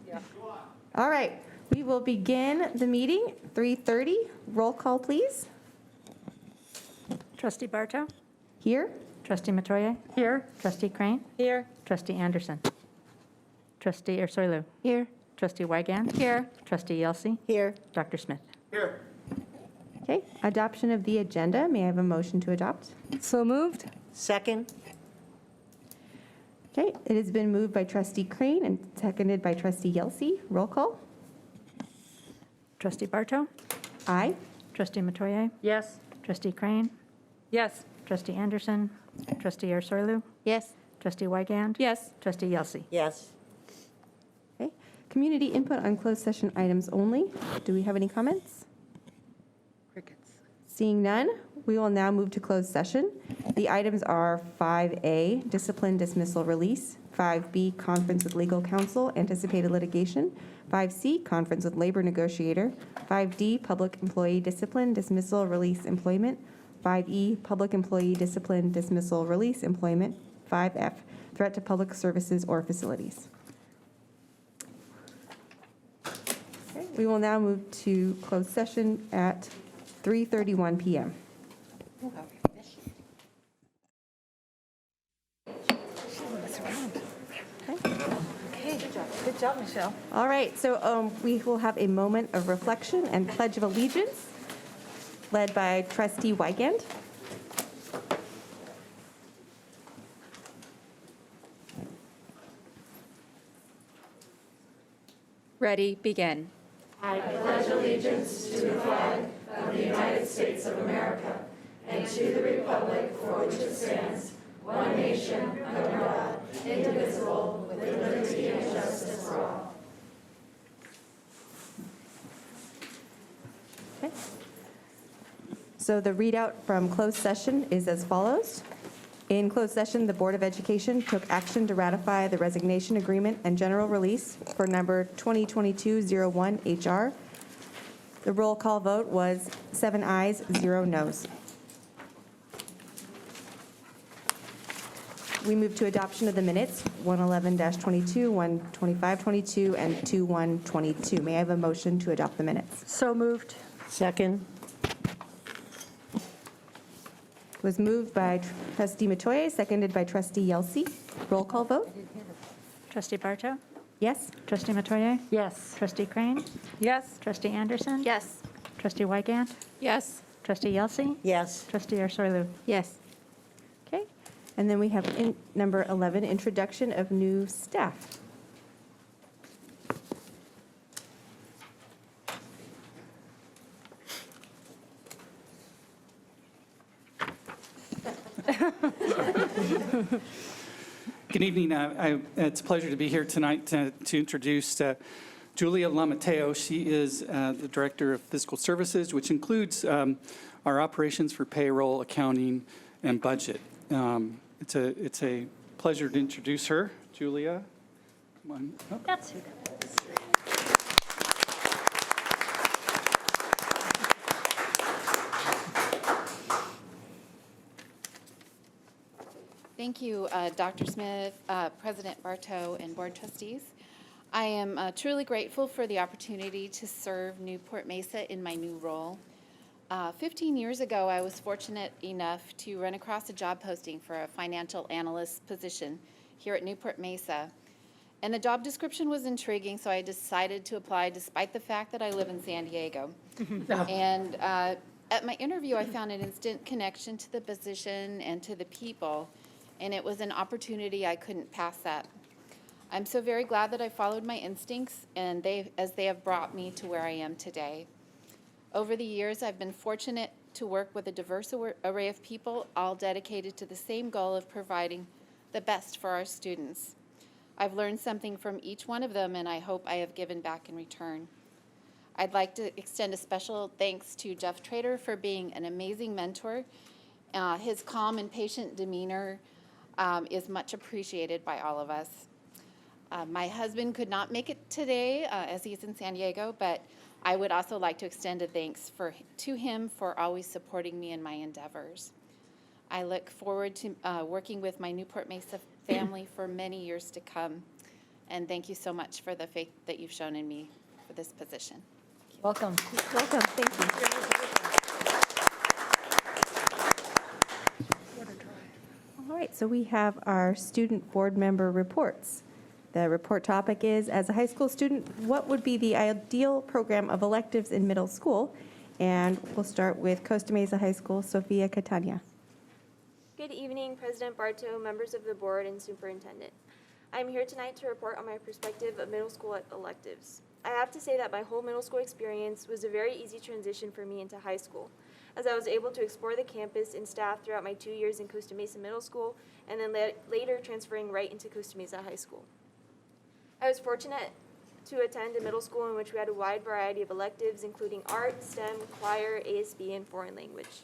Yeah. All right, we will begin the meeting, 3:30. Roll call, please. Trustee Barto? Here. Trustee Matoye? Here. Trustee Crane? Here. Trustee Anderson? Trustee Ursulou? Here. Trustee Wygand? Here. Trustee Yelsey? Here. Dr. Smith? Here. Okay, adoption of the agenda. May I have a motion to adopt? So moved. Second. Okay, it has been moved by Trustee Crane and seconded by Trustee Yelsey. Roll call. Trustee Barto? Aye. Trustee Matoye? Yes. Trustee Crane? Yes. Trustee Anderson? Trustee Ursulou? Yes. Trustee Wygand? Yes. Trustee Yelsey? Yes. Okay, community input on closed session items only. Do we have any comments? Crickets. Seeing none, we will now move to closed session. The items are 5A, discipline dismissal release, 5B, conference with legal counsel, anticipated litigation, 5C, conference with labor negotiator, 5D, public employee discipline, dismissal, release, employment, 5E, public employee discipline, dismissal, release, employment, 5F, threat to public services or facilities. Okay, we will now move to closed session at 3:31 p.m. Good job, Michelle. All right, so we will have a moment of reflection and pledge of allegiance led by Trustee Wygand. Ready, begin. Okay. So the readout from closed session is as follows. In closed session, the Board of Education took action to ratify the resignation agreement and general release for number 2022-01 HR. The roll call vote was 7 ayes, 0 noes. We move to adoption of the minutes, 111-22, 125-22, and 21-22. May I have a motion to adopt the minutes? So moved. Second. It was moved by Trustee Matoye, seconded by Trustee Yelsey. Roll call vote? Trustee Barto? Yes? Trustee Matoye? Yes. Trustee Crane? Yes. Trustee Anderson? Yes. Trustee Wygand? Yes. Trustee Yelsey? Yes. Trustee Ursulou? Yes. Okay. And then we have number 11, introduction of new staff. Good evening. It's a pleasure to be here tonight to introduce Julia Lamateo. She is the Director of Fiscal Services, which includes our operations for payroll, accounting, and budget. It's a pleasure to introduce her. Julia. Come on up. That's who that is. Thank you, Dr. Smith, President Bartow, and board trustees. I am truly grateful for the opportunity to serve Newport-Mesa in my new role. 15 years ago, I was fortunate enough to run across a job posting for a financial analyst position here at Newport-Mesa. And the job description was intriguing, so I decided to apply despite the fact that I live in San Diego. And at my interview, I found an instant connection to the position and to the people, and it was an opportunity I couldn't pass up. I'm so very glad that I followed my instincts, and as they have brought me to where I am today. Over the years, I've been fortunate to work with a diverse array of people, all dedicated to the same goal of providing the best for our students. I've learned something from each one of them, and I hope I have given back in return. I'd like to extend a special thanks to Jeff Trader for being an amazing mentor. His calm and patient demeanor is much appreciated by all of us. My husband could not make it today as he's in San Diego, but I would also like to extend a thanks to him for always supporting me in my endeavors. I look forward to working with my Newport-Mesa family for many years to come. And thank you so much for the faith that you've shown in me for this position. Welcome. Welcome, thank you. All right, so we have our student board member reports. The report topic is, as a high school student, what would be the ideal program of electives in middle school? And we'll start with Costa Mesa High School, Sofia Catania. Good evening, President Bartow, members of the board, and superintendent. I am here tonight to report on my perspective of middle school electives. I have to say that my whole middle school experience was a very easy transition for me into high school, as I was able to explore the campus and staff throughout my 2 years in Costa Mesa Middle School, and then later transferring right into Costa Mesa High School. I was fortunate to attend a middle school in which we had a wide variety of electives, including art, STEM, choir, ASB, and foreign language.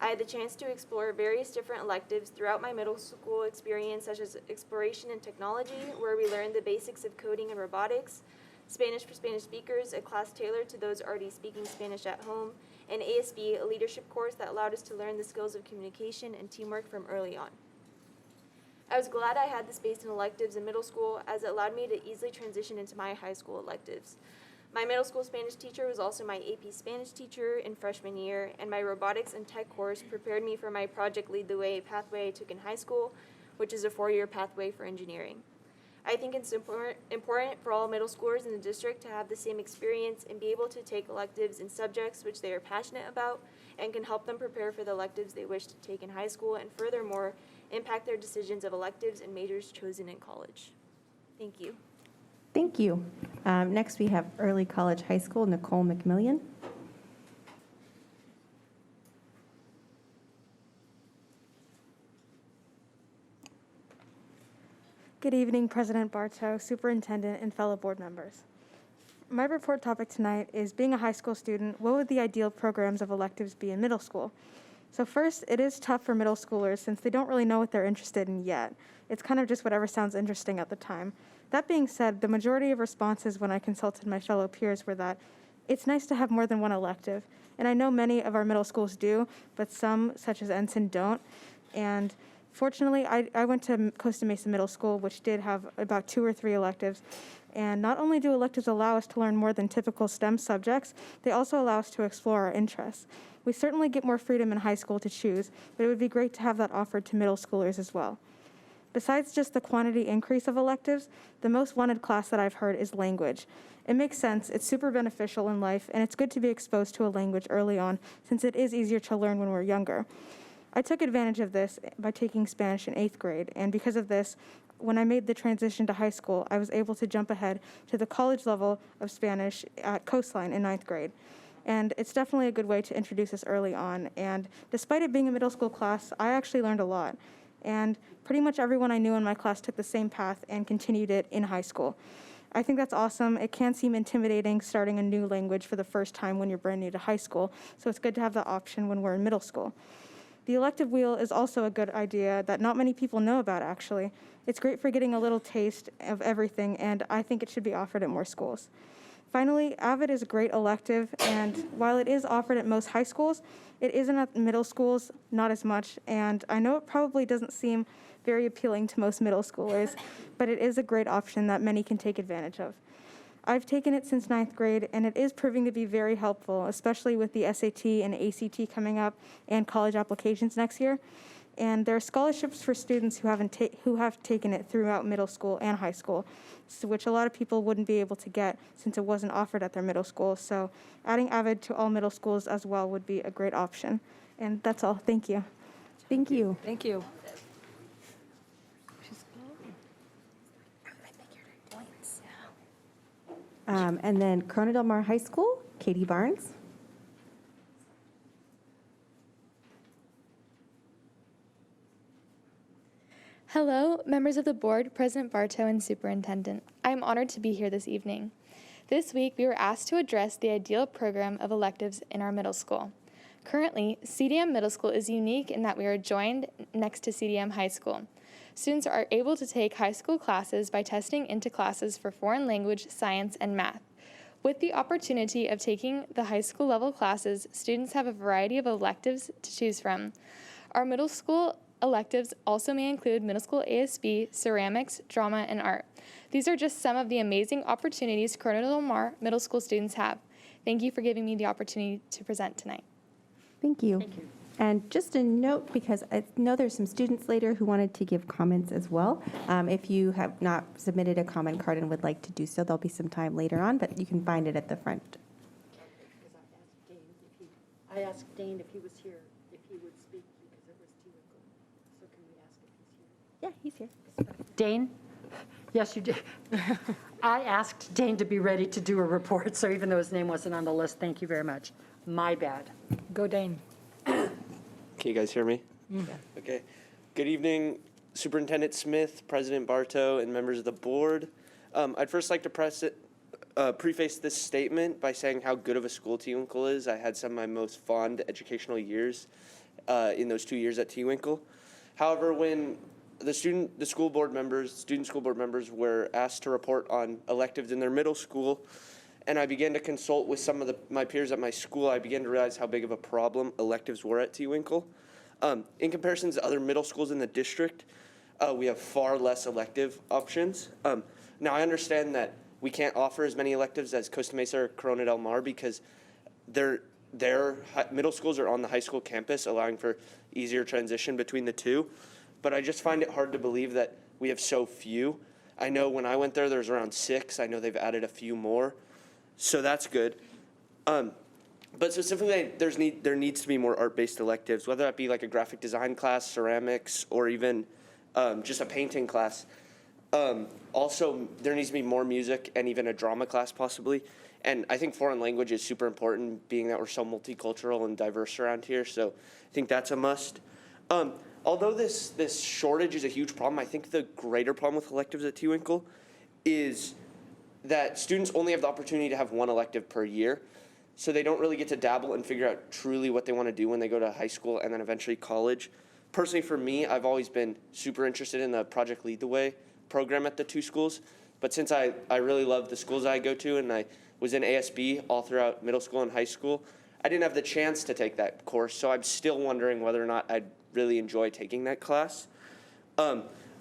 I had the chance to explore various different electives throughout my middle school experience, such as exploration in technology, where we learned the basics of coding and robotics, Spanish for Spanish speakers, a class tailored to those already speaking Spanish at home, and ASB, a leadership course that allowed us to learn the skills of communication and teamwork from early on. I was glad I had the space in electives in middle school, as it allowed me to easily transition into my high school electives. My middle school Spanish teacher was also my AP Spanish teacher in freshman year, and my robotics and tech course prepared me for my Project Lead the Way pathway I took in high school, which is a 4-year pathway for engineering. I think it's important for all middle schoolers in the district to have the same experience and be able to take electives in subjects which they are passionate about and can help them prepare for the electives they wish to take in high school, and furthermore, impact their decisions of electives and majors chosen in college. Thank you. Thank you. Next, we have Early College High School, Nicole McMillian. Good evening, President Bartow, Superintendent, and fellow board members. My report topic tonight is, being a high school student, what would the ideal programs of electives be in middle school? So first, it is tough for middle schoolers since they don't really know what they're interested in yet. It's kind of just whatever sounds interesting at the time. That being said, the majority of responses when I consulted my fellow peers were that it's nice to have more than one elective. And I know many of our middle schools do, but some, such as Ensign, don't. And fortunately, I went to Costa Mesa Middle School, which did have about 2 or 3 electives. And not only do electives allow us to learn more than typical STEM subjects, they also allow us to explore our interests. We certainly get more freedom in high school to choose, but it would be great to have that offered to middle schoolers as well. Besides just the quantity increase of electives, the most wanted class that I've heard is language. It makes sense, it's super beneficial in life, and it's good to be exposed to a language early on, since it is easier to learn when we're younger. I took advantage of this by taking Spanish in 8th grade, and because of this, when I made the transition to high school, I was able to jump ahead to the college level of Spanish at Coastline in 9th grade. And it's definitely a good way to introduce us early on. And despite it being a middle school class, I actually learned a lot. And pretty much everyone I knew in my class took the same path and continued it in high school. I think that's awesome. It can seem intimidating starting a new language for the first time when you're brand new to high school, so it's good to have that option when we're in middle school. The elective wheel is also a good idea that not many people know about, actually. It's great for getting a little taste of everything, and I think it should be offered at more schools. Finally, AVID is a great elective, and while it is offered at most high schools, it isn't at middle schools, not as much, and I know it probably doesn't seem very appealing to most middle schoolers, but it is a great option that many can take advantage of. I've taken it since 9th grade, and it is proving to be very helpful, especially with the SAT and ACT coming up and college applications next year. And there are scholarships for students who have taken it throughout middle school and high school, which a lot of people wouldn't be able to get since it wasn't offered at their middle school. So adding AVID to all middle schools as well would be a great option. And that's all. Thank you. Thank you. Thank you. And then Corona Del Mar High School, Katie Barnes. Hello, members of the board, President Bartow, and Superintendent. I am honored to be here this evening. This week, we were asked to address the ideal program of electives in our middle school. Currently, CDM Middle School is unique in that we are joined next to CDM High School. Students are able to take high school classes by testing into classes for foreign language, science, and math. With the opportunity of taking the high school level classes, students have a variety of electives to choose from. Our middle school electives also may include middle school ASB, ceramics, drama, and art. These are just some of the amazing opportunities Corona Del Mar middle school students have. Thank you for giving me the opportunity to present tonight. Thank you. And just a note, because I know there's some students later who wanted to give comments as well. If you have not submitted a comment card and would like to do so, there'll be some time later on, but you can find it at the front. I asked Dane if he was here, if he would speak because it was T-Winkle. So can we ask if he's here? Yeah, he's here. Dane? Yes, you did. I asked Dane to be ready to do a report, so even though his name wasn't on the list, thank you very much. My bad. Go Dane. Can you guys hear me? Okay. Good evening, Superintendent Smith, President Bartow, and members of the board. I'd first like to preface this statement by saying how good of a school T-Winkle is. I had some of my most fond educational years in those 2 years at T-Winkle. However, when the student school board members were asked to report on electives in their middle school, and I began to consult with some of my peers at my school, I began to realize how big of a problem electives were at T-Winkle. In comparison to other middle schools in the district, we have far less elective options. Now, I understand that we can't offer as many electives as Costa Mesa or Corona Del Mar because their middle schools are on the high school campus, allowing for easier transition between the two. But I just find it hard to believe that we have so few. I know when I went there was around 6. I know they've added a few more. So that's good. But specifically, there needs to be more art-based electives, whether that be like a graphic design class, ceramics, or even just a painting class. Also, there needs to be more music and even a drama class possibly. And I think foreign language is super important, being that we're so multicultural and diverse around here. So I think that's a must. Although this shortage is a huge problem, I think the greater problem with electives at T-Winkle is that students only have the opportunity to have one elective per year. So they don't really get to dabble and figure out truly what they want to do when they go to high school and then eventually college. Personally, for me, I've always been super interested in the Project Lead the Way program at the two schools. But since I really love the schools I go to and I was in ASB all throughout middle school and high school, I didn't have the chance to take that course. So I'm still wondering whether or not I'd really enjoy taking that class.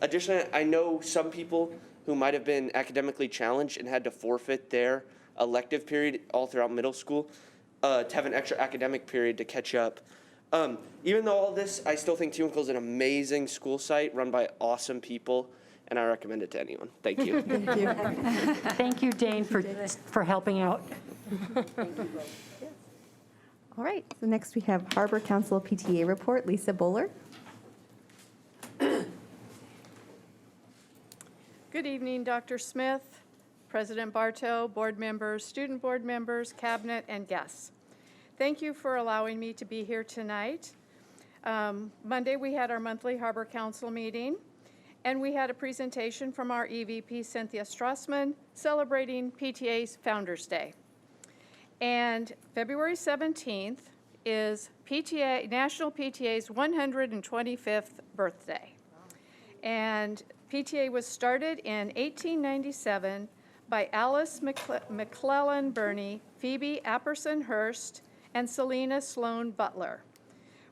Additionally, I know some people who might have been academically challenged and had to forfeit their elective period all throughout middle school to have an extra academic period to catch up. Even though all this, I still think T-Winkle is an amazing school site run by awesome people, and I recommend it to anyone. Thank you. Thank you. Thank you, Dane, for helping out. All right, so next we have Harbor Council PTA Report, Lisa Bowler. Good evening, Dr. Smith, President Bartow, board members, student board members, cabinet, and guests. Thank you for allowing me to be here tonight. Monday, we had our monthly Harbor Council meeting, and we had a presentation from our EVP, Cynthia Strassman, celebrating PTA's Founders Day. And February 17th is National PTA's 125th birthday. And PTA was started in 1897 by Alice McClellan Burney, Phoebe Apperson Hurst, and Selena Sloan Butler.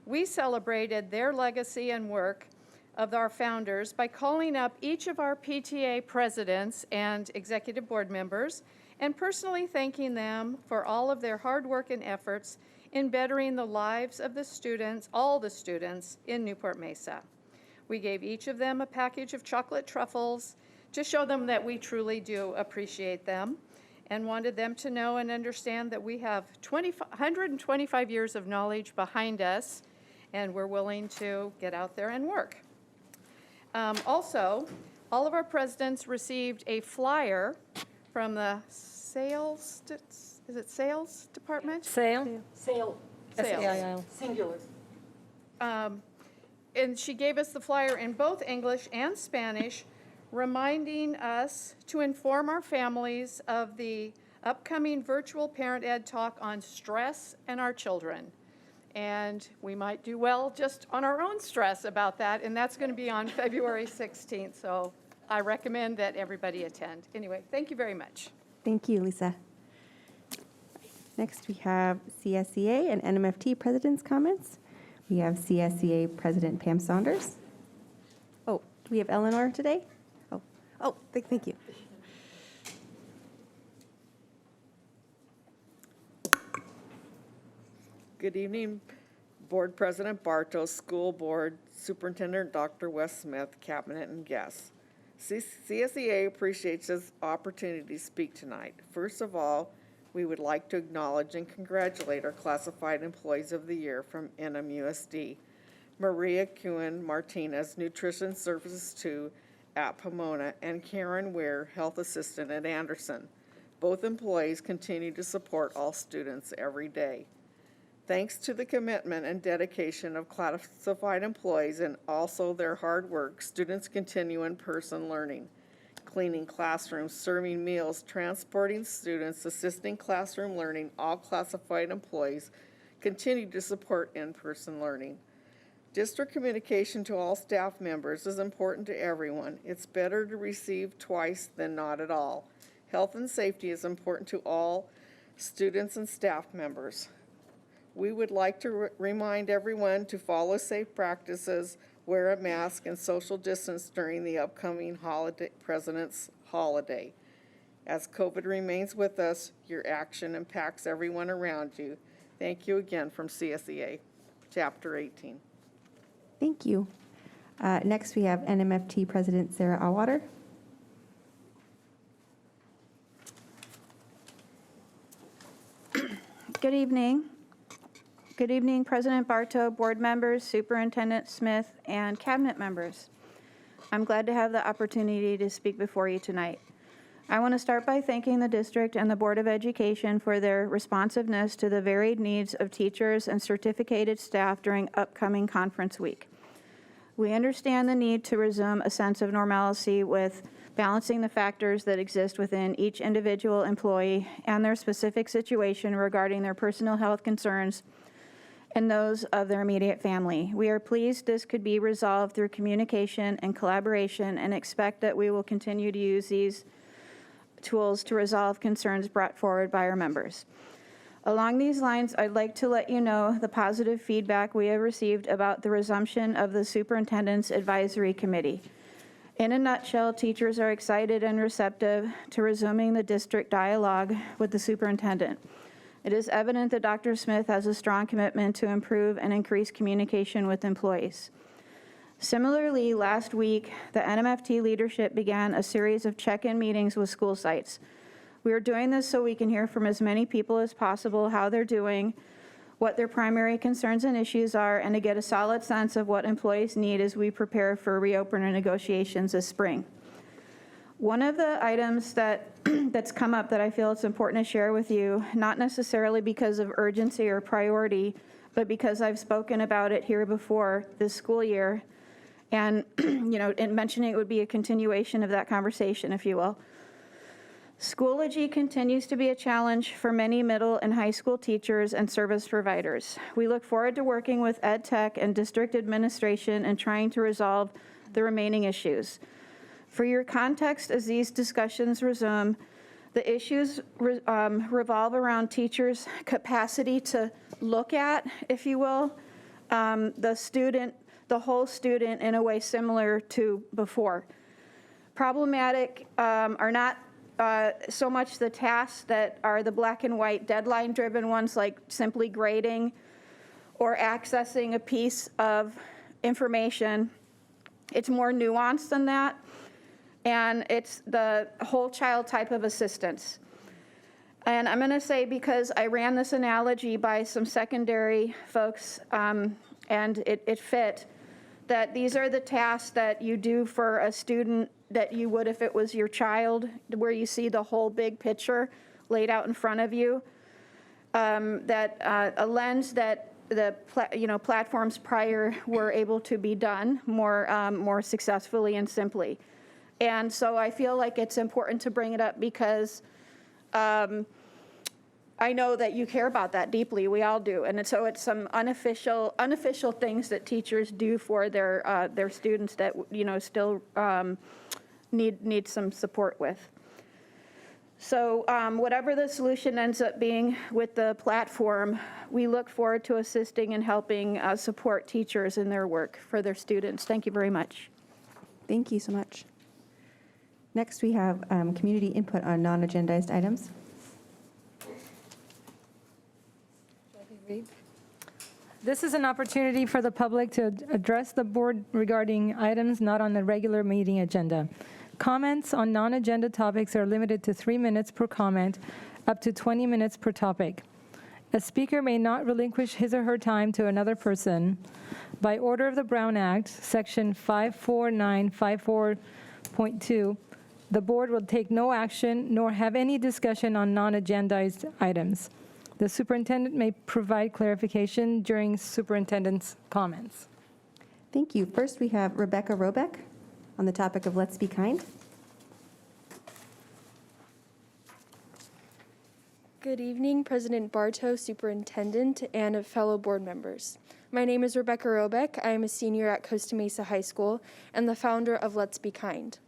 We celebrated their legacy and work of our founders by calling up each of our PTA presidents and executive board members and personally thanking them for all of their hard work and efforts in bettering the lives of the students, all the students in Newport-Mesa. We gave each of them a package of chocolate truffles to show them that we truly do appreciate them and wanted them to know and understand that we have 125 years of knowledge behind us and we're willing to get out there and work. Also, all of our presidents received a flyer from the sales department? Sale. Sales. Singular. And she gave us the flyer in both English and Spanish, reminding us to inform our families of the upcoming virtual parent ed talk on stress and our children. And we might do well just on our own stress about that, and that's going to be on February 16th. So I recommend that everybody attend. Anyway, thank you very much. Thank you, Lisa. Next, we have CSEA and NMFT President's Comments. We have CSEA President Pam Saunders. Oh, do we have Eleanor today? Thank you. Good evening, Board President Bartow, School Board, Superintendent Dr. Wes Smith, Cabinet, and guests. CSEA appreciates this opportunity to speak tonight. First of all, we would like to acknowledge and congratulate our Classified Employees of the Year from NMUSD, Maria Kuhn Martinez, Nutrition Services 2 at Pomona, and Karen Weir, Health Assistant at Anderson. Both employees continue to support all students every day. Thanks to the commitment and dedication of classified employees and also their hard work, students continue in-person learning, cleaning classrooms, serving meals, transporting students, assisting classroom learning. All classified employees continue to support in-person learning. District communication to all staff members is important to everyone. It's better to receive twice than not at all. Health and safety is important to all students and staff members. We would like to remind everyone to follow safe practices, wear a mask, and social distance during the upcoming President's holiday. As COVID remains with us, your action impacts everyone around you. Thank you again from CSEA, Chapter 18. Thank you. Next, we have NMFT President Sarah Allwater. Good evening. Good evening, President Bartow, board members, Superintendent Smith, and cabinet members. I'm glad to have the opportunity to speak before you tonight. I want to start by thanking the district and the Board of Education for their responsiveness to the varied needs of teachers and certificated staff during upcoming conference week. We understand the need to resume a sense of normalcy with balancing the factors that exist within each individual employee and their specific situation regarding their personal health concerns and those of their immediate family. We are pleased this could be resolved through communication and collaboration and expect that we will continue to use these tools to resolve concerns brought forward by our members. Along these lines, I'd like to let you know the positive feedback we have received about the resumption of the Superintendent's Advisory Committee. In a nutshell, teachers are excited and receptive to resuming the district dialogue with the superintendent. It is evident that Dr. Smith has a strong commitment to improve and increase communication with employees. Similarly, last week, the NMFT leadership began a series of check-in meetings with school sites. We are doing this so we can hear from as many people as possible how they're doing, what their primary concerns and issues are, and to get a solid sense of what employees need as we prepare for reopening negotiations this spring. One of the items that's come up that I feel it's important to share with you, not necessarily because of urgency or priority, but because I've spoken about it here before this school year, and and mentioning it would be a continuation of that conversation, if you will. Schoology continues to be a challenge for many middle and high school teachers and service providers. We look forward to working with Ed Tech and district administration and trying to resolve the remaining issues. For your context, as these discussions resume, the issues revolve around teachers' capacity to look at, if you will, the whole student in a way similar to before. Problematic are not so much the tasks that are the black and white deadline-driven ones, like simply grading or accessing a piece of information. It's more nuanced than that. And it's the whole child type of assistance. And I'm going to say, because I ran this analogy by some secondary folks, and it fit, that these are the tasks that you do for a student that you would if it was your child, where you see the whole big picture laid out in front of you. A lens that the platforms prior were able to be done more successfully and simply. And so I feel like it's important to bring it up because I know that you care about that deeply. We all do. And so it's some unofficial things that teachers do for their students that still need some support with. So whatever the solution ends up being with the platform, we look forward to assisting and helping support teachers in their work for their students. Thank you very much. Thank you so much. Next, we have community input on non-agendized items. This is an opportunity for the public to address the board regarding items not on the regular meeting agenda. Comments on non-agenda topics are limited to 3 minutes per comment, up to 20 minutes per topic. A speaker may not relinquish his or her time to another person. By order of the Brown Act, Section 54954.2, the board will take no action nor have any discussion on non-agendized items. The superintendent may provide clarification during superintendent's comments. Thank you. First, we have Rebecca Robeck on the topic of Let's Be Kind. Good evening, President Bartow, Superintendent, and fellow board members. My name is Rebecca Robeck. I am a senior at Costa Mesa High School and the founder of Let's Be Kind.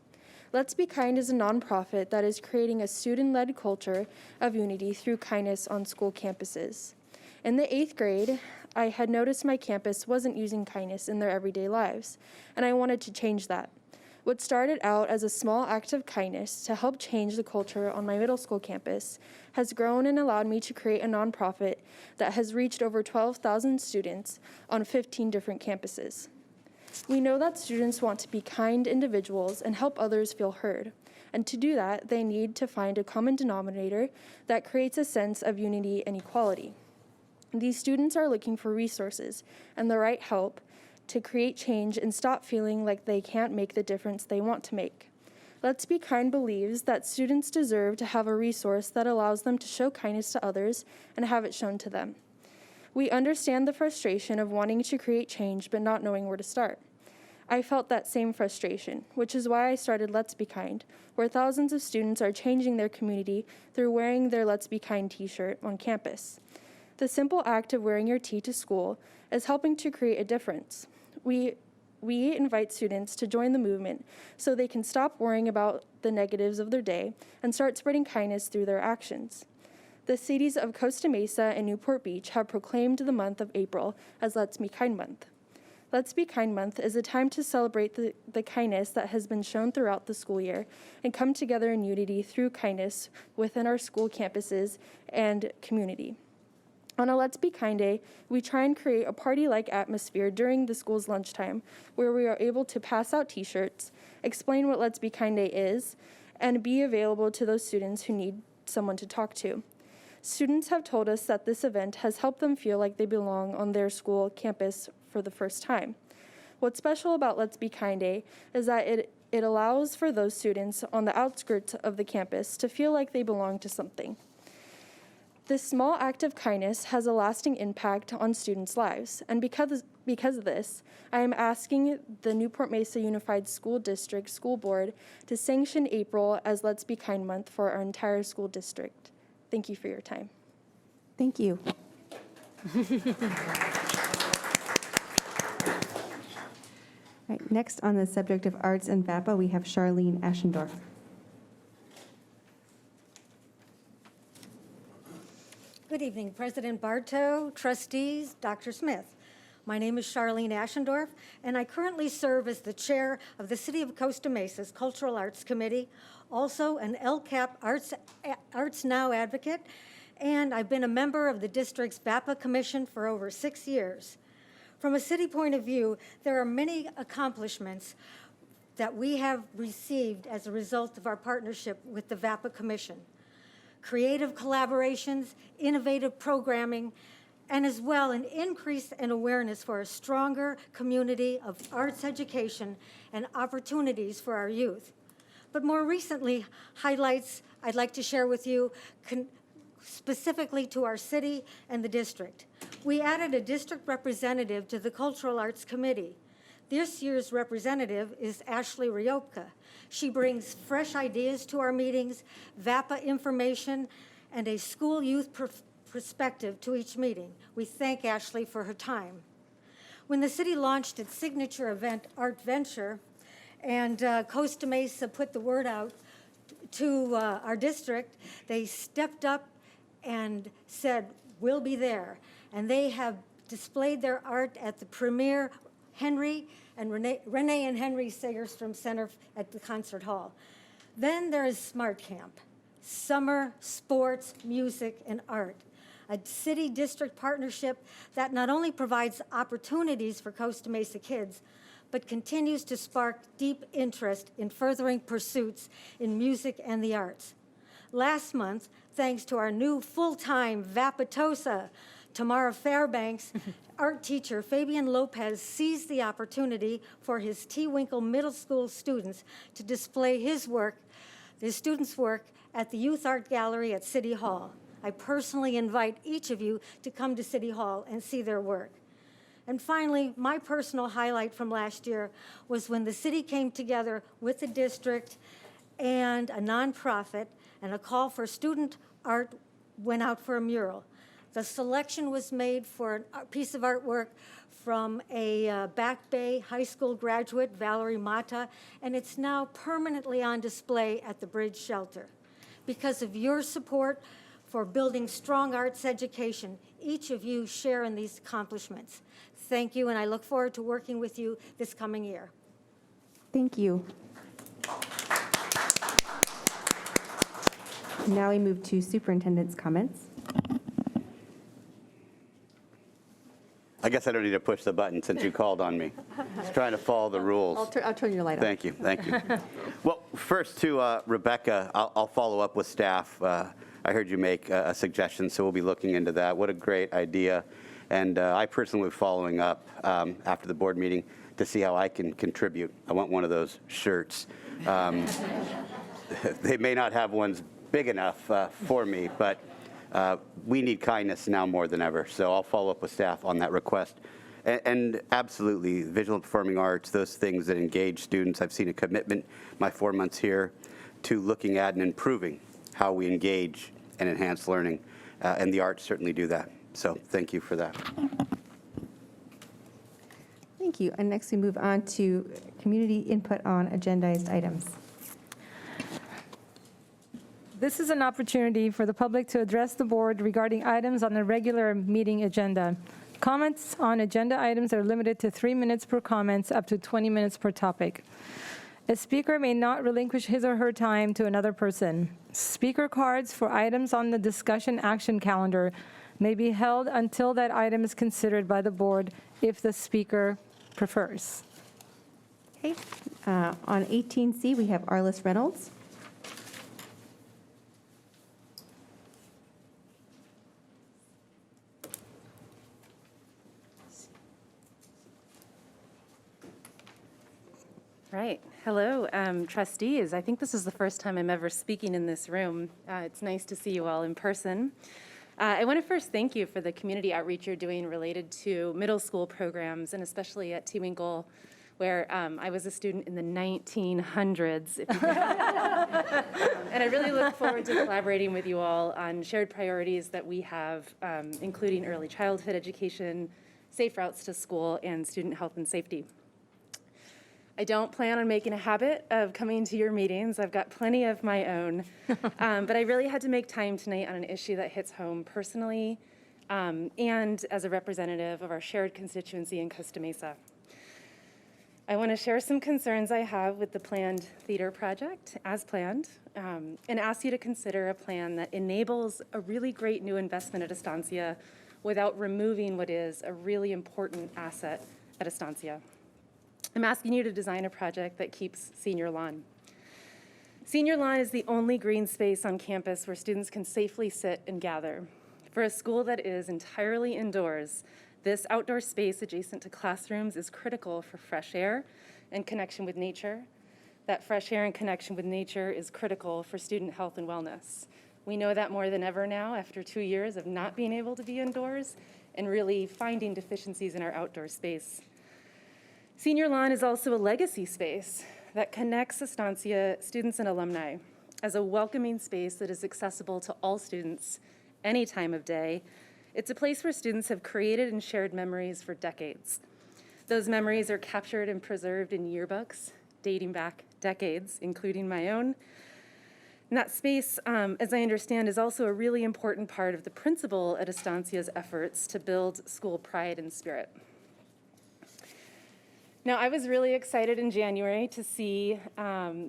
Let's Be Kind is a nonprofit that is creating a student-led culture of unity through kindness on school campuses. In the 8th grade, I had noticed my campus wasn't using kindness in their everyday lives, and I wanted to change that. What started out as a small act of kindness to help change the culture on my middle school campus has grown and allowed me to create a nonprofit that has reached over 12,000 students on 15 different campuses. We know that students want to be kind individuals and help others feel heard. And to do that, they need to find a common denominator that creates a sense of unity and equality. These students are looking for resources and the right help to create change and stop feeling like they can't make the difference they want to make. Let's Be Kind believes that students deserve to have a resource that allows them to show kindness to others and have it shown to them. We understand the frustration of wanting to create change but not knowing where to start. I felt that same frustration, which is why I started Let's Be Kind, where thousands of students are changing their community through wearing their Let's Be Kind t-shirt on campus. The simple act of wearing your tee to school is helping to create a difference. We invite students to join the movement so they can stop worrying about the negatives of their day and start spreading kindness through their actions. The cities of Costa Mesa and Newport Beach have proclaimed the month of April as Let's Be Kind Month. Let's Be Kind Month is a time to celebrate the kindness that has been shown throughout the school year and come together in unity through kindness within our school campuses and community. On a Let's Be Kind Day, we try and create a party-like atmosphere during the school's lunchtime where we are able to pass out t-shirts, explain what Let's Be Kind Day is, and be available to those students who need someone to talk to. Students have told us that this event has helped them feel like they belong on their school campus for the first time. What's special about Let's Be Kind Day is that it allows for those students on the outskirts of the campus to feel like they belong to something. This small act of kindness has a lasting impact on students' lives, and because of this, I am asking the Newport-Mesa Unified School District School Board to sanction April as Let's Be Kind Month for our entire school district. Thank you for your time. Thank you. Right, next on the subject of arts and VAPA, we have Charlene Aschendorf. Good evening, President Bartow, trustees, Dr. Smith. My name is Charlene Aschendorf, and I currently serve as the chair of the City of Costa Mesa's Cultural Arts Committee, also an LCAP Arts Now advocate, and I've been a member of the district's VAPA Commission for over 6 years. From a city point of view, there are many accomplishments that we have received as a result of our partnership with the VAPA Commission. Creative collaborations, innovative programming, and as well an increase in awareness for a stronger community of arts education and opportunities for our youth. But more recently, highlights I'd like to share with you specifically to our city and the district. We added a district representative to the Cultural Arts Committee. This year's representative is Ashley Ryopka. She brings fresh ideas to our meetings, VAPA information, and a school youth perspective to each meeting. We thank Ashley for her time. When the city launched its signature event, Art Venture, and Costa Mesa put the word out to our district, they stepped up and said, we'll be there. And they have displayed their art at the premier Renee and Henry Segerstrom Center at the concert hall. Then there is Smart Camp, summer, sports, music, and art. A city-district partnership that not only provides opportunities for Costa Mesa kids, but continues to spark deep interest in furthering pursuits in music and the arts. Last month, thanks to our new full-time Vapatosa, Tamara Fairbanks, art teacher Fabian Lopez seized the opportunity for his T. Winkle Middle School students to display his students' work at the Youth Art Gallery at City Hall. I personally invite each of you to come to City Hall and see their work. And finally, my personal highlight from last year was when the city came together with the district and a nonprofit, and a call for student art went out for a mural. The selection was made for a piece of artwork from a Back Bay High School graduate, Valerie Mata, and it's now permanently on display at the Bridge Shelter. Because of your support for building strong arts education, each of you share in these accomplishments. Thank you, and I look forward to working with you this coming year. Thank you. Now we move to superintendent's comments. I guess I don't need to push the button since you called on me. Just trying to follow the rules. I'll turn your light on. Thank you, thank you. Well, first to Rebecca, I'll follow up with staff. I heard you make a suggestion, so we'll be looking into that. What a great idea. And I personally will be following up after the board meeting to see how I can contribute. I want one of those shirts. They may not have ones big enough for me, but we need kindness now more than ever. So I'll follow up with staff on that request. And absolutely, visual and performing arts, those things that engage students. I've seen a commitment my 4 months here to looking at and improving how we engage and enhance learning. And the arts certainly do that. So thank you for that. Thank you. And next we move on to community input on agendized items. This is an opportunity for the public to address the board regarding items on the regular meeting agenda. Comments on agenda items are limited to 3 minutes per comments, up to 20 minutes per topic. A speaker may not relinquish his or her time to another person. Speaker cards for items on the discussion action calendar may be held until that item is considered by the board if the speaker prefers. Okay. On 18C, we have Arliss Reynolds. Right. Hello, trustees. I think this is the first time I'm ever speaking in this room. It's nice to see you all in person. I want to first thank you for the community outreach you're doing related to middle school programs, and especially at T. Winkle, where I was a student in the 1900s. And I really look forward to collaborating with you all on shared priorities that we have, including early childhood education, safe routes to school, and student health and safety. I don't plan on making a habit of coming to your meetings. I've got plenty of my own. But I really had to make time tonight on an issue that hits home personally and as a representative of our shared constituency in Costa Mesa. I want to share some concerns I have with the planned theater project, as planned, and ask you to consider a plan that enables a really great new investment at Estancia without removing what is a really important asset at Estancia. I'm asking you to design a project that keeps Senior Lawn. Senior Lawn is the only green space on campus where students can safely sit and gather. For a school that is entirely indoors, this outdoor space adjacent to classrooms is critical for fresh air and connection with nature. That fresh air and connection with nature is critical for student health and wellness. We know that more than ever now after 2 years of not being able to be indoors and really finding deficiencies in our outdoor space. Senior Lawn is also a legacy space that connects Estancia students and alumni as a welcoming space that is accessible to all students any time of day. It's a place where students have created and shared memories for decades. Those memories are captured and preserved in yearbooks dating back decades, including my own. And that space, as I understand, is also a really important part of the principal at Estancia's efforts to build school pride and spirit. Now, I was really excited in January to see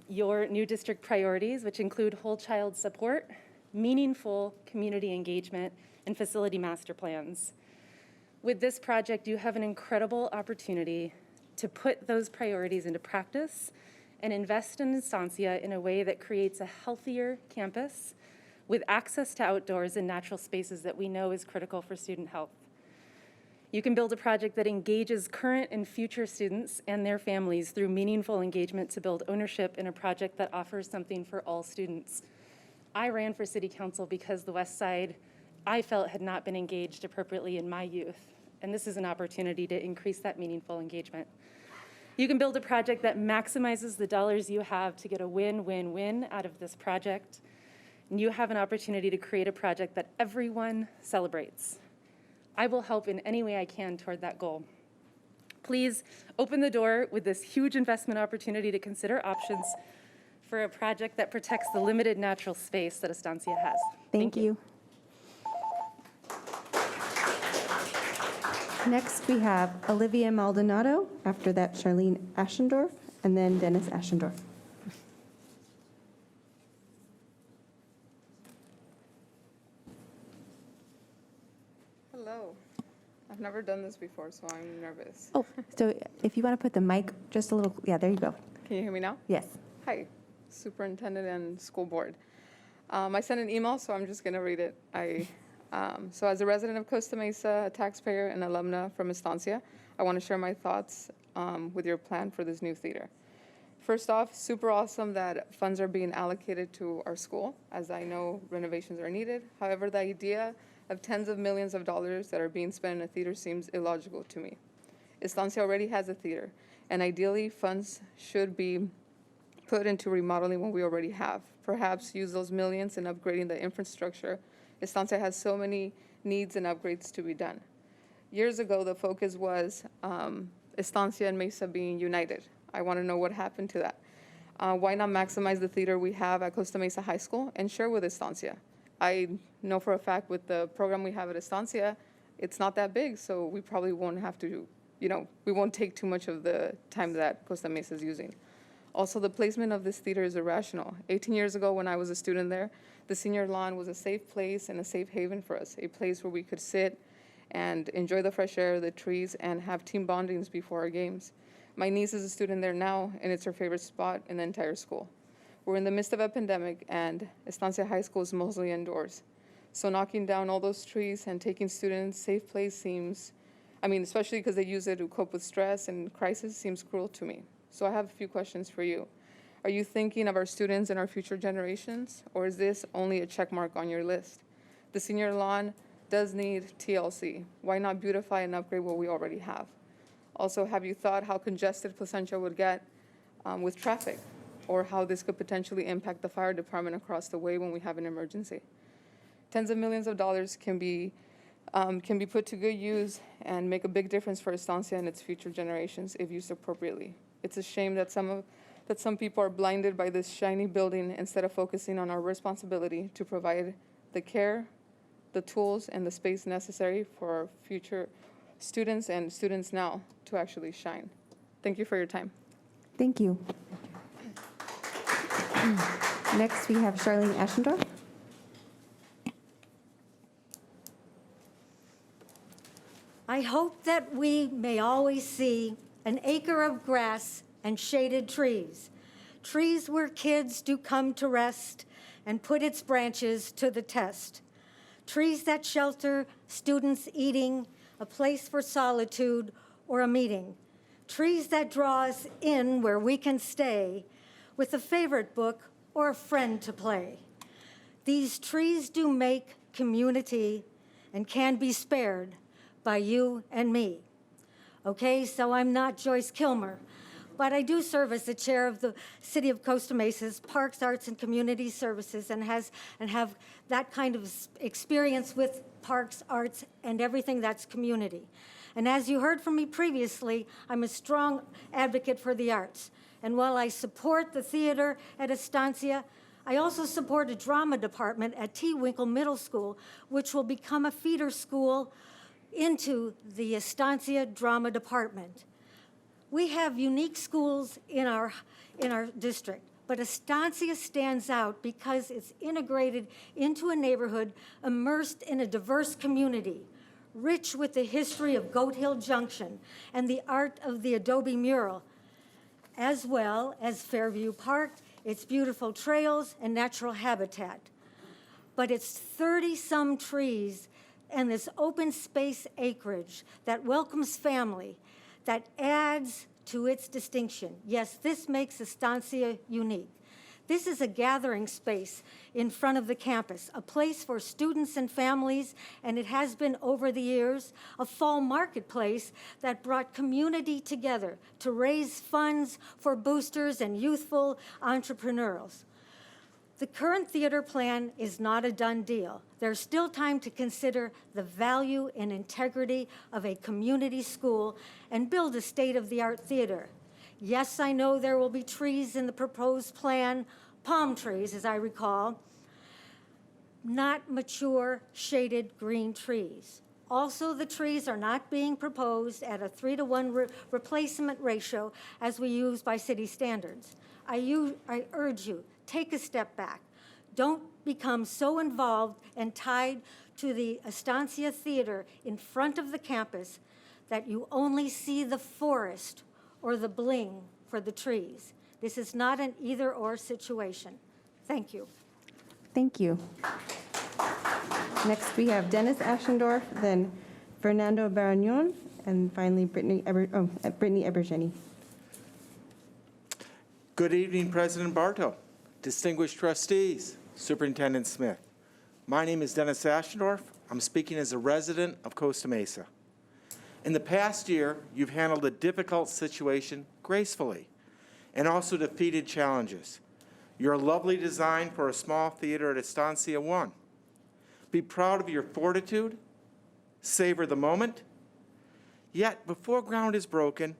your new district priorities, which include whole child support, meaningful community engagement, and facility master plans. With this project, you have an incredible opportunity to put those priorities into practice and invest in Estancia in a way that creates a healthier campus with access to outdoors and natural spaces that we know is critical for student health. You can build a project that engages current and future students and their families through meaningful engagement to build ownership in a project that offers something for all students. I ran for city council because the West Side, I felt, had not been engaged appropriately in my youth, and this is an opportunity to increase that meaningful engagement. You can build a project that maximizes the dollars you have to get a win-win-win out of this project, and you have an opportunity to create a project that everyone celebrates. I will help in any way I can toward that goal. Please open the door with this huge investment opportunity to consider options for a project that protects the limited natural space that Estancia has. Thank you. Next, we have Olivia Maldonado. After that, Charlene Aschendorf, and then Dennis Aschendorf. Hello. I've never done this before, so I'm nervous. Oh, so if you want to put the mic just a little, yeah, there you go. Can you hear me now? Yes. Hi, Superintendent and School Board. I sent an email, so I'm just going to read it. So as a resident of Costa Mesa, a taxpayer and alumna from Estancia, I want to share my thoughts with your plan for this new theater. First off, super awesome that funds are being allocated to our school, as I know renovations are needed. However, the idea of tens of millions of dollars that are being spent in a theater seems illogical to me. Estancia already has a theater, and ideally funds should be put into remodeling what we already have. Perhaps use those millions in upgrading the infrastructure. Estancia has so many needs and upgrades to be done. Years ago, the focus was Estancia and Mesa being united. I want to know what happened to that. Why not maximize the theater we have at Costa Mesa High School and share with Estancia? I know for a fact with the program we have at Estancia, it's not that big, so we probably won't have to, we won't take too much of the time that Costa Mesa is using. Also, the placement of this theater is irrational. 18 years ago when I was a student there, the senior lawn was a safe place and a safe haven for us, a place where we could sit and enjoy the fresh air, the trees, and have team bondings before our games. My niece is a student there now, and it's her favorite spot in the entire school. We're in the midst of a pandemic, and Estancia High School is mostly indoors. So knocking down all those trees and taking students' safe place seems, especially because they use it to cope with stress and crisis, seems cruel to me. So I have a few questions for you. Are you thinking of our students and our future generations, or is this only a check mark on your list? The senior lawn does need TLC. Why not beautify and upgrade what we already have? Also, have you thought how congested Placentia would get with traffic, or how this could potentially impact the fire department across the way when we have an emergency? Tens of millions of dollars can be put to good use and make a big difference for Estancia and its future generations if used appropriately. It's a shame that some people are blinded by this shiny building instead of focusing on our responsibility to provide the care, the tools, and the space necessary for our future students and students now to actually shine. Thank you for your time. Thank you. Next, we have Charlene Aschendorf. I hope that we may always see an acre of grass and shaded trees, trees where kids do come to rest and put its branches to the test, trees that shelter students eating, a place for solitude or a meeting, trees that draw us in where we can stay with a favorite book or a friend to play. These trees do make community and can be spared by you and me. Okay, so I'm not Joyce Kilmer, but I do serve as the chair of the City of Costa Mesa's Parks, Arts, and Community Services and have that kind of experience with parks, arts, and everything that's community. And as you heard from me previously, I'm a strong advocate for the arts. And while I support the theater at Estancia, I also support a drama department at T. Winkle Middle School, which will become a feeder school into the Estancia Drama Department. We have unique schools in our district, but Estancia stands out because it's integrated into a neighborhood immersed in a diverse community, rich with the history of Goat Hill Junction and the art of the adobe mural, as well as Fairview Park, its beautiful trails and natural habitat. But it's 30-some trees and this open space acreage that welcomes family, that adds to its distinction. Yes, this makes Estancia unique. This is a gathering space in front of the campus, a place for students and families, and it has been over the years a fall marketplace that brought community together to raise funds for boosters and youthful entrepreneurs. The current theater plan is not a done deal. There's still time to consider the value and integrity of a community school and build a state-of-the-art theater. Yes, I know there will be trees in the proposed plan, palm trees, as I recall, not mature, shaded green trees. Also, the trees are not being proposed at a 3-to-1 replacement ratio as we use by city standards. I urge you, take a step back. Don't become so involved and tied to the Estancia Theater in front of the campus that you only see the forest or the bling for the trees. This is not an either-or situation. Thank you. Thank you. Next, we have Dennis Ashendorf, then Fernando Barron, and finally Brittany Ebergeni. Good evening, President Bartow, distinguished trustees, Superintendent Smith. My name is Dennis Ashendorf. I'm speaking as a resident of Costa Mesa. In the past year, you've handled a difficult situation gracefully and also defeated challenges. Your lovely design for a small theater at Estancia won. Be proud of your fortitude, savor the moment. Yet, before ground is broken,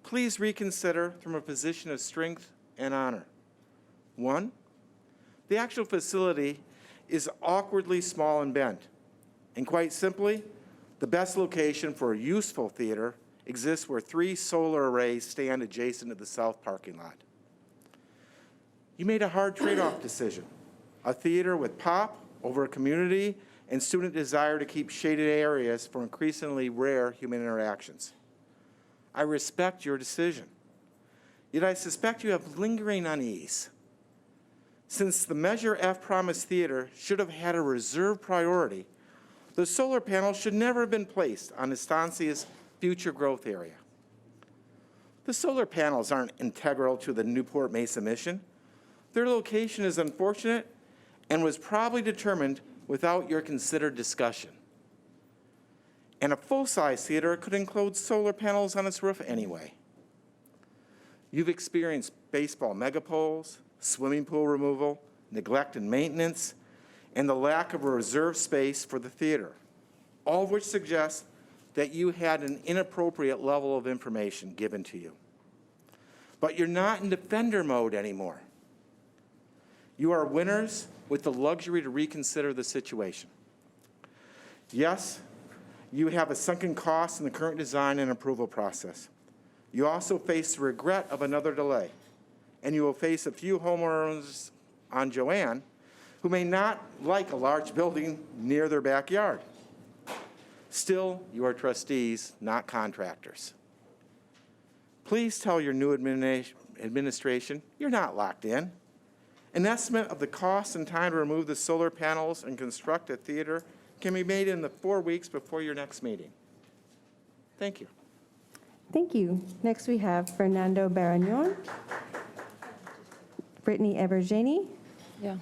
please reconsider from a position of strength and honor. 1, the actual facility is awkwardly small and bent. And quite simply, the best location for a useful theater exists where 3 solar arrays stand adjacent to the south parking lot. You made a hard trade-off decision, a theater with pop over a community and student desire to keep shaded areas for increasingly rare human interactions. I respect your decision, yet I suspect you have lingering unease. Since the Measure F Promise Theater should have had a reserved priority, the solar panels should never have been placed on Estancia's future growth area. The solar panels aren't integral to the Newport-Mesa mission. Their location is unfortunate and was probably determined without your considered discussion. And a full-size theater could include solar panels on its roof anyway. You've experienced baseball megapoles, swimming pool removal, neglect and maintenance, and the lack of a reserved space for the theater, all of which suggests that you had an inappropriate level of information given to you. But you're not in defender mode anymore. You are winners with the luxury to reconsider the situation. Yes, you have a sunken cost in the current design and approval process. You also face the regret of another delay, and you will face a few homeowners on Joanne who may not like a large building near their backyard. Still, you are trustees, not contractors. Please tell your new administration you're not locked in. An estimate of the cost and time to remove the solar panels and construct a theater can be made in the 4 weeks before your next meeting. Thank you. Thank you. Next, we have Fernando Barron, Brittany Ebergeni. Yeah.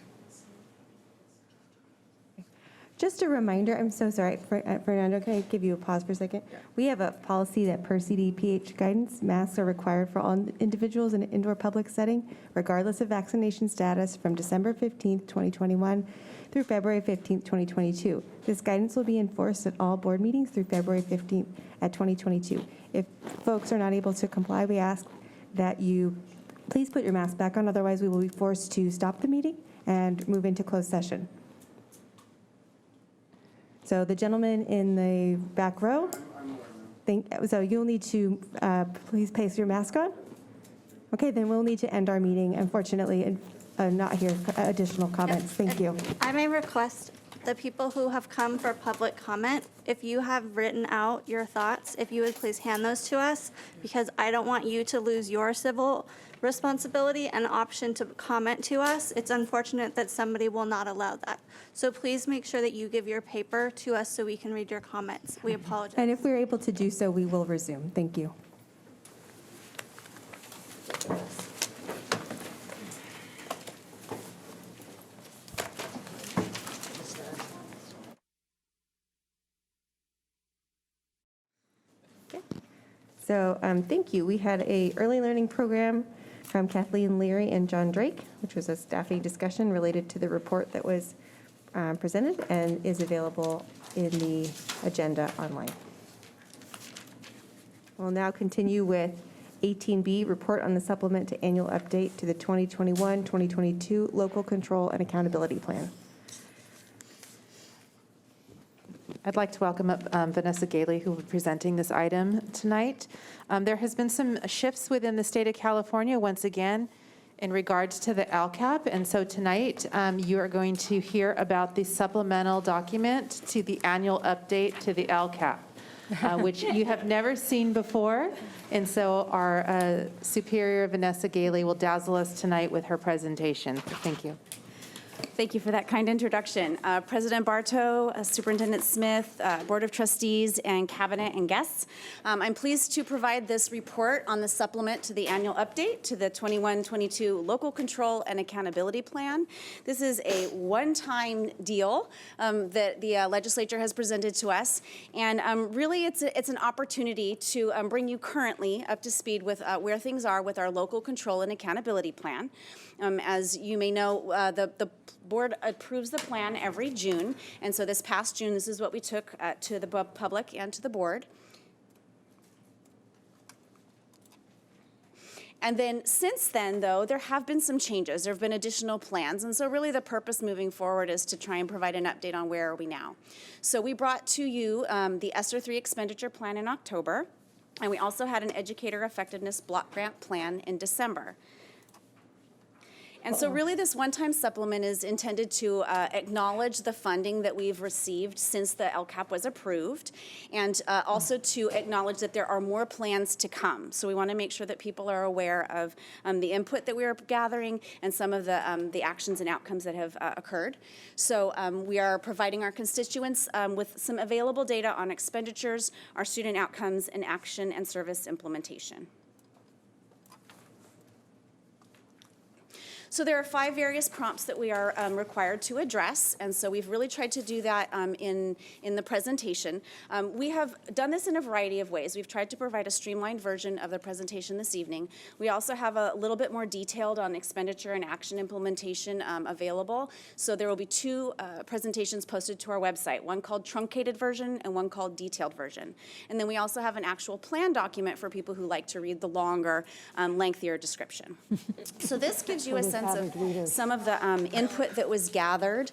Just a reminder, I'm so sorry, Fernando, can I give you a pause for a second? Yeah. We have a policy that per CDPH guidance, masks are required for all individuals in an indoor public setting, regardless of vaccination status, from December 15th, 2021 through February 15th, 2022. This guidance will be enforced at all board meetings through February 15th at 2022. If folks are not able to comply, we ask that you please put your mask back on, otherwise we will be forced to stop the meeting and move into closed session. So the gentleman in the back row, so you'll need to please place your mask on. Okay, then we'll need to end our meeting, unfortunately, and not hear additional comments. Thank you. I may request the people who have come for public comment, if you have written out your thoughts, if you would please hand those to us, because I don't want you to lose your civil responsibility and option to comment to us. It's unfortunate that somebody will not allow that. So please make sure that you give your paper to us so we can read your comments. We apologize. And if we're able to do so, we will resume. Thank you. So thank you. We had a early learning program from Kathleen Leary and John Drake, which was a staffing discussion related to the report that was presented and is available in the agenda online. We'll now continue with 18B, report on the supplement to annual update to the 2021-2022 local control and accountability plan. I'd like to welcome up Vanessa Gailey, who will be presenting this item tonight. There has been some shifts within the state of California, once again, in regards to the LCAP. And so tonight, you are going to hear about the supplemental document to the annual update to the LCAP, which you have never seen before. And so our Superior Vanessa Gailey will dazzle us tonight with her presentation. Thank you. Thank you for that kind introduction. President Bartow, Superintendent Smith, Board of Trustees, and Cabinet and guests. I'm pleased to provide this report on the supplement to the annual update to the 21-22 Local Control and Accountability Plan. This is a one-time deal that the legislature has presented to us, and really it's an opportunity to bring you currently up to speed with where things are with our Local Control and Accountability Plan. As you may know, the board approves the plan every June, and so this past June, this is what we took to the public and to the board. And then since then, though, there have been some changes. There have been additional plans, and so really the purpose moving forward is to try and provide an update on where are we now. So we brought to you the ESSER 3 expenditure plan in October, and we also had an educator effectiveness block grant plan in December. And so really this one-time supplement is intended to acknowledge the funding that we've received since the LCAP was approved, and also to acknowledge that there are more plans to come. So we want to make sure that people are aware of the input that we are gathering and some of the actions and outcomes that have occurred. So we are providing our constituents with some available data on expenditures, our student outcomes, and action and service implementation. So there are 5 various prompts that we are required to address, and so we've really tried to do that in the presentation. We have done this in a variety of ways. We've tried to provide a streamlined version of the presentation this evening. We also have a little bit more detailed on expenditure and action implementation available. So there will be 2 presentations posted to our website, one called truncated version and one called detailed version. And then we also have an actual plan document for people who like to read the longer, lengthier description. So this gives you a sense of some of the input that was gathered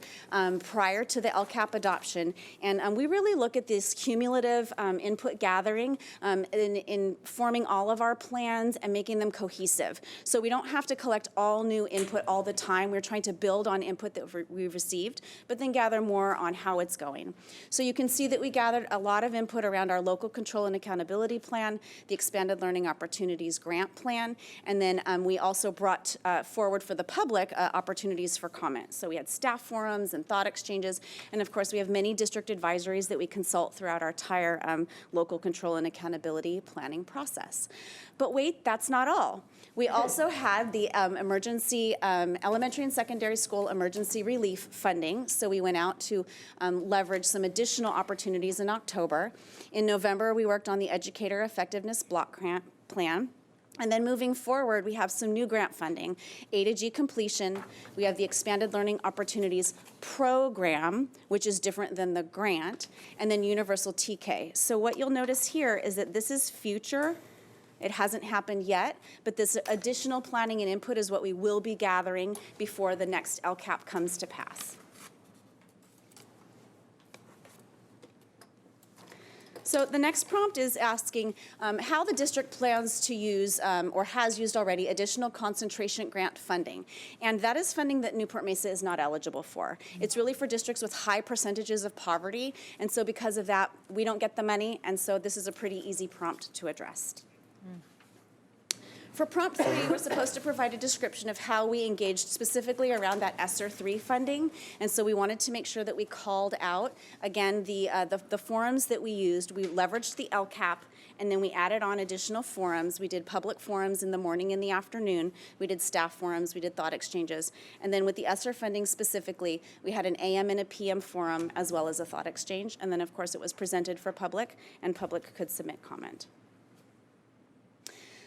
prior to the LCAP adoption. And we really look at this cumulative input gathering in forming all of our plans and making them cohesive. So we don't have to collect all new input all the time. We're trying to build on input that we've received, but then gather more on how it's going. So you can see that we gathered a lot of input around our local control and accountability plan, the expanded learning opportunities grant plan, and then we also brought forward for the public opportunities for comment. So we had staff forums and thought exchanges, and of course we have many district advisories that we consult throughout our entire local control and accountability planning process. But wait, that's not all. We also had the emergency elementary and secondary school emergency relief funding. So we went out to leverage some additional opportunities in October. In November, we worked on the educator effectiveness block grant plan. And then moving forward, we have some new grant funding, A to G completion. We have the Expanded Learning Opportunities Program, which is different than the grant, and then Universal TK. So what you'll notice here is that this is future It hasn't happened yet, but this additional planning and input is what we will be gathering before the next LCAP comes to pass. So the next prompt is asking how the district plans to use or has used already additional concentration grant funding. And that is funding that Newport-Mesa is not eligible for. It's really for districts with high percentages of poverty. And so because of that, we don't get the money. And so this is a pretty easy prompt to address. For prompt 3, we're supposed to provide a description of how we engaged specifically around that ESSER 3 funding. And so we wanted to make sure that we called out, again, the forums that we used. We leveraged the LCAP, and then we added on additional forums. We did public forums in the morning and the afternoon. We did staff forums. We did thought exchanges. And then with the ESSER funding specifically, we had an AM and a PM forum as well as a thought exchange. And then, of course, it was presented for public, and public could submit comment.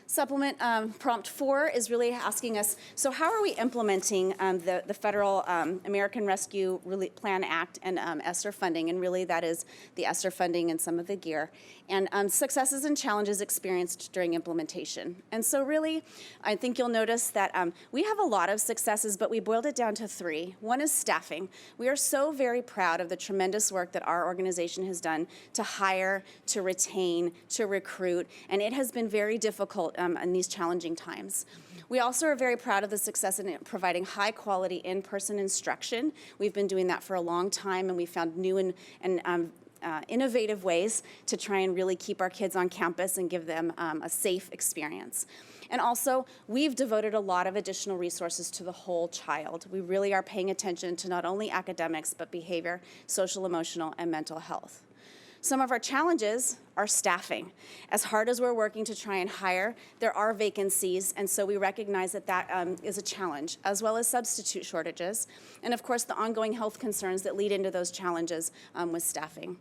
Supplement prompt 4 is really asking us, so how are we implementing the federal American Rescue Plan Act and ESSER funding? And really that is the ESSER funding and some of the gear. And successes and challenges experienced during implementation. And so really, I think you'll notice that we have a lot of successes, but we boiled it down to 3. One is staffing. We are so very proud of the tremendous work that our organization has done to hire, to retain, to recruit, and it has been very difficult in these challenging times. We also are very proud of the success in providing high-quality in-person instruction. We've been doing that for a long time, and we found new and innovative ways to try and really keep our kids on campus and give them a safe experience. And also, we've devoted a lot of additional resources to the whole child. We really are paying attention to not only academics, but behavior, social, emotional, and mental health. Some of our challenges are staffing. As hard as we're working to try and hire, there are vacancies, and so we recognize that that is a challenge, as well as substitute shortages, and of course the ongoing health concerns that lead into those challenges with staffing.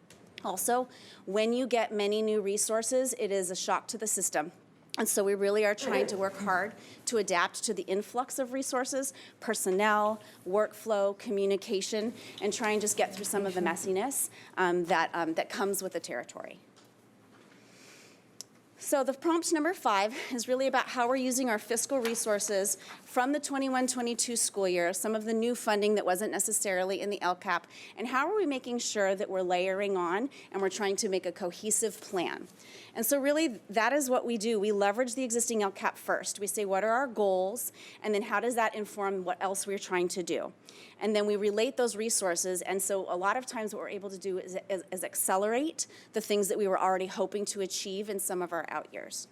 Also, when you get many new resources, it is a shock to the system. And so we really are trying to work hard to adapt to the influx of resources, personnel, workflow, communication, and try and just get through some of the messiness that comes with the territory. So the prompt number 5 is really about how we're using our fiscal resources from the 21-22 school year, some of the new funding that wasn't necessarily in the LCAP, and how are we making sure that we're layering on and we're trying to make a cohesive plan. And so really that is what we do. We leverage the existing LCAP first. We say what are our goals, and then how does that inform what else we're trying to do. And then we relate those resources, and so a lot of times what we're able to do is accelerate the things that we were already hoping to achieve in some of our out years.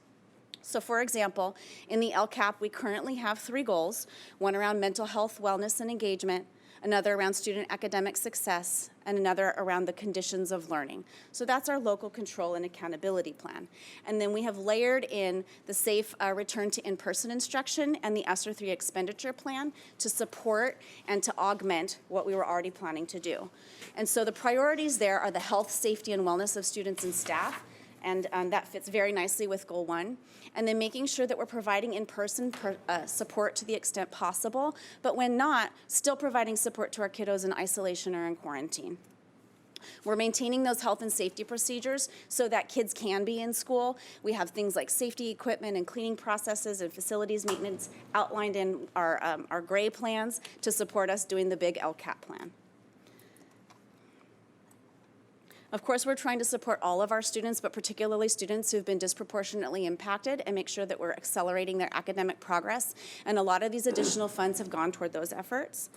So for example, in the LCAP, we currently have 3 goals, one around mental health, wellness, and engagement, another around student academic success, and another around the conditions of learning. So that's our local control and accountability plan. And then we have layered in the safe return to in-person instruction and the ESSER 3 expenditure plan to support and to augment what we were already planning to do. And so the priorities there are the health, safety, and wellness of students and staff, and that fits very nicely with Goal 1. And then making sure that we're providing in-person support to the extent possible, but when not, still providing support to our kiddos in isolation or in quarantine. We're maintaining those health and safety procedures so that kids can be in school. We have things like safety equipment and cleaning processes and facilities maintenance outlined in our gray plans to support us doing the big LCAP plan. Of course, we're trying to support all of our students, but particularly students who've been disproportionately impacted, and make sure that we're accelerating their academic progress. And a lot of these additional funds have gone toward those efforts.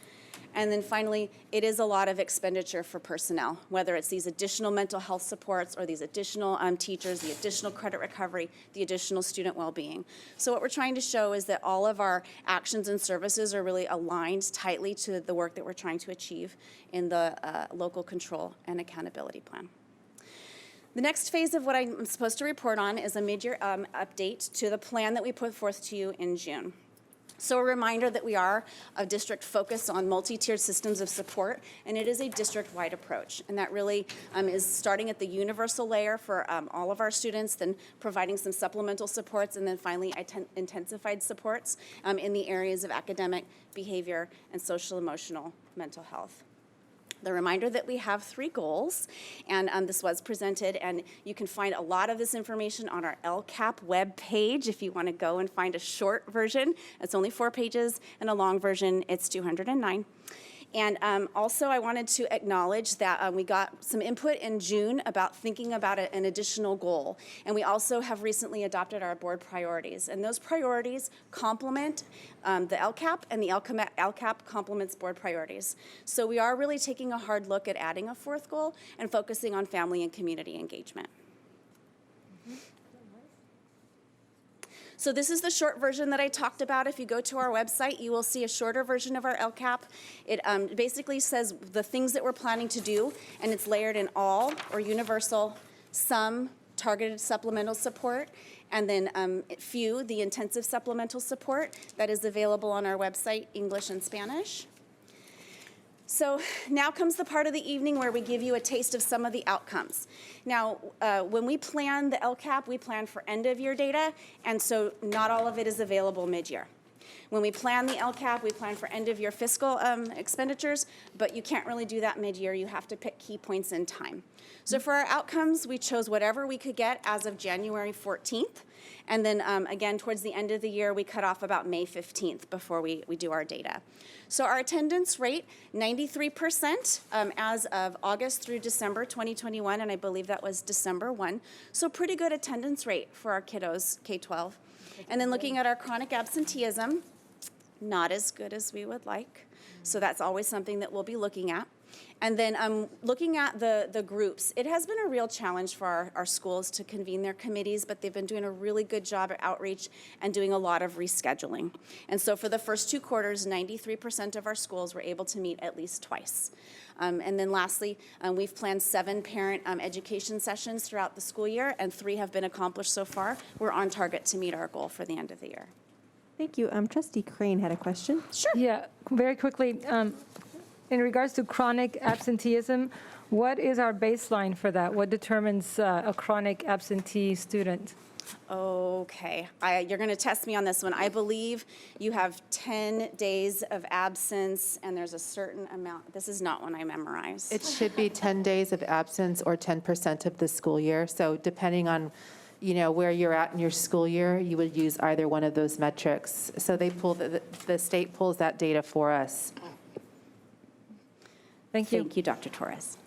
And then finally, it is a lot of expenditure for personnel, whether it's these additional mental health supports or these additional teachers, the additional credit recovery, the additional student well-being. So what we're trying to show is that all of our actions and services are really aligned tightly to the work that we're trying to achieve in the local control and accountability plan. The next phase of what I'm supposed to report on is a mid-year update to the plan that we put forth to you in June. So a reminder that we are a district focused on multi-tiered systems of support, and it is a district-wide approach. And that really is starting at the universal layer for all of our students, then providing some supplemental supports, and then finally intensified supports in the areas of academic, behavior, and social, emotional, mental health. The reminder that we have 3 goals, and this was presented, and you can find a lot of this information on our LCAP web page if you want to go and find a short version. It's only 4 pages, and a long version, it's 209. And also, I wanted to acknowledge that we got some input in June about thinking about an additional goal. And we also have recently adopted our board priorities. And those priorities complement the LCAP, and the LCAP complements board priorities. So we are really taking a hard look at adding a 4th goal and focusing on family and community engagement. So this is the short version that I talked about. If you go to our website, you will see a shorter version of our LCAP. It basically says the things that we're planning to do, and it's layered in all or universal, some targeted supplemental support, and then few, the intensive supplemental support that is available on our website, English and Spanish. So now comes the part of the evening where we give you a taste of some of the outcomes. Now, when we plan the LCAP, we plan for end-of-year data, and so not all of it is available mid-year. When we plan the LCAP, we plan for end-of-year fiscal expenditures, but you can't really do that mid-year. You have to pick key points in time. So for our outcomes, we chose whatever we could get as of January 14th. And then again, towards the end of the year, we cut off about May 15th before we do our data. So our attendance rate, 93% as of August through December 2021, and I believe that was December 1. So pretty good attendance rate for our kiddos, K-12. And then looking at our chronic absenteeism, not as good as we would like. So that's always something that we'll be looking at. And then looking at the groups, it has been a real challenge for our schools to convene their committees, but they've been doing a really good job at outreach and doing a lot of rescheduling. And so for the first 2 quarters, 93% of our schools were able to meet at least twice. And then lastly, we've planned 7 parent education sessions throughout the school year, and 3 have been accomplished so far. We're on target to meet our goal for the end of the year. Thank you. Trustee Crane had a question. Sure. Yeah, very quickly. In regards to chronic absenteeism, what is our baseline for that? What determines a chronic absentee student? Okay, you're going to test me on this one. I believe you have 10 days of absence, and there's a certain amount. This is not one I memorized. It should be 10 days of absence or 10% of the school year. So depending on where you're at in your school year, you would use either one of those metrics. So they pull the state pulls that data for us. Thank you, Dr. Torres.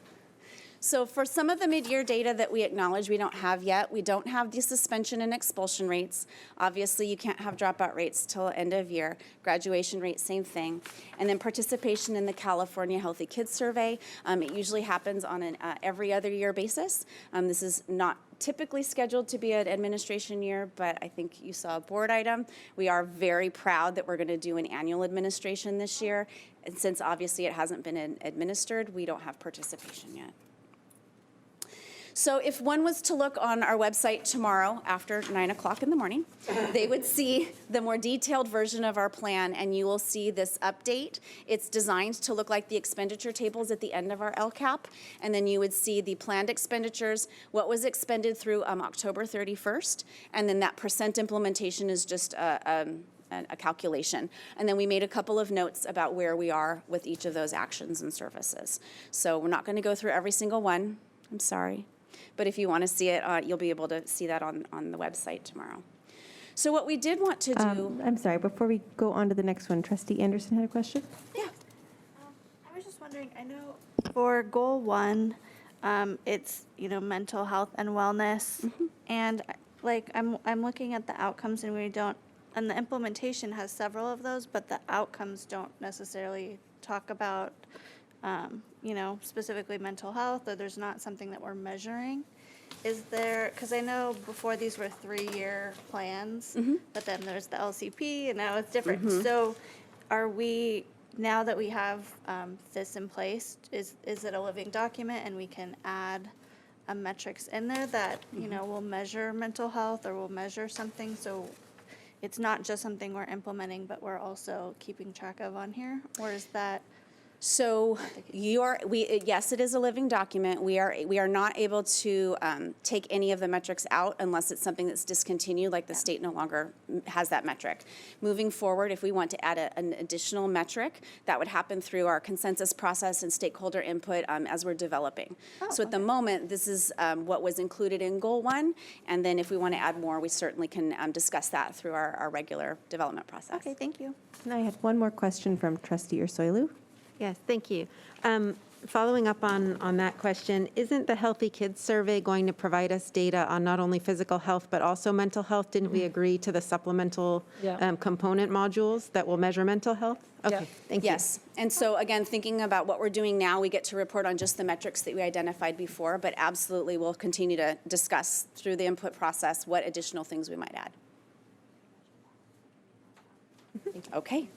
So for some of the mid-year data that we acknowledge we don't have yet, we don't have the suspension and expulsion rates. Obviously, you can't have dropout rates till end of year. Graduation rate, same thing. And then participation in the California Healthy Kids Survey. It usually happens on an every other year basis. This is not typically scheduled to be an administration year, but I think you saw a board item. We are very proud that we're going to do an annual administration this year. And since obviously it hasn't been administered, we don't have participation yet. So if one was to look on our website tomorrow after 9 o'clock in the morning, they would see the more detailed version of our plan, and you will see this update. It's designed to look like the expenditure tables at the end of our LCAP, and then you would see the planned expenditures, what was expended through October 31st, and then that percent implementation is just a calculation. And then we made a couple of notes about where we are with each of those actions and services. So we're not going to go through every single one. I'm sorry. But if you want to see it, you'll be able to see that on the website tomorrow. So what we did want to do... I'm sorry, before we go on to the next one, Trustee Anderson had a question? Yeah. I was just wondering, I know for goal 1, it's, mental health and wellness. And I'm looking at the outcomes and and the implementation has several of those, but the outcomes don't necessarily talk about specifically mental health, or there's not something that we're measuring. Is there, because I know before these were 3-year plans, but then there's the LCP and now it's different. So are we, now that we have this in place, is it a living document and we can add metrics in there that, will measure mental health or will measure something? So it's not just something we're implementing, but we're also keeping track of on here? Or is that... So yes, it is a living document. We are not able to take any of the metrics out unless it's something that's discontinued, like the state no longer has that metric. Moving forward, if we want to add an additional metric, that would happen through our consensus process and stakeholder input as we're developing. So at the moment, this is what was included in Goal 1, and then if we want to add more, we certainly can discuss that through our regular development process. Okay, thank you. And I had one more question from Trustee Ursulou. Yes, thank you. Following up on that question, isn't the Healthy Kids Survey going to provide us data on not only physical health, but also mental health? Didn't we agree to the supplemental component modules that will measure mental health? Okay, thank you. Yes, and so again, thinking about what we're doing now, we get to report on just the metrics that we identified before, but absolutely we'll continue to discuss through the input process what additional things we might add. Okay.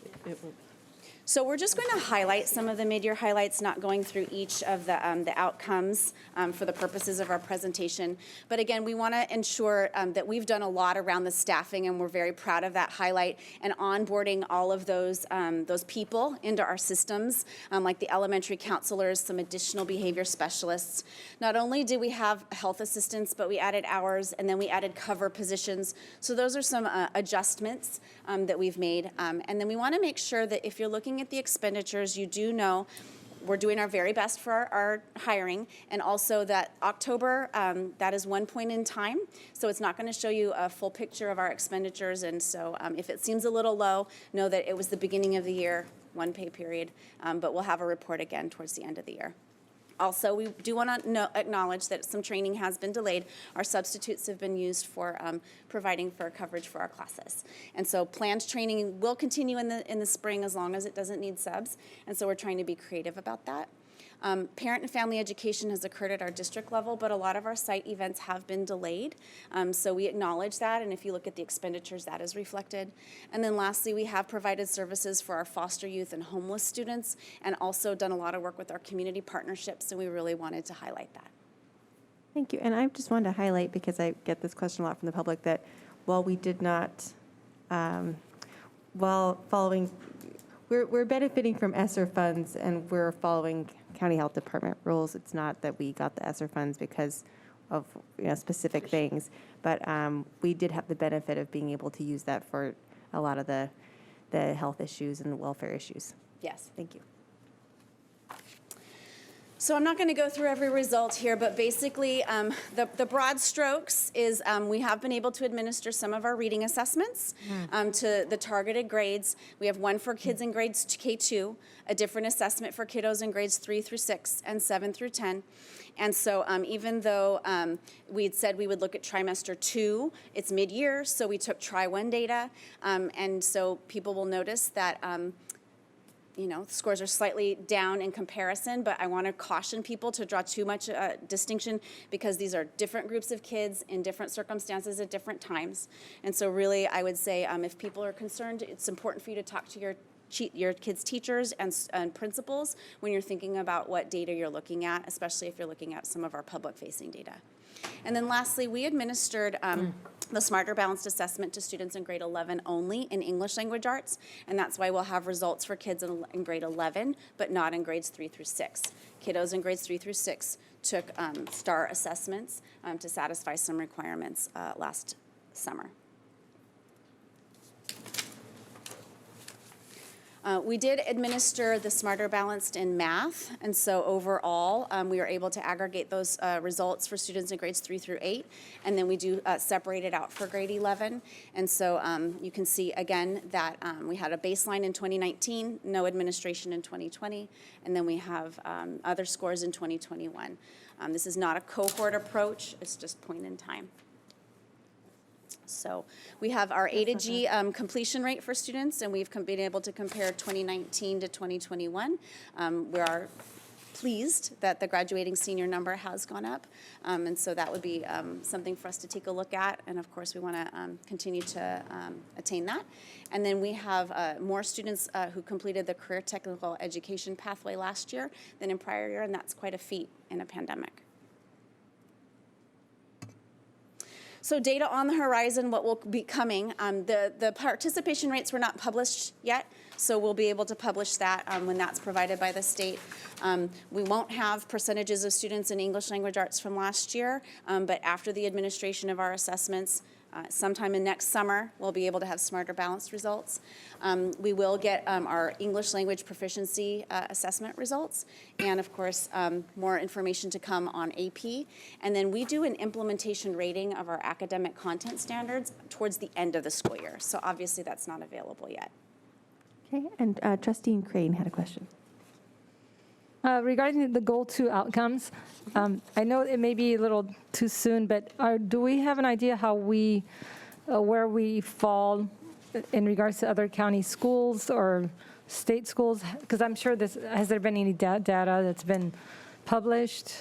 So we're just going to highlight some of the mid-year highlights, not going through each of the outcomes for the purposes of our presentation. But again, we want to ensure that we've done a lot around the staffing, and we're very proud of that highlight, and onboarding all of those people into our systems, like the elementary counselors, some additional behavior specialists. Not only did we have health assistants, but we added hours, and then we added cover positions. So those are some adjustments that we've made. And then we want to make sure that if you're looking at the expenditures, you do know we're doing our very best for our hiring, and also that October, that is one point in time, so it's not going to show you a full picture of our expenditures, and so if it seems a little low, know that it was the beginning of the year, one pay period, but we'll have a report again towards the end of the year. Also, we do want to acknowledge that some training has been delayed. Our substitutes have been used for providing for coverage for our classes. And so planned training will continue in the spring as long as it doesn't need subs. And so we're trying to be creative about that. Parent and family education has occurred at our district level, but a lot of our site events have been delayed. So we acknowledge that, and if you look at the expenditures, that is reflected. And then lastly, we have provided services for our foster youth and homeless students, and also done a lot of work with our community partnerships, and we really wanted to highlight that. Thank you. And I just wanted to highlight, because I get this question a lot from the public, that while we did not, while following, we're benefiting from ESSER funds, and we're following County Health Department rules. It's not that we got the ESSER funds because of specific things, but we did have the benefit of being able to use that for a lot of the health issues and the welfare issues. Yes. Thank you. So I'm not going to go through every result here, but basically the broad strokes is we have been able to administer some of our reading assessments to the targeted grades. We have one for kids in grades K2, a different assessment for kiddos in grades 3 through 6 and 7 through 10. And so even though we had said we would look at trimester 2, it's mid-year, so we took Tri-1 data. And so people will notice that scores are slightly down in comparison, but I want to caution people to draw too much distinction, because these are different groups of kids in different circumstances at different times. And so really, I would say if people are concerned, it's important for you to talk to your kids' teachers and principals when you're thinking about what data you're looking at, especially if you're looking at some of our public-facing data. And then lastly, we administered the Smarter Balanced Assessment to students in grade 11 only in English Language Arts, and that's why we'll have results for kids in grade 11, but not in grades 3 through 6. Kiddos in grades 3 through 6 took STAR assessments to satisfy some requirements last summer. We did administer the Smarter Balanced in math, and so overall, we were able to aggregate those results for students in grades 3 through 8, and then we do separate it out for grade 11. And so you can see again that we had a baseline in 2019, no administration in 2020, and then we have other scores in 2021. This is not a cohort approach, it's just point in time. So we have our A to G completion rate for students, and we've been able to compare 2019 to 2021. We are pleased that the graduating senior number has gone up, and so that would be something for us to take a look at, and of course we want to continue to attain that. And then we have more students who completed the career technical education pathway last year than in prior year, and that's quite a feat in a pandemic. So data on the horizon, what will be coming. The participation rates were not published yet, so we'll be able to publish that when that's provided by the state. We won't have percentages of students in English language arts from last year, but after the administration of our assessments, sometime in next summer, we'll be able to have smarter balanced results. We will get our English language proficiency assessment results, and of course, more information to come on AP. And then we do an implementation rating of our academic content standards towards the end of the school year. So obviously that's not available yet. Okay, and Trustee Crane had a question. Regarding the Goal 2 outcomes, I know it may be a little too soon, but do we have an idea how where we fall in regards to other county schools or state schools? Because I'm sure has there been any data that's been published?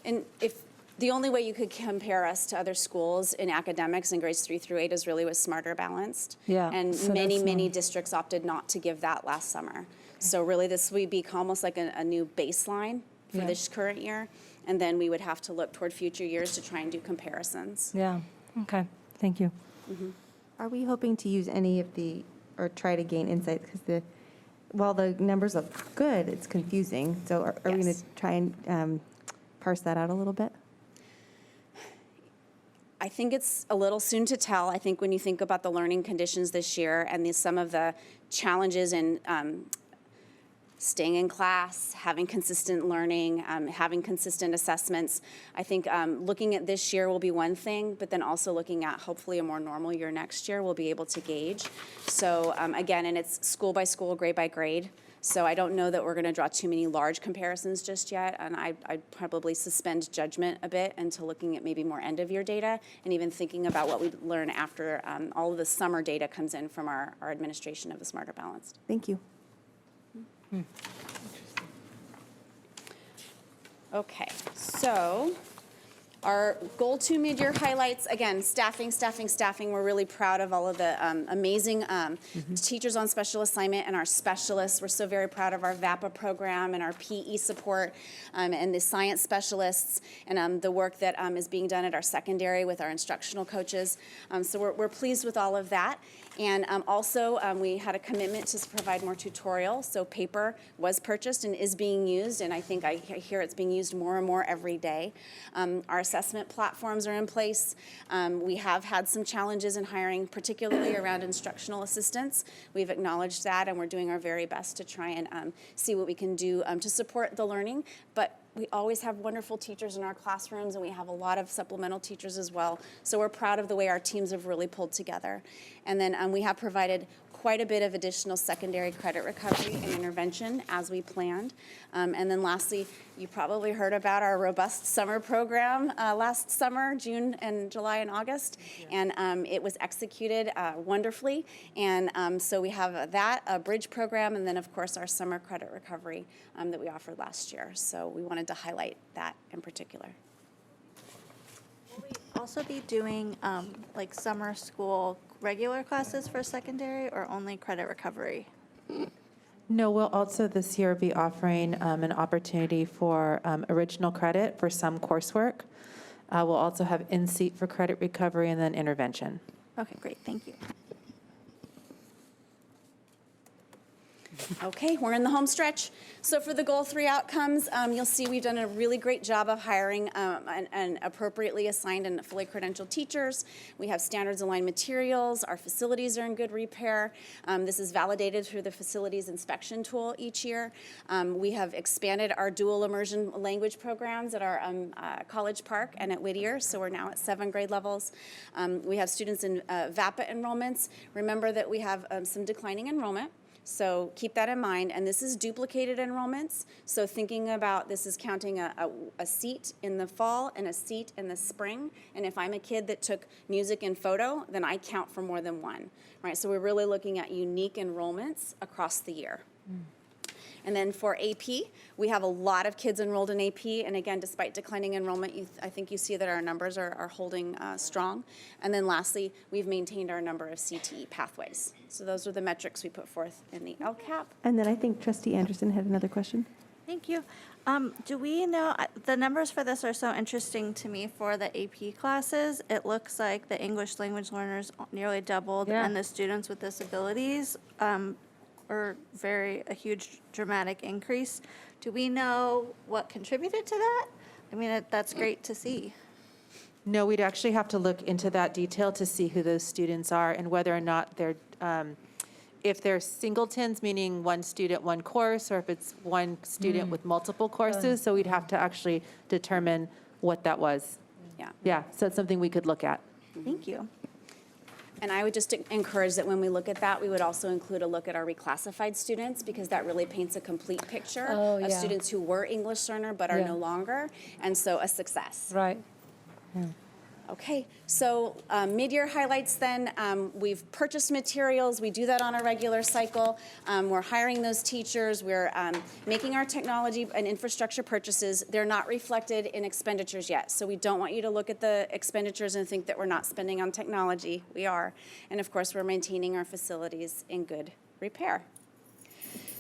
And if the only way you could compare us to other schools in academics in grades 3 through 8 is really with Smarter Balanced. Yeah. And So many districts opted not to give that last summer. So really this would be almost like a new baseline for Yeah. this current year. And then we would have to look toward future years to try and do comparisons. Yeah, okay, thank you. Are we hoping to use any of or try to gain insights? Because while the numbers look good, it's confusing. So are we going to try and parse that out a little bit? I think it's a little soon to tell. I think when you think about the learning conditions this year and some of the challenges in staying in class, having consistent learning, having consistent assessments. I think looking at this year will be one thing, but then also looking at hopefully a more normal year next year, we'll be able to gauge. So again, and it's school by school, grade by grade. So I don't know that we're going to draw too many large comparisons just yet, and I'd probably suspend judgment a bit until looking at maybe more end-of-year data and even thinking about what we learn after all of the summer data comes in from our administration of the Smarter Balanced. Thank you. Okay, so our Goal 2 mid-year highlights, again, staffing. We're really proud of all of the amazing teachers on special assignment and our specialists. We're so very proud of our VAPA program and our PE support and the science specialists and the work that is being done at our secondary with our instructional coaches. So we're pleased with all of that. And also, we had a commitment to provide more tutorial. So paper was purchased and is being used, and I think I hear it's being used more and more every day. Our assessment platforms are in place. We have had some challenges in hiring, particularly around instructional assistants. We've acknowledged that, and we're doing our very best to try and see what we can do to support the learning. But we always have wonderful teachers in our classrooms, and we have a lot of supplemental teachers as well. So we're proud of the way our teams have really pulled together. And then we have provided quite a bit of additional secondary credit recovery and intervention as we planned. And then lastly, you probably heard about our robust summer program last summer, June and July and August. And it was executed wonderfully. And so we have that, a bridge program, and then of course our summer credit recovery that we offered last year. So we wanted to highlight that in particular. Will we also be doing like summer school regular classes for secondary or only credit recovery? No, we'll also this year be offering an opportunity for original credit for some coursework. We'll also have in-seat for credit recovery and then intervention. Okay, great, thank you. Okay, we're in the home stretch. So for the Goal 3 outcomes, you'll see we've done a really great job of hiring and appropriately assigned and fully credentialed teachers. We have standards-aligned materials. Our facilities are in good repair. This is validated through the facilities inspection tool each year. We have expanded our dual immersion language programs at our College Park and at MidYear, so we're now at 7 grade levels. We have students in VAPA enrollments. Remember that we have some declining enrollment. So keep that in mind, and this is duplicated enrollments. So thinking about this is counting a seat in the fall and a seat in the spring. And if I'm a kid that took music and photo, then I count for more than one, right? So we're really looking at unique enrollments across the year. And then for AP, we have a lot of kids enrolled in AP. And again, despite declining enrollment, I think you see that our numbers are holding strong. And then lastly, we've maintained our number of CTE pathways. So those are the metrics we put forth in the LCAP. And then I think Trustee Anderson had another question. Thank you. Do we know, the numbers for this are so interesting to me for the AP classes. It looks like the English language learners nearly doubled and the students with disabilities are a huge dramatic increase. Do we know what contributed to that? I mean, that's great to see. No, we'd actually have to look into that detail to see who those students are and whether or not they're, if they're singletons, meaning one student, one course, or if it's one student with multiple courses. So we'd have to actually determine what that was. Yeah. Yeah, so it's something we could look at. Thank you. And I would just encourage that when we look at that, we would also include a look at our reclassified students, because that really paints a complete picture of students who were English learner but are no longer, and so a success. Right. Okay, so mid-year highlights then, we've purchased materials, we do that on a regular cycle. We're hiring those teachers, we're making our technology and infrastructure purchases. They're not reflected in expenditures yet, so we don't want you to look at the expenditures and think that we're not spending on technology. We are. And of course, we're maintaining our facilities in good repair.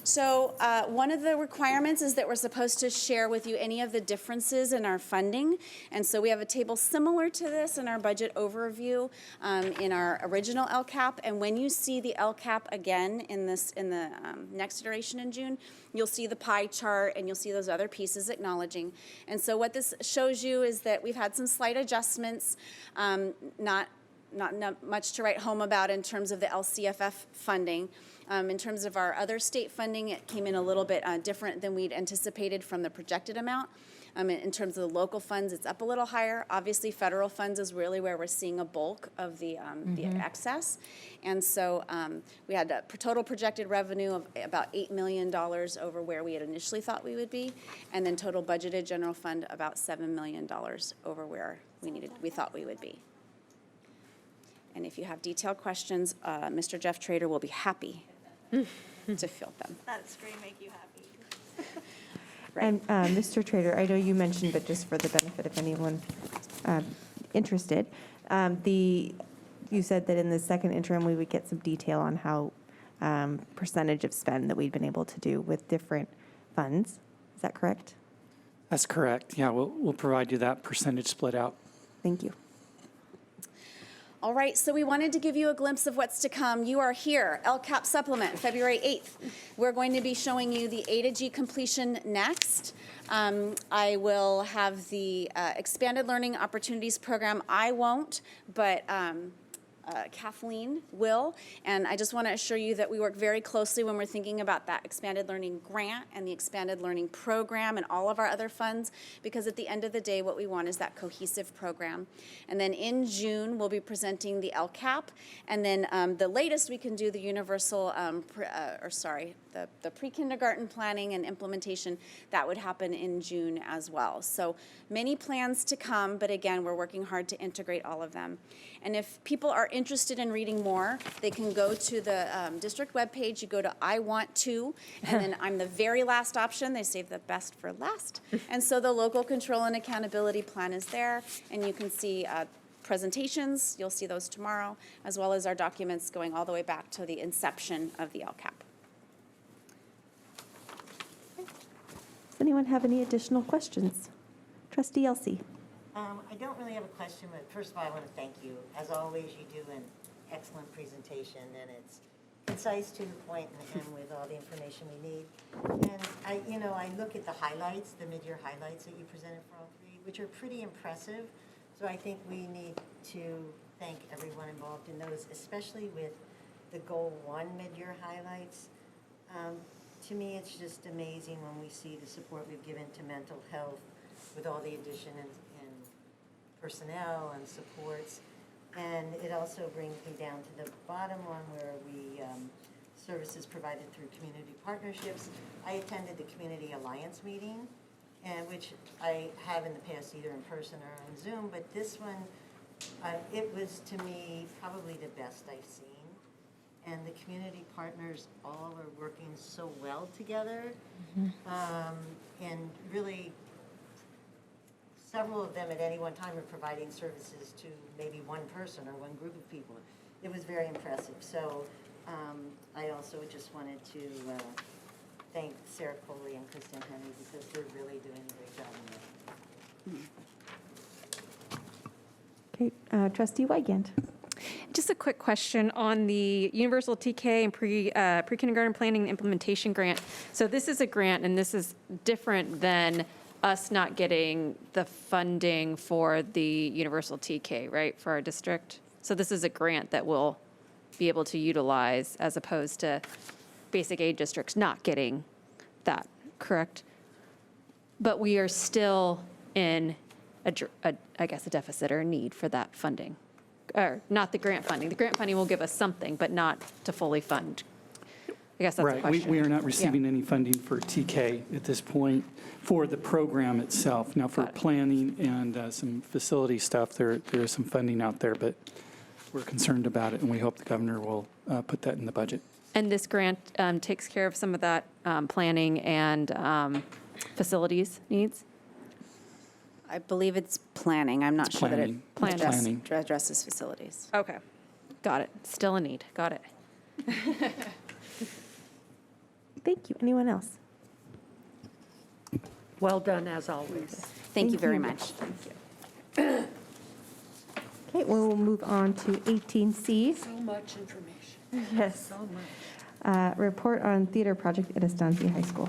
So one of the requirements is that we're supposed to share with you any of the differences in our funding. And so we have a table similar to this in our budget overview in our original LCAP. And when you see the LCAP again in the next iteration in June, you'll see the pie chart and you'll see those other pieces acknowledging. And so what this shows you is that we've had some slight adjustments, not much to write home about in terms of the LCFF funding. In terms of our other state funding, it came in a little bit different than we'd anticipated from the projected amount. In terms of the local funds, it's up a little higher. Obviously, federal funds is really where we're seeing a bulk of the excess. And so we had a total projected revenue of about $8 million over where we had initially thought we would be, and then total budgeted general fund about $7 million over where we thought we would be. And if you have detailed questions, Mr. Jeff Trader will be happy to field them. That screen make you happy. And Mr. Trader, I know you mentioned, but just for the benefit of anyone interested, you said that in the second interim, we would get some detail on how percentage of spend that we'd been able to do with different funds. Is that correct? That's correct. Yeah, we'll provide you that percentage split out. Thank you. All right, so we wanted to give you a glimpse of what's to come. You are here, LCAP Supplement, February 8th. We're going to be showing you the A to G completion next. I will have the Expanded Learning Opportunities Program. I won't, but Kathleen will, and I just want to assure you that we work very closely when we're thinking about that expanded learning grant and the expanded learning program and all of our other funds, because at the end of the day, what we want is that cohesive program. And then in June, we'll be presenting the LCAP, and then the latest we can do the universal, the pre-kindergarten planning and implementation, that would happen in June as well. So many plans to come, but again, we're working hard to integrate all of them. And if people are interested in reading more, they can go to the district webpage. You go to I Want To, and then I'm the very last option. They save the best for last. And so the local control and accountability plan is there, and you can see presentations. You'll see those tomorrow, as well as our documents going all the way back to the inception of the LCAP. Does anyone have any additional questions? Trustee Elsie. I don't really have a question, but first of all, I want to thank you. As always, you do an excellent presentation, and it's concise, to the point, and with all the information we need. And I look at the highlights, the mid-year highlights that you presented for all three, which are pretty impressive. So I think we need to thank everyone involved in those, especially with the Goal 1 mid-year highlights. To me, it's just amazing when we see the support we've given to mental health with all the addition in personnel and supports. And it also brings me down to the bottom one where we, services provided through community partnerships. I attended the Community Alliance meeting, and which I have in the past either in person or on Zoom, but this one, it was to me probably the best I've seen. And the community partners all are working so well together, and really several of them at any one time are providing services to maybe one person or one group of people. It was very impressive. So I also just wanted to thank Sarah Coley and Kristen Henry because they're really doing a great job in there. Okay, Trustee Wygant. Just a quick question on the Universal TK and pre-kindergarten planning and implementation grant. So this is a grant, and this is different than us not getting the funding for the Universal TK, right, for our district? So this is a grant that we'll be able to utilize as opposed to basic aid districts not getting that, correct? But we are still in, I guess, a deficit or a need for that funding. Or not the grant funding. The grant funding will give us something, but not to fully fund. I guess that's the Right, question. we are not receiving any funding for TK at this point for the program itself. Now, for planning and some facility stuff, there is some funding out there, but we're concerned about it, and we hope the governor will put that in the budget. And this grant takes care of some of that planning and facilities needs? I believe it's planning. I'm not It's sure that planning. it It's planning. addresses facilities. Okay, got it. Still a need, got it. Thank you. Anyone else? Well done, as always. Thank you very you. much. Okay, we'll move on to 18C. So much information. Yes. So much. Report on theater project at Estancia High School.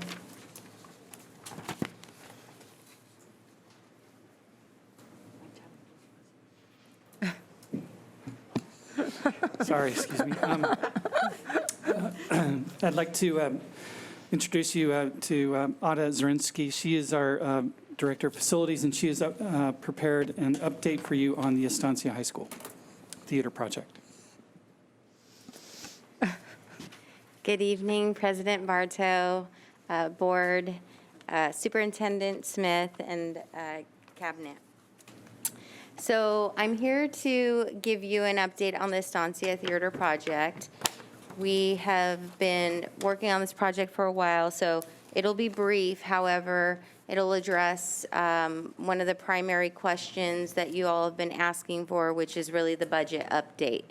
Sorry, excuse me. I'd like to introduce you to Ada Zarinsky. She is our Director of Facilities, and she has prepared an update for you on the Estancia High School theater project. Good evening, President Bartow, Board, Superintendent Smith, and Cabinet. So I'm here to give you an update on the Estancia Theater project. We have been working on this project for a while, so it'll be brief. However, it'll address one of the primary questions that you all have been asking for, which is really the budget update.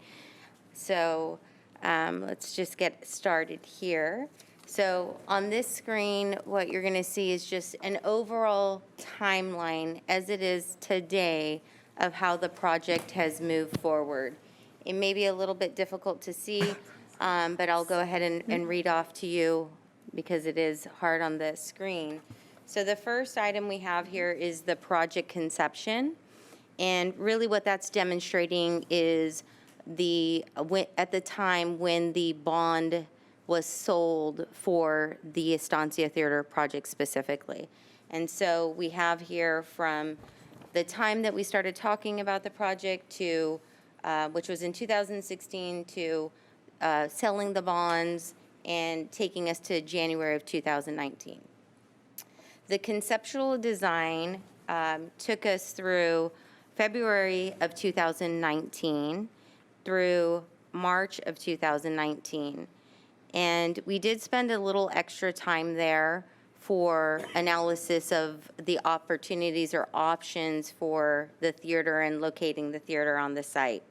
So let's just get started here. So on this screen, what you're going to see is just an overall timeline as it is today of how the project has moved forward. It may be a little bit difficult to see, but I'll go ahead and read off to you because it is hard on the screen. So the first item we have here is the project conception. And really what that's demonstrating is at the time when the bond was sold for the Estancia Theater project specifically. And so we have here from the time that we started talking about the project to, which was in 2016, to selling the bonds and taking us to January of 2019. The conceptual design took us through February of 2019 through March of 2019. And we did spend a little extra time there for analysis of the opportunities or options for the theater and locating the theater on the site.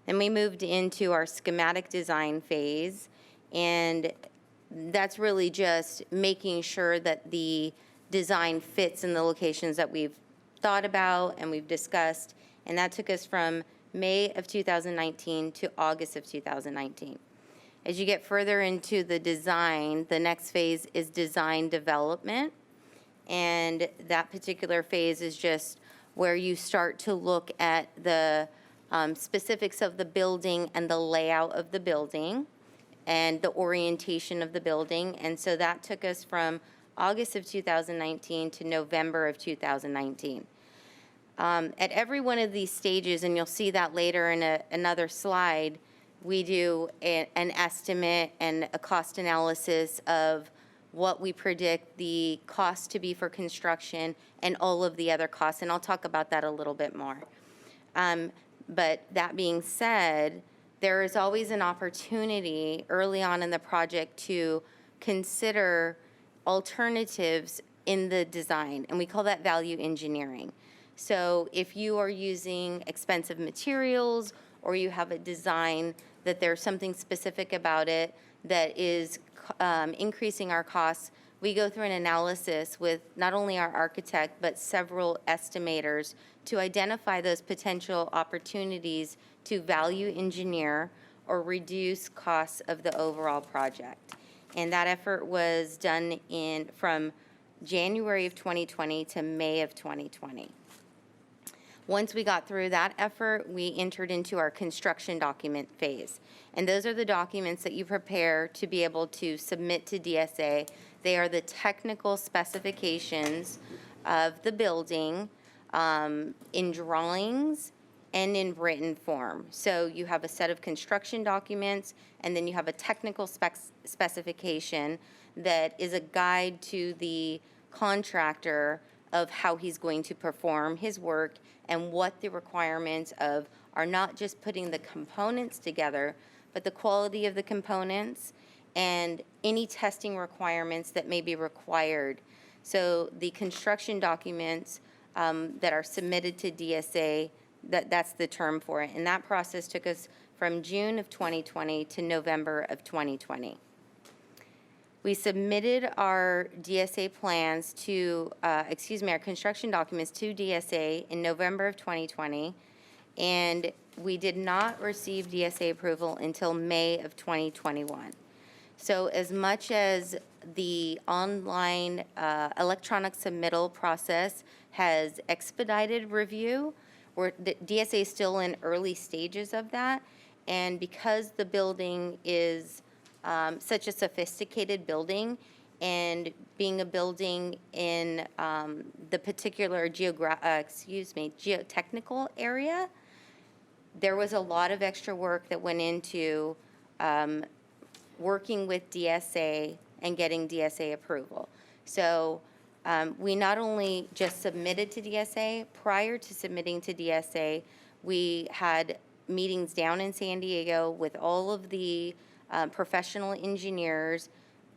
Then we moved into our schematic design phase, and that's really just making sure that the design fits in the locations that we've thought about and we've discussed, and that took us from May of 2019 to August of 2019. As you get further into the design, the next phase is design development, and that particular phase is just where you start to look at the specifics of the building and the layout of the building and the orientation of the building, and so that took us from August of 2019 to November of 2019. At every one of these stages, and you'll see that later in another slide, we do an estimate and a cost analysis of what we predict the cost to be for construction and all of the other costs, and I'll talk about that a little bit more. But that being said, there is always an opportunity early on in the project to consider alternatives in the design, and we call that value engineering. So if you are using expensive materials or you have a design that there's something specific about it that is increasing our costs, we go through an analysis with not only our architect, but several estimators to identify those potential opportunities to value engineer or reduce costs of the overall project. And that effort was done from January of 2020 to May of 2020. Once we got through that effort, we entered into our construction document phase. And those are the documents that you prepare to be able to submit to DSA. They are the technical specifications of the building in drawings and in written form. So you have a set of construction documents, and then you have a technical specification that is a guide to the contractor of how he's going to perform his work and what the requirements of are not just putting the components together, but the quality of the components and any testing requirements that may be required. So the construction documents that are submitted to DSA, that's the term for it. And that process took us from June of 2020 to November of 2020. We submitted our DSA plans to, our construction documents to DSA in November of 2020, and we did not receive DSA approval until May of 2021. So as much as the online electronic submittal process has expedited review, the DSA is still in early stages of that, and because the building is such a sophisticated building, and being a building in the particular geotechnical area, there was a lot of extra work that went into working with DSA and getting DSA approval. So we not only just submitted to DSA, prior to submitting to DSA, we had meetings down in San Diego with all of the professional engineers,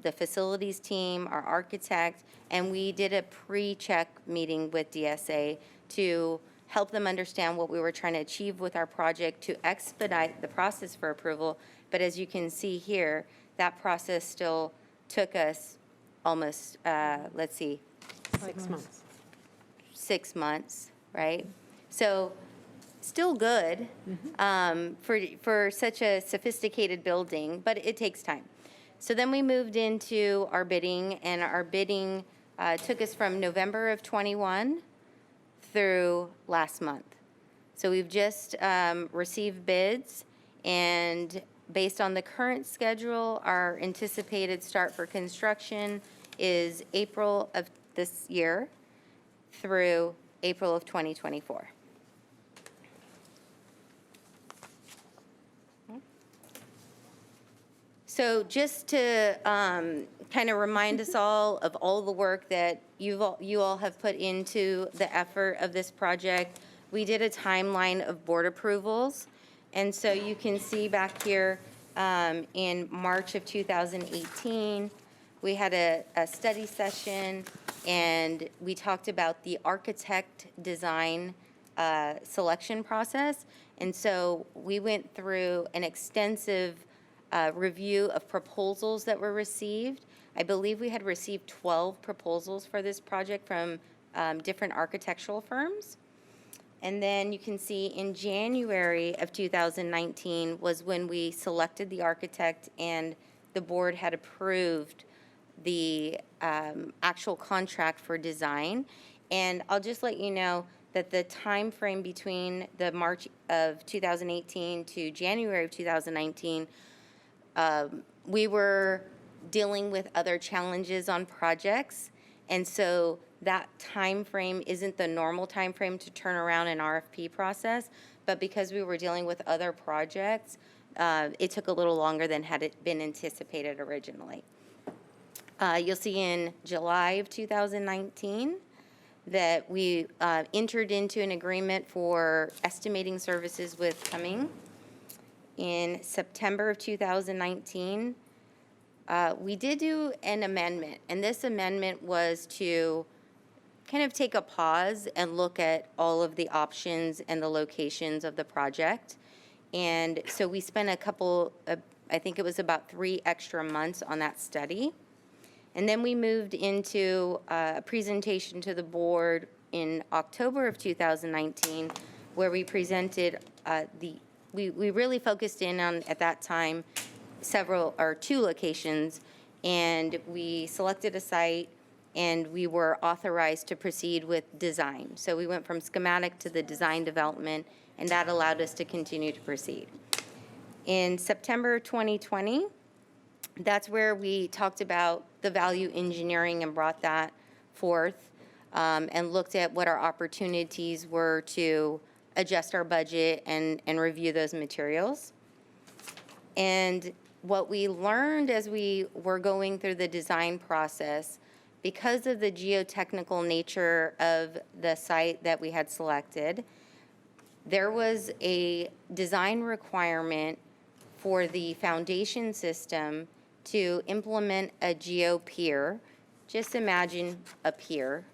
the facilities team, our architect, and we did a pre-check meeting with DSA to help them understand what we were trying to achieve with our project to expedite the process for approval. But as you can see here, that process still took us almost, 6 months. 6 months, right? So still good for such a sophisticated building, but it takes time. So then we moved into our bidding, and our bidding took us from November of 21 through last month. So we've just received bids, and based on the current schedule, our anticipated start for construction is April of this year through April of 2024. So just to kind of remind us all of all the work that you all have put into the effort of this project, we did a timeline of board approvals. And so you can see back here in March of 2018, we had a study session, and we talked about the architect design selection process. And so we went through an extensive review of proposals that were received. I believe we had received 12 proposals for this project from different architectural firms. And then you can see in January of 2019 was when we selected the architect, and the board had approved the actual contract for design. And I'll just let you know that the time frame between the March of 2018 to January of 2019, we were dealing with other challenges on projects, and so that time frame isn't the normal time frame to turn around an RFP process, but because we were dealing with other projects, it took a little longer than had it been anticipated originally. You'll see in July of 2019 that we entered into an agreement for estimating services with Cumming. In September of 2019, we did do an amendment, and this amendment was to kind of take a pause and look at all of the options and the locations of the project. And so we spent I think it was about 3 extra months on that study. And then we moved into a presentation to the board in October of 2019, where we presented we really focused in on, at that time, 2 locations, and we selected a site, and we were authorized to proceed with design. So we went from schematic to the design development, and that allowed us to continue to proceed. In September 2020, that's where we talked about the value engineering and brought that forth, and looked at what our opportunities were to adjust our budget and review those materials. And what we learned as we were going through the design process, because of the geotechnical nature of the site that we had selected, there was a design requirement for the foundation system to implement a geopier. Just imagine a pier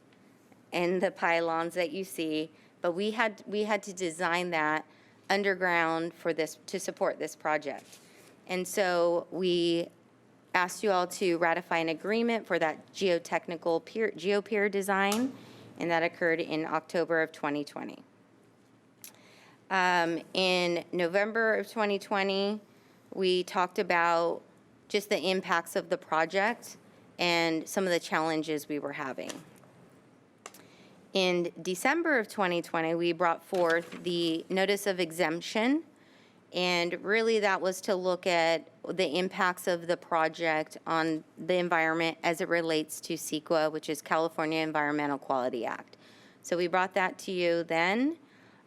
and the pylons that you see, but we had to design that underground for this, to support this project. And so we asked you all to ratify an agreement for that geotechnical geopier design, and that occurred in October of 2020. In November of 2020, we talked about just the impacts of the project and some of the challenges we were having. In December of 2020, we brought forth the notice of exemption, and really that was to look at the impacts of the project on the environment as it relates to CEQA, which is California Environmental Quality Act. So we brought that to you then.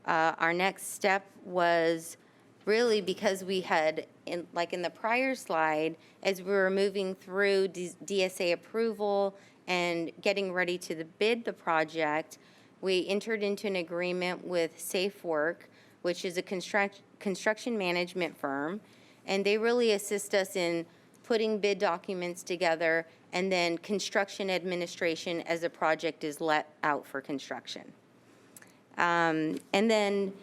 Our next step was really because we had, like in the prior slide, as we were moving through DSA approval and getting ready to bid the project, we entered into an agreement with Safe Work, which is a construction management firm, and they really assist us in putting bid documents together and then construction administration as the project is let out for construction. And then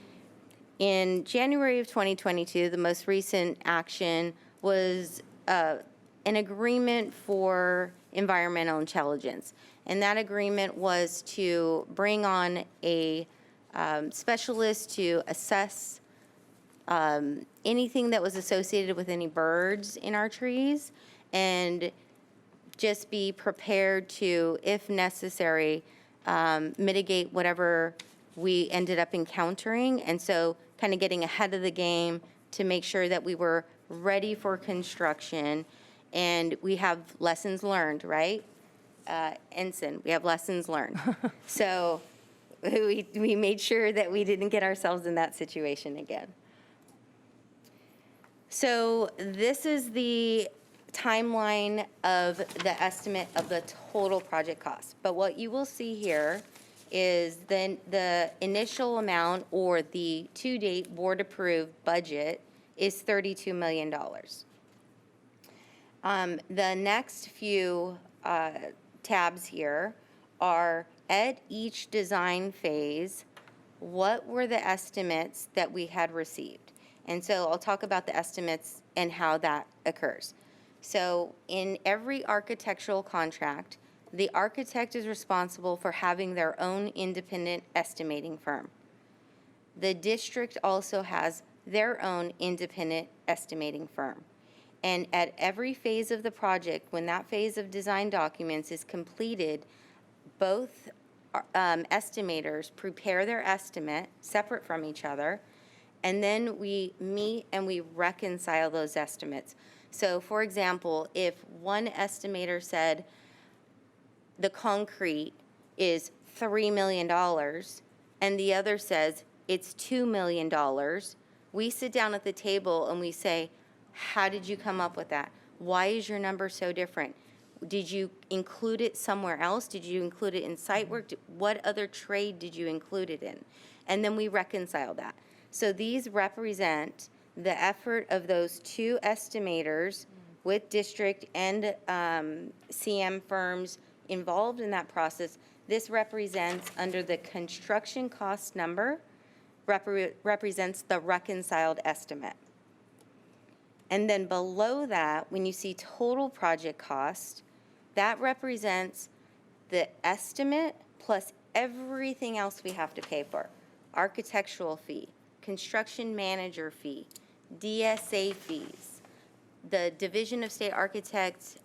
in January of 2022, the most recent action was an agreement for environmental intelligence. And that agreement was to bring on a specialist to assess anything that was associated with any birds in our trees, and just be prepared to, if necessary, mitigate whatever we ended up encountering. And so kind of getting ahead of the game to make sure that we were ready for construction. And we have lessons learned, right? Ensign, we have lessons learned. So we made sure that we didn't get ourselves in that situation again. So this is the timeline of the estimate of the total project cost. But what you will see here is then the initial amount, or the to-date board-approved budget, is $32 million. The next few tabs here are, at each design phase, what were the estimates that we had received? And so I'll talk about the estimates and how that occurs. So in every architectural contract, the architect is responsible for having their own independent estimating firm. The district also has their own independent estimating firm. And at every phase of the project, when that phase of design documents is completed, both estimators prepare their estimate separate from each other, and then we meet and we reconcile those estimates. So for example, if one estimator said the concrete is $3 million and the other says it's $2 million, we sit down at the table and we say, how did you come up with that? Why is your number so different? Did you include it somewhere else? Did you include it in site work? What other trade did you include it in? And then we reconcile that. So these represent the effort of those two estimators with district and CM firms involved in that process. This represents, under the construction cost number, represents the reconciled estimate. And then below that, when you see total project cost, that represents the estimate plus everything else we have to pay for. Architectural fee, construction manager fee, DSA fees, the Division of State Architects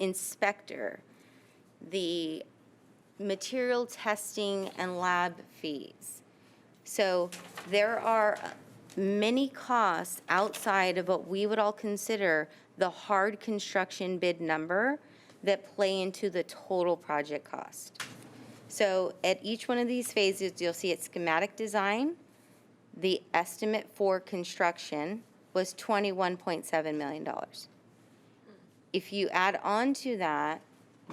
inspector, the material testing and lab fees. So there are many costs outside of what we would all consider the hard construction bid number that play into the total project cost. So at each one of these phases, you'll see at schematic design, the estimate for construction was $21.7 million. If you add on to that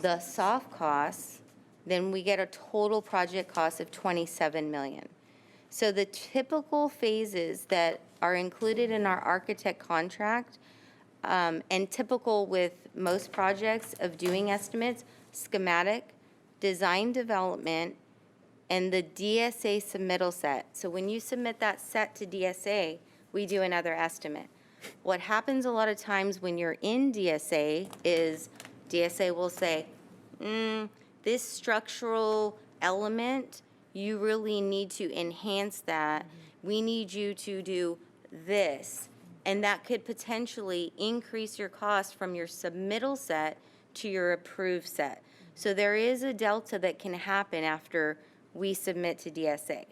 the soft costs, then we get a total project cost of $27 million. So the typical phases that are included in our architect contract, and typical with most projects of doing estimates, schematic, design development, and the DSA submittal set. So when you submit that set to DSA, we do another estimate. What happens a lot of times when you're in DSA is DSA will say, this structural element, you really need to enhance that. We need you to do this. And that could potentially increase your cost from your submittal set to your approved set. So there is a delta that can happen after we submit to DSA.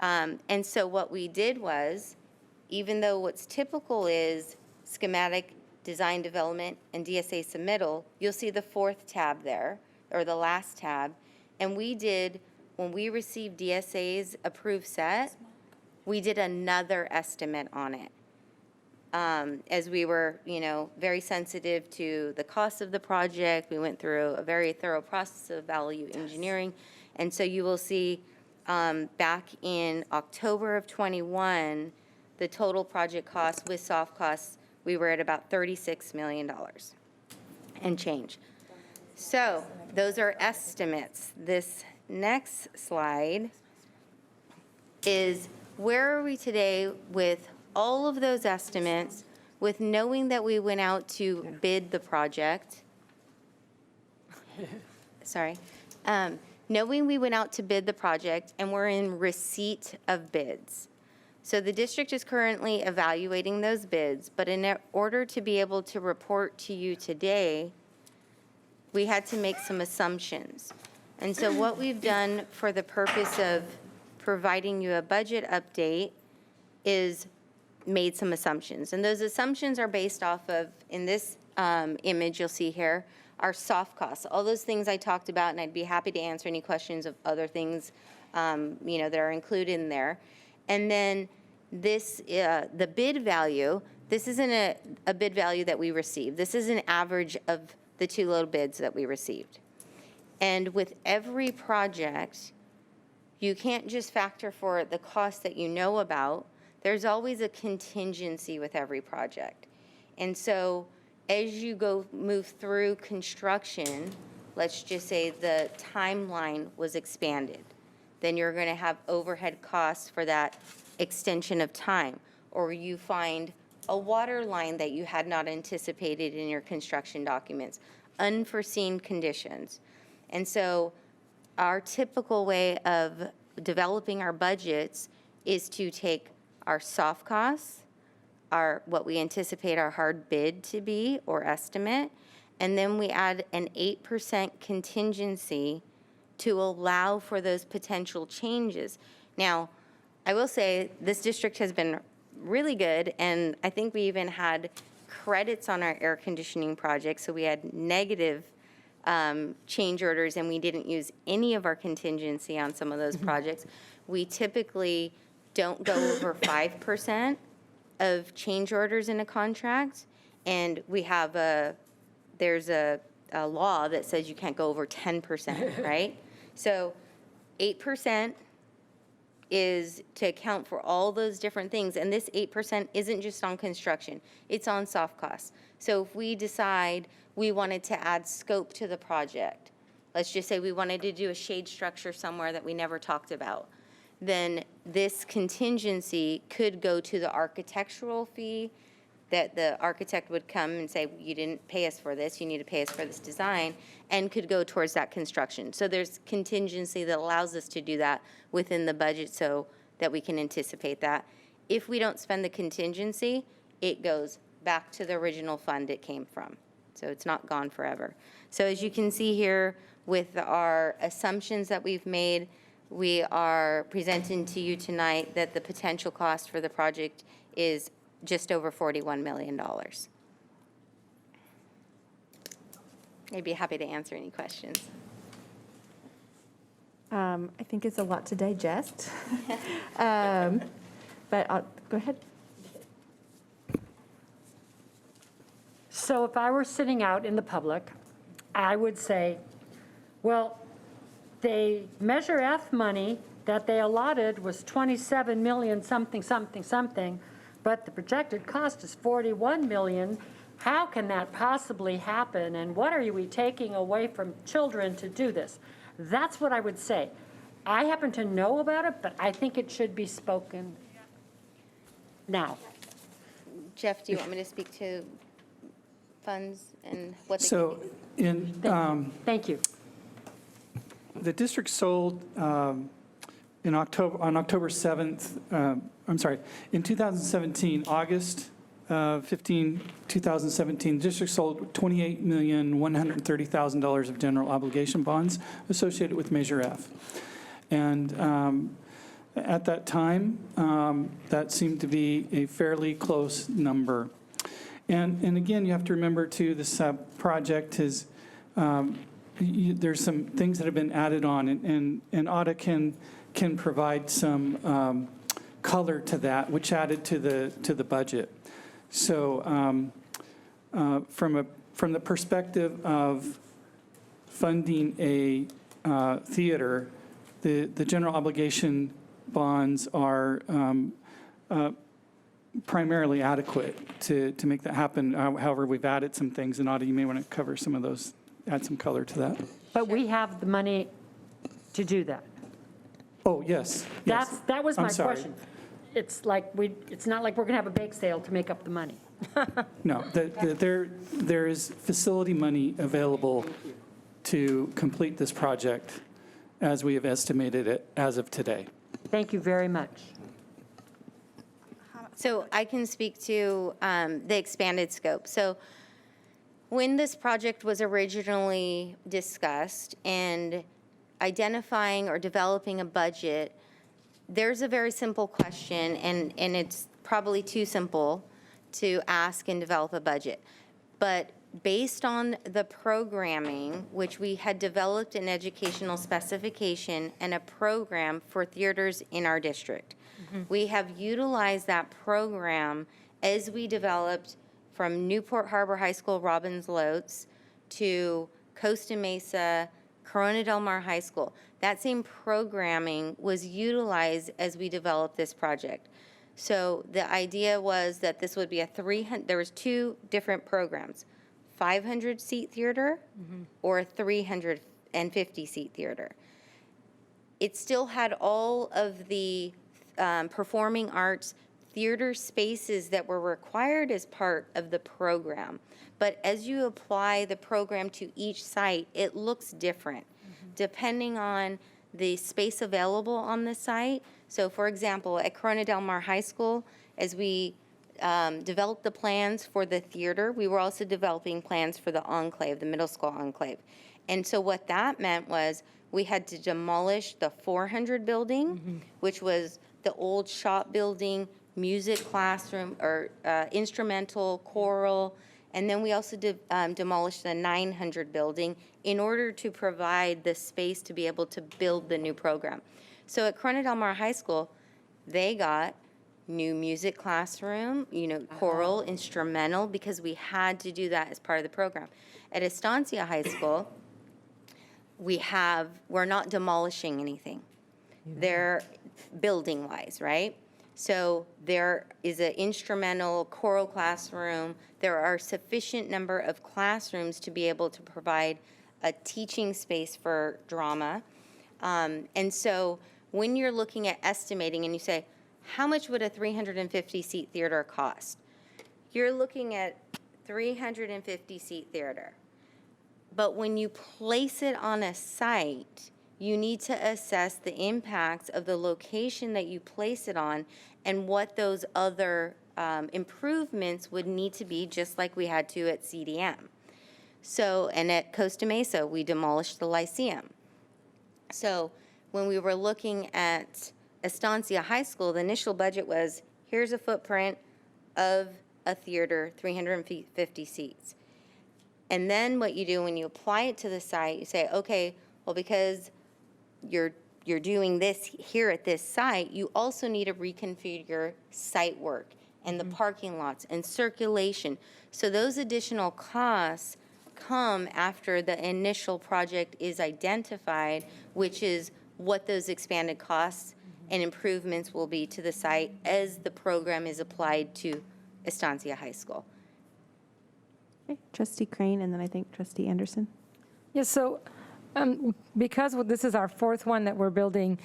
And so what we did was, even though what's typical is schematic, design development, and DSA submittal, you'll see the fourth tab there, or the last tab. And we did, when we received DSA's approved set, we did another estimate on it. As we were, very sensitive to the cost of the project, we went through a very thorough process of value engineering. And so you will see back in October of '21, the total project cost with soft costs, we were at about $36 million and change. So those are estimates. This next slide is where are we today with all of those estimates, with knowing that we went out to bid the project. Sorry. Knowing we went out to bid the project and we're in receipt of bids. So the district is currently evaluating those bids, but in order to be able to report to you today, we had to make some assumptions. And so what we've done for the purpose of providing you a budget update is made some assumptions. And those assumptions are based off of, in this image you'll see here, our soft costs, all those things I talked about, and I'd be happy to answer any questions of other things that are included in there. And then this, the bid value, this isn't a bid value that we received. This is an average of the two low bids that we received. And with every project, you can't just factor for the cost that you know about. There's always a contingency with every project. And so as you move through construction, let's just say the timeline was expanded, then you're going to have overhead costs for that extension of time. Or you find a water line that you had not anticipated in your construction documents, unforeseen conditions. And so our typical way of developing our budgets is to take our soft costs, what we anticipate our hard bid to be or estimate, and then we add an 8% contingency to allow for those potential changes. Now, I will say this district has been really good, and I think we even had credits on our air conditioning project, so we had negative change orders, and we didn't use any of our contingency on some of those projects. We typically don't go over 5% of change orders in a contract, and we have there's a law that says you can't go over 10%, right? So 8% is to account for all those different things, and this 8% isn't just on construction, it's on soft costs. So if we decide we wanted to add scope to the project, let's just say we wanted to do a shade structure somewhere that we never talked about, then this contingency could go to the architectural fee that the architect would come and say, you didn't pay us for this, you need to pay us for this design, and could go towards that construction. So there's contingency that allows us to do that within the budget so that we can anticipate that. If we don't spend the contingency, it goes back to the original fund it came from. So it's not gone forever. So as you can see here with our assumptions that we've made, we are presenting to you tonight that the potential cost for the project is just over $41 million. I'd be happy to answer any questions. I think it's a lot to digest. But go ahead. So if I were sitting out in the public, I would say, well, the Measure F money that they allotted was 27 million something, something, something, but the projected cost is 41 million. How can that possibly happen? And what are we taking away from children to do this? That's what I would say. I happen to know about it, but I think it should be spoken now. Jeff, do you want me to speak to funds and what they So in, Thank you. the district sold on October 7th, in 2017, August 15, 2017, the district sold $28,130,000 of general obligation bonds associated with Measure F. And at that time, that seemed to be a fairly close number. And again, you have to remember too, this project is, there's some things that have been added on, and Auta can provide some color to that, which added to the budget. So from the perspective of funding a theater, the general obligation bonds are primarily adequate to make that happen. However, we've added some things, and Auta, you may want to cover some of those, add some color to that. But we have the money to do that. Oh, yes. Yes. That was I'm my sorry. question. It's not like we're going to have a bake sale to make up the money. No, there is facility money available to complete this project as we have estimated it as of today. Thank you very much. So I can speak to the expanded scope. So when this project was originally discussed and identifying or developing a budget, there's a very simple question, and it's probably too simple to ask and develop a budget. But based on the programming, which we had developed an educational specification and a program for theaters in our district, we have utilized that program as we developed from Newport Harbor High School, Robbins Lotes, to Costa Mesa, Corona Del Mar High School. That same programming was utilized as we developed this project. So the idea was that this would be there was two different programs, 500-seat theater or a 350-seat theater. It still had all of the performing arts theater spaces that were required as part of the program. But as you apply the program to each site, it looks different depending on the space available on the site. So for example, at Corona Del Mar High School, as we developed the plans for the theater, we were also developing plans for the enclave, the middle school enclave. And so what that meant was we had to demolish the 400 building, which was the old shop building, music classroom, or instrumental, choral, and then we also demolished the 900 building in order to provide the space to be able to build the new program. So at Corona Del Mar High School, they got new music classroom, choral, instrumental, because we had to do that as part of the program. At Estancia High School, we're not demolishing anything. They're building-wise, right? So there is an instrumental choral classroom. There are sufficient number of classrooms to be able to provide a teaching space for drama. And so when you're looking at estimating and you say, how much would a 350-seat theater cost? you're looking at 350-seat theater. But when you place it on a site, you need to assess the impacts of the location that you place it on and what those other improvements would need to be, just like we had to at CDM. So, and at Costa Mesa, we demolished the Lyceum. So when we were looking at Estancia High School, the initial budget was, here's a footprint of a theater, 350 seats. And then what you do when you apply it to the site, you say, okay, well, because you're doing this here at this site, you also need to reconfigure site work and the parking lots and circulation. So those additional costs come after the initial project is identified, which is what those expanded costs and improvements will be to the site as the program is applied to Estancia High School. Okay, Trustee Crane, and then I think Trustee Anderson. Yes, so because this is our fourth one that we're building,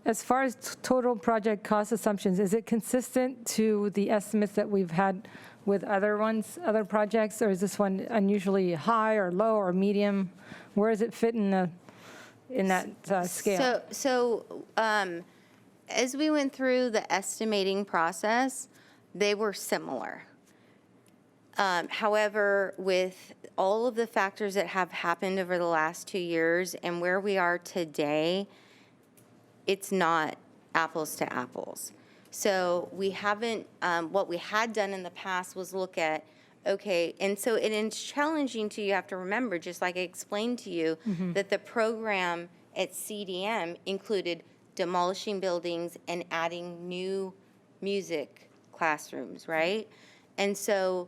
as far as total project cost assumptions, is it consistent to the estimates that we've had with other ones, other projects, or is this one unusually high or low or medium? Where does it fit in that scale? So as we went through the estimating process, they were similar. However, with all of the factors that have happened over the last 2 years and where we are today, it's not apples to apples. So we haven't, what we had done in the past was look at, okay, and so it's challenging to, you have to remember, just like I explained to you, that the program at CDM included demolishing buildings and adding new music classrooms, right? And so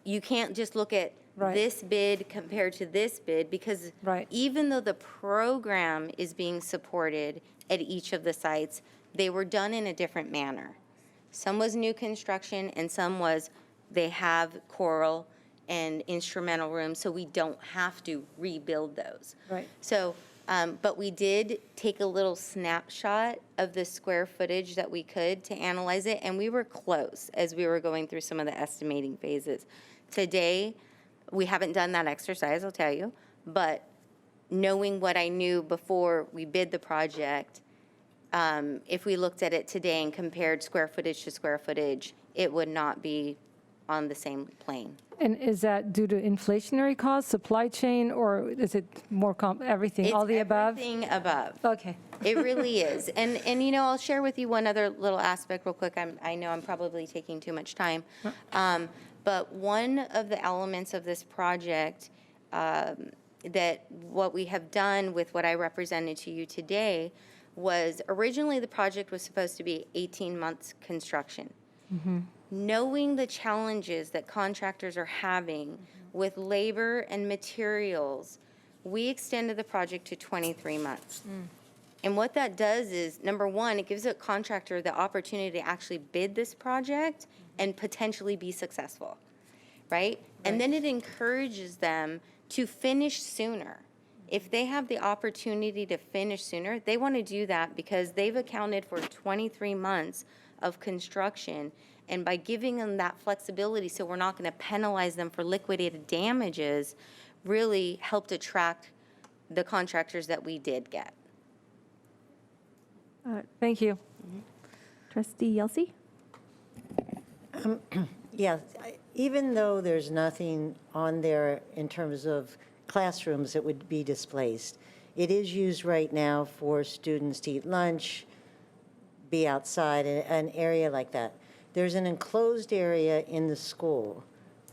you can't just look at this bid compared to this bid, because even though the program is being supported at each of the sites, they were done in a different manner. Some was new construction and some was they have choral and instrumental rooms, so we don't have to rebuild those. Right. So, but we did take a little snapshot of the square footage that we could to analyze it, and we were close as we were going through some of the estimating phases. Today, we haven't done that exercise, I'll tell you, but knowing what I knew before we bid the project, if we looked at it today and compared square footage to square footage, it would not be on the same plane. And is that due to inflationary costs, supply chain, or is it more everything, all the above? Everything above. Okay. It really is. And you know, I'll share with you one other little aspect real quick. I know I'm probably taking too much time. But one of the elements of this project that what we have done with what I represented to you today was originally the project was supposed to be 18 months construction. Knowing the challenges that contractors are having with labor and materials, we extended the project to 23 months. And what that does is, number one, it gives a contractor the opportunity to actually bid this project and potentially be successful, right? And then it encourages them to finish sooner. If they have the opportunity to finish sooner, they want to do that because they've accounted for 23 months of construction. And by giving them that flexibility, so we're not going to penalize them for liquidated damages, really helped attract the contractors that we did get. Thank you. Trustee Yelsey? Yeah, even though there's nothing on there in terms of classrooms that would be displaced, it is used right now for students to eat lunch, be outside, an area like that. There's an enclosed area in the school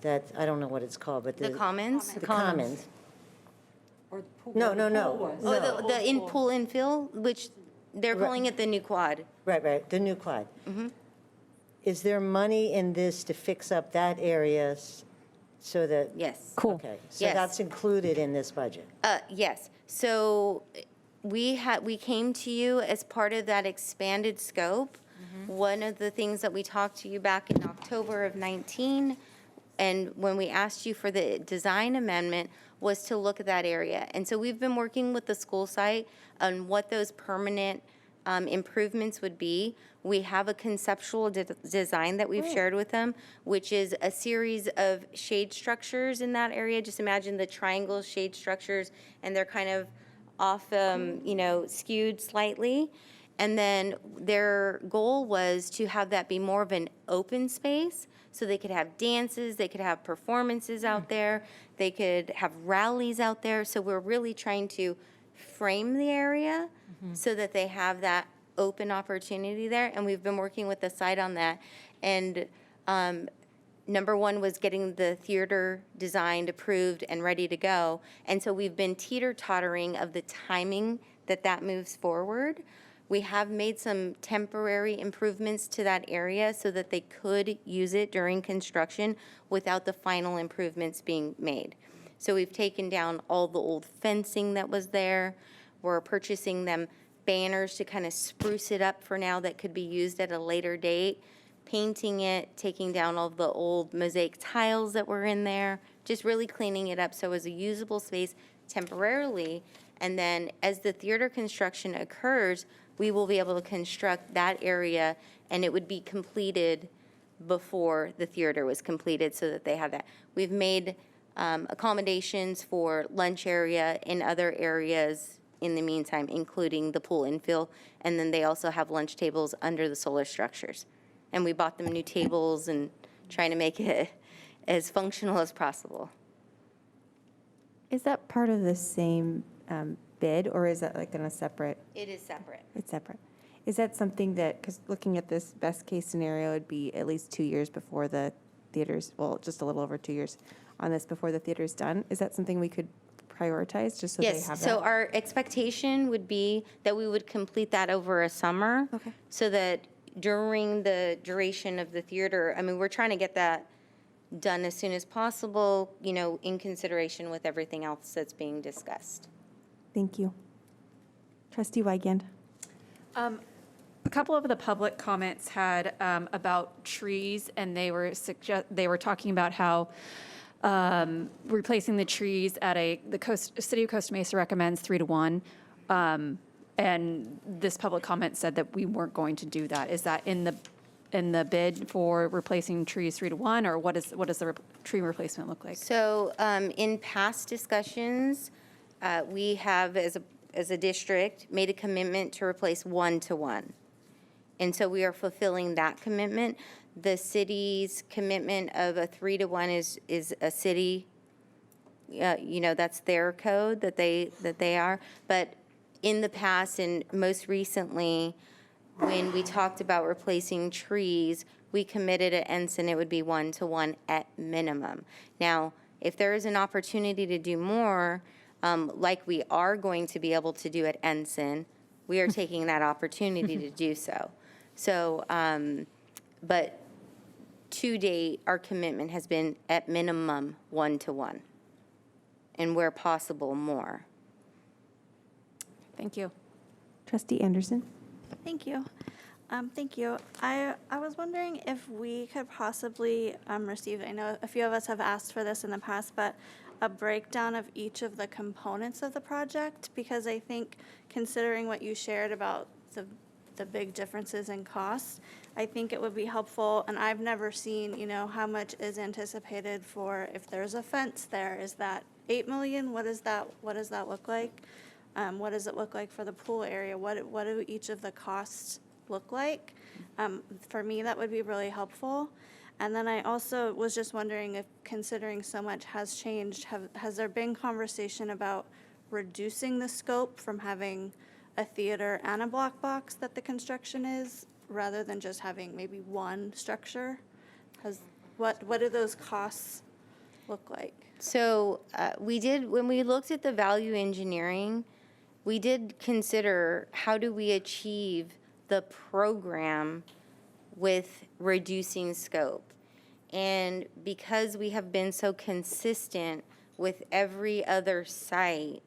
that, I don't know what it's called, but The commons? The commons. No. Oh, the pool infill, which they're calling it the new quad. Right, the new quad. Is there money in this to fix up that area so that? Yes. Cool. Okay, so Yes. that's included in this budget? Yes. So we came to you as part of that expanded scope. One of the things that we talked to you back in October of 19, and when we asked you for the design amendment, was to look at that area. And so we've been working with the school site on what those permanent improvements would be, we have a conceptual design that we've shared with them, which is a series of shade structures in that area. Just imagine the triangle shade structures, and they're kind of off, skewed slightly. And then their goal was to have that be more of an open space, so they could have dances, they could have performances out there, they could have rallies out there. So we're really trying to frame the area so that they have that open opportunity there. And we've been working with the site on that. And number one was getting the theater designed, approved, and ready to go. And so we've been teeter-tottering of the timing that moves forward. We have made some temporary improvements to that area so that they could use it during construction without the final improvements being made. So we've taken down all the old fencing that was there. We're purchasing them banners to kind of spruce it up for now that could be used at a later date, painting it, taking down all the old mosaic tiles that were in there, just really cleaning it up so it was a usable space temporarily. And then as the theater construction occurs, we will be able to construct that area, and it would be completed before the theater was completed so that they have that. We've made accommodations for lunch area in other areas in the meantime, including the pool infill, and then they also have lunch tables under the solar structures. And we bought them new tables and trying to make it as functional as possible. Is that part of the same bid, or is that like in a separate? It is separate. It's separate. Is that something that, because looking at this best case scenario, it'd be at least 2 years before the theater's, well, just a little over 2 years on this before the theater's done. Is that something we could prioritize just so they have that? Yes, so our expectation would be that we would complete that over a summer. Okay. So that during the duration of the theater, I mean, we're trying to get that done as soon as possible, in consideration with everything else that's being discussed. Thank you. Trustee Wigand. A couple of the public comments had about trees, and they were talking about how replacing the trees at the City of Costa Mesa recommends 3 to 1. And this public comment said that we weren't going to do that. Is that in the bid for replacing trees 3 to 1, or what does the tree replacement look like? So in past discussions, we have, as a district, made a commitment to replace 1 to 1. And so we are fulfilling that commitment. The city's commitment of a 3 to 1 is a city, that's their code that they are. But in the past and most recently, when we talked about replacing trees, we committed at Ensign it would be 1 to 1 at minimum. Now, if there is an opportunity to do more, like we are going to be able to do at Ensign, we are taking that opportunity to do so. So, but to date, our commitment has been at minimum 1 to 1, and where possible, more. Thank you. Trustee Anderson. Thank you. Thank you. I was wondering if we could possibly receive, I know a few of us have asked for this in the past, but a breakdown of each of the components of the project, because I think considering what you shared about the big differences in costs, I think it would be helpful, and I've never seen, how much is anticipated for, if there's a fence there, is that 8 million? What does that look like? What does it look like for the pool area? What do each of the costs look like? For me, that would be really helpful. And then I also was just wondering if, considering so much has changed, has there been conversation about reducing the scope from having a theater and a block box that the construction is, rather than just having maybe one structure? What do those costs look like? So when we looked at the value engineering, we did consider how do we achieve the program with reducing scope. And because we have been so consistent with every other site,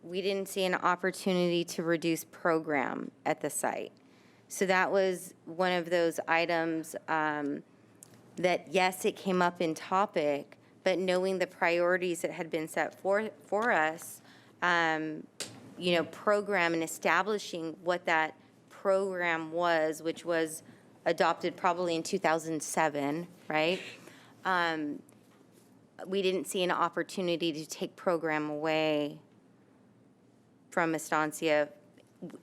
we didn't see an opportunity to reduce program at the site. So that was one of those items that, yes, it came up in topic, but knowing the priorities that had been set for us, program and establishing what that program was, which was adopted probably in 2007, right? We didn't see an opportunity to take program away from Estancia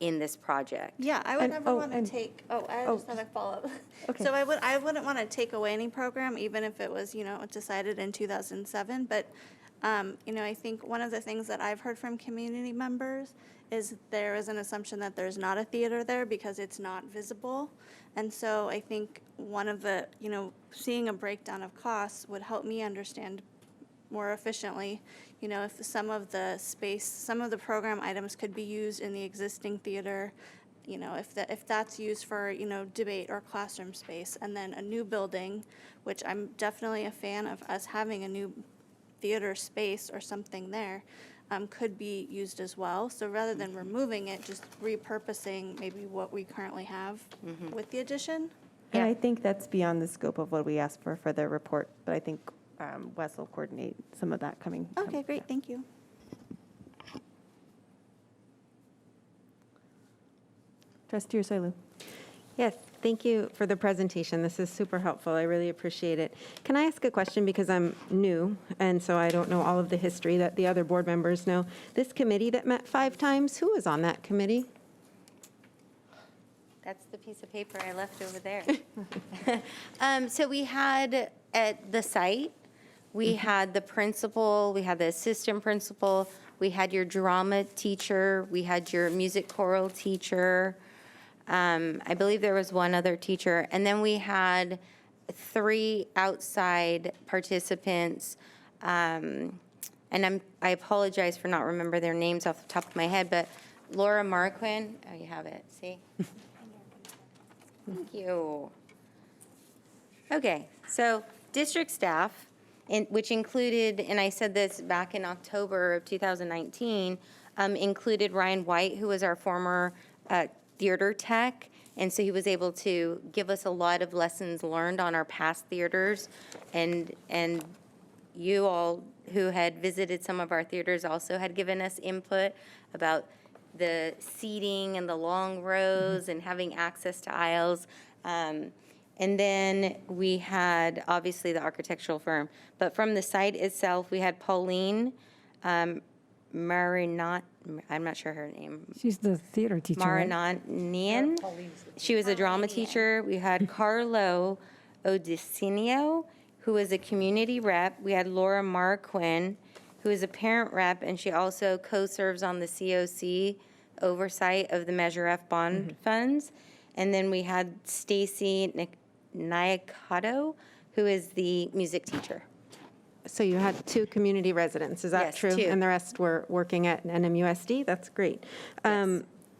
in this project. Yeah, I would never want to take, I just have a follow-up. Okay. So I wouldn't want to take away any program, even if it was, decided in 2007. But, I think one of the things that I've heard from community members is there is an assumption that there's not a theater there because it's not visible. And so I think one of the, seeing a breakdown of costs would help me understand more efficiently, if some of the space, some of the program items could be used in the existing theater, if that's used for, debate or classroom space, and then a new building, which I'm definitely a fan of us having a new theater space or something there, could be used as well. So rather than removing it, just repurposing maybe what we currently have with the addition. And I think that's beyond the scope of what we asked for the report, but I think Wes will coordinate some of that coming. Okay, great, thank you. Trustee Ursulou. Yes, thank you for the presentation. This is super helpful. I really appreciate it. Can I ask a question because I'm new, and so I don't know all of the history that the other board members know. This committee that met 5 times, who was on that committee? That's the piece of paper I left over there. So we had at the site, we had the principal, we had the assistant principal, we had your drama teacher, we had your music choral teacher. I believe there was one other teacher. And then we had 3 outside participants. And I apologize for not remember their names off the top of my head, but Laura Marquin, oh, you have it, see? Thank you. Okay, so district staff, which included, and I said this back in October of 2019, included Ryan White, who was our former theater tech, and so he was able to give us a lot of lessons learned on our past theaters, and you all who had visited some of our theaters also had given us input about the seating and the long rows and having access to aisles. And then we had, obviously, the architectural firm. But from the site itself, we had Pauline Marinot, I'm not sure her name. She's the theater teacher, right? Marinonian. She was a drama teacher. We had Carlo Odicinio, who is a community rep. We had Laura Marquin, who is a parent rep, and she also co-serves on the COC oversight of the Measure F bond funds. And then we had Stacy Nyakato, who is the music teacher. So you had 2 community residents, is that Yes, true? 2. And the rest were working at NMUSD? That's great.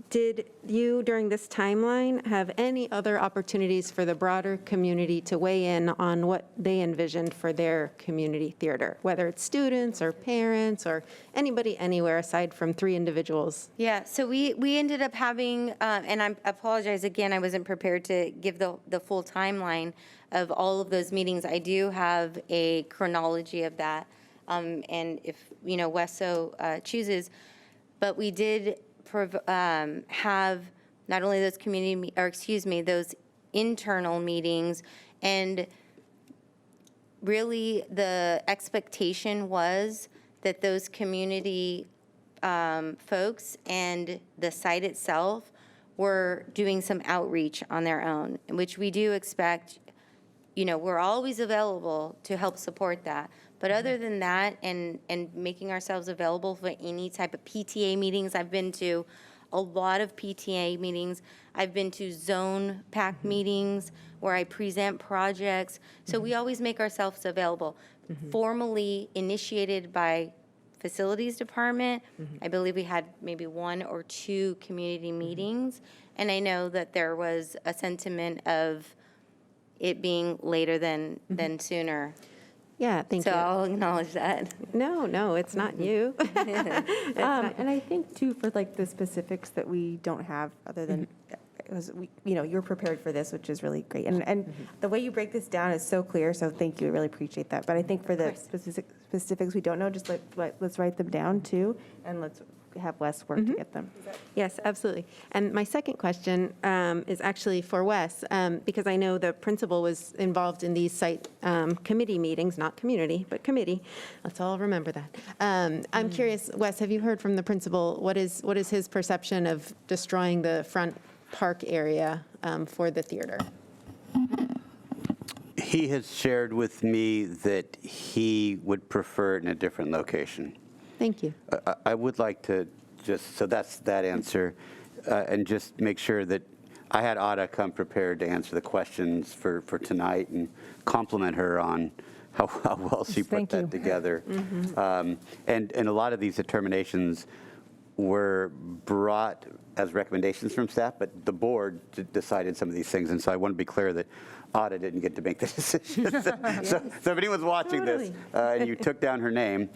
Did you, during this timeline, have any other opportunities for the broader community to weigh in on what they envisioned for their community theater, whether it's students or parents or anybody anywhere aside from 3 individuals? Yeah, so we ended up having, and I apologize again, I wasn't prepared to give the full timeline of all of those meetings. I do have a chronology of that, and if, Wesso chooses, but we did have not only those those internal meetings, and really the expectation was that those community folks and the site itself were doing some outreach on their own, which we do expect. We're always available to help support that. But other than that, and making ourselves available for any type of PTA meetings, I've been to a lot of PTA meetings. I've been to zone PAC meetings where I present projects. So we always make ourselves available. Formally initiated by facilities department, I believe we had maybe 1 or 2 community meetings. And I know that there was a sentiment of it being later than sooner. Yeah, thank you. So I'll acknowledge that. No, it's not you. And I think too, for like the specifics that we don't have, other than, you're prepared for this, which is really great. And the way you break this down is so clear, so thank you, I really appreciate that. But I think for the specifics we don't know, just let's write them down too, and let's have Wes work to get them. Yes, absolutely. And my second question is actually for Wes, because I know the principal was involved in these site committee meetings, not community, but committee. Let's all remember that. I'm curious, Wes, have you heard from the principal? What is his perception of destroying the front park area for the theater? He has shared with me that he would prefer it in a different location. Thank you. I would like to just, so that's that answer, and just make sure that I had Ada come prepared to answer the questions for tonight and compliment her on how well she put that together. And a lot of these determinations were brought as recommendations from staff, but the board decided some of these things, and so I want to be clear that Ada didn't get to make the decision. So if anyone's watching this and you took down her name,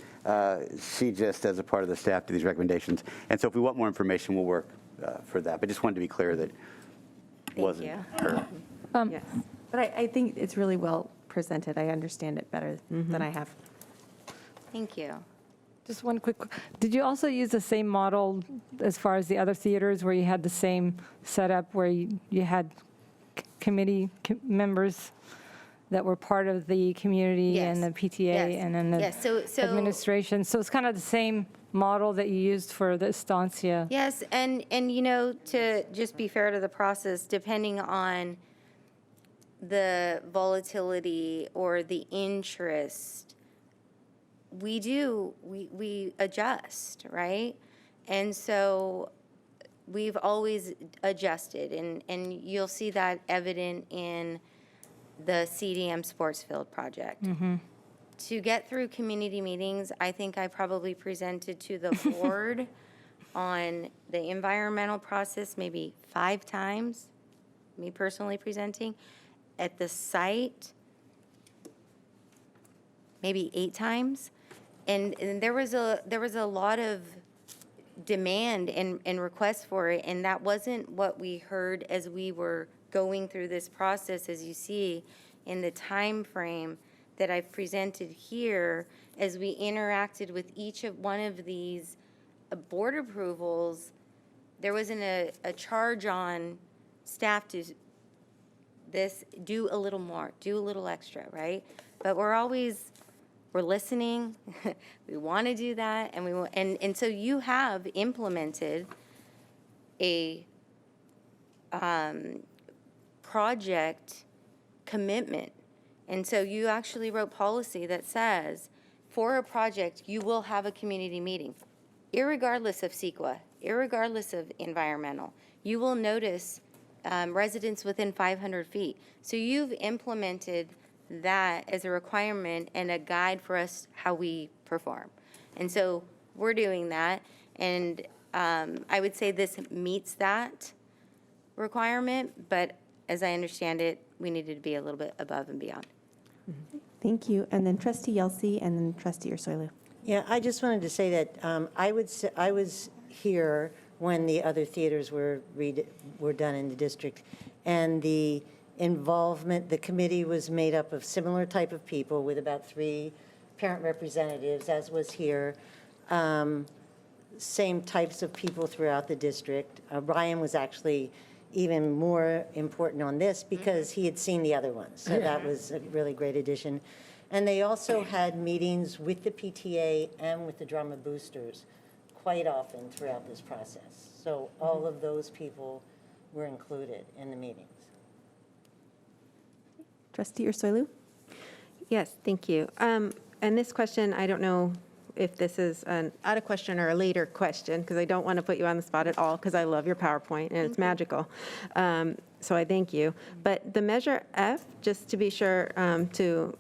she just, as a part of the staff, did these recommendations. And so if we want more information, we'll work for that. But just wanted to be clear that it wasn't her. Yes. But I think it's really well presented. I understand it better than I have. Thank you. Just one quick, did you also use the same model as far as the other theaters where you had the same setup where you had committee members that were part of the community and the PTA and then the administration? So it's kind of the same model that you used for the estancia. Yes, and you know, to just be fair to the process, depending on the volatility or the interest, we adjust, right? And so we've always adjusted, and you'll see that evident in the CDM Sports Field project. To get through community meetings, I think I probably presented to the board on the environmental process maybe 5 times, me personally presenting. At the site, maybe 8 times. And there was a lot of demand and requests for it, and that wasn't what we heard as we were going through this process, as you see in the time frame that I've presented here. As we interacted with each of one of these board approvals, there wasn't a charge on staff to do a little more, do a little extra, right? But we're listening. We want to do that, and so you have implemented a project commitment, and so you actually wrote policy that says, for a project, you will have a community meeting, irregardless of CEQA, irregardless of environmental. You will notice residents within 500 feet. So you've implemented that as a requirement and a guide for us how we perform. And so we're doing that, and I would say this meets that requirement, but as I understand it, we needed to be a little bit above and beyond. Thank you. And then Trustee Yelsey and then Trustee Ursulou. Yeah, I just wanted to say that I was here when the other theaters were done in the district, and the involvement, the committee was made up of similar type of people with about 3 parent representatives, as was here. Same types of people throughout the district. Brian was actually even more important on this because he had seen the other ones. So that was a really great addition. And they also had meetings with the PTA and with the drama boosters quite often throughout this process. So all of those people were included in the meetings. Trustee Ursulou? Yes, thank you. And this question, I don't know if this is an out-of question or a later question, because I don't want to put you on the spot at all, because I love your PowerPoint, and it's magical. So I thank you. But the measure F, just to be sure to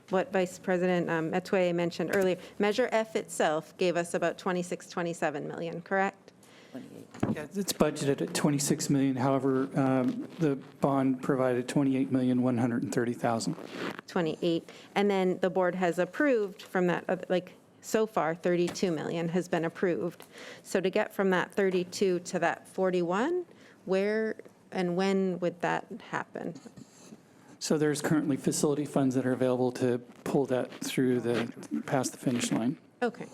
what Vice President Atwood mentioned earlier, measure F itself gave us about 27 million, correct? Yeah, it's budgeted at $26 million. However, the bond provided $28,130,000. 28. And then the board has approved from that, like, so far, 32 million has been approved. So to get from that 32 to that 41, where and when would that happen? So there's currently facility funds that are available to pull that through past the finish line. Okay.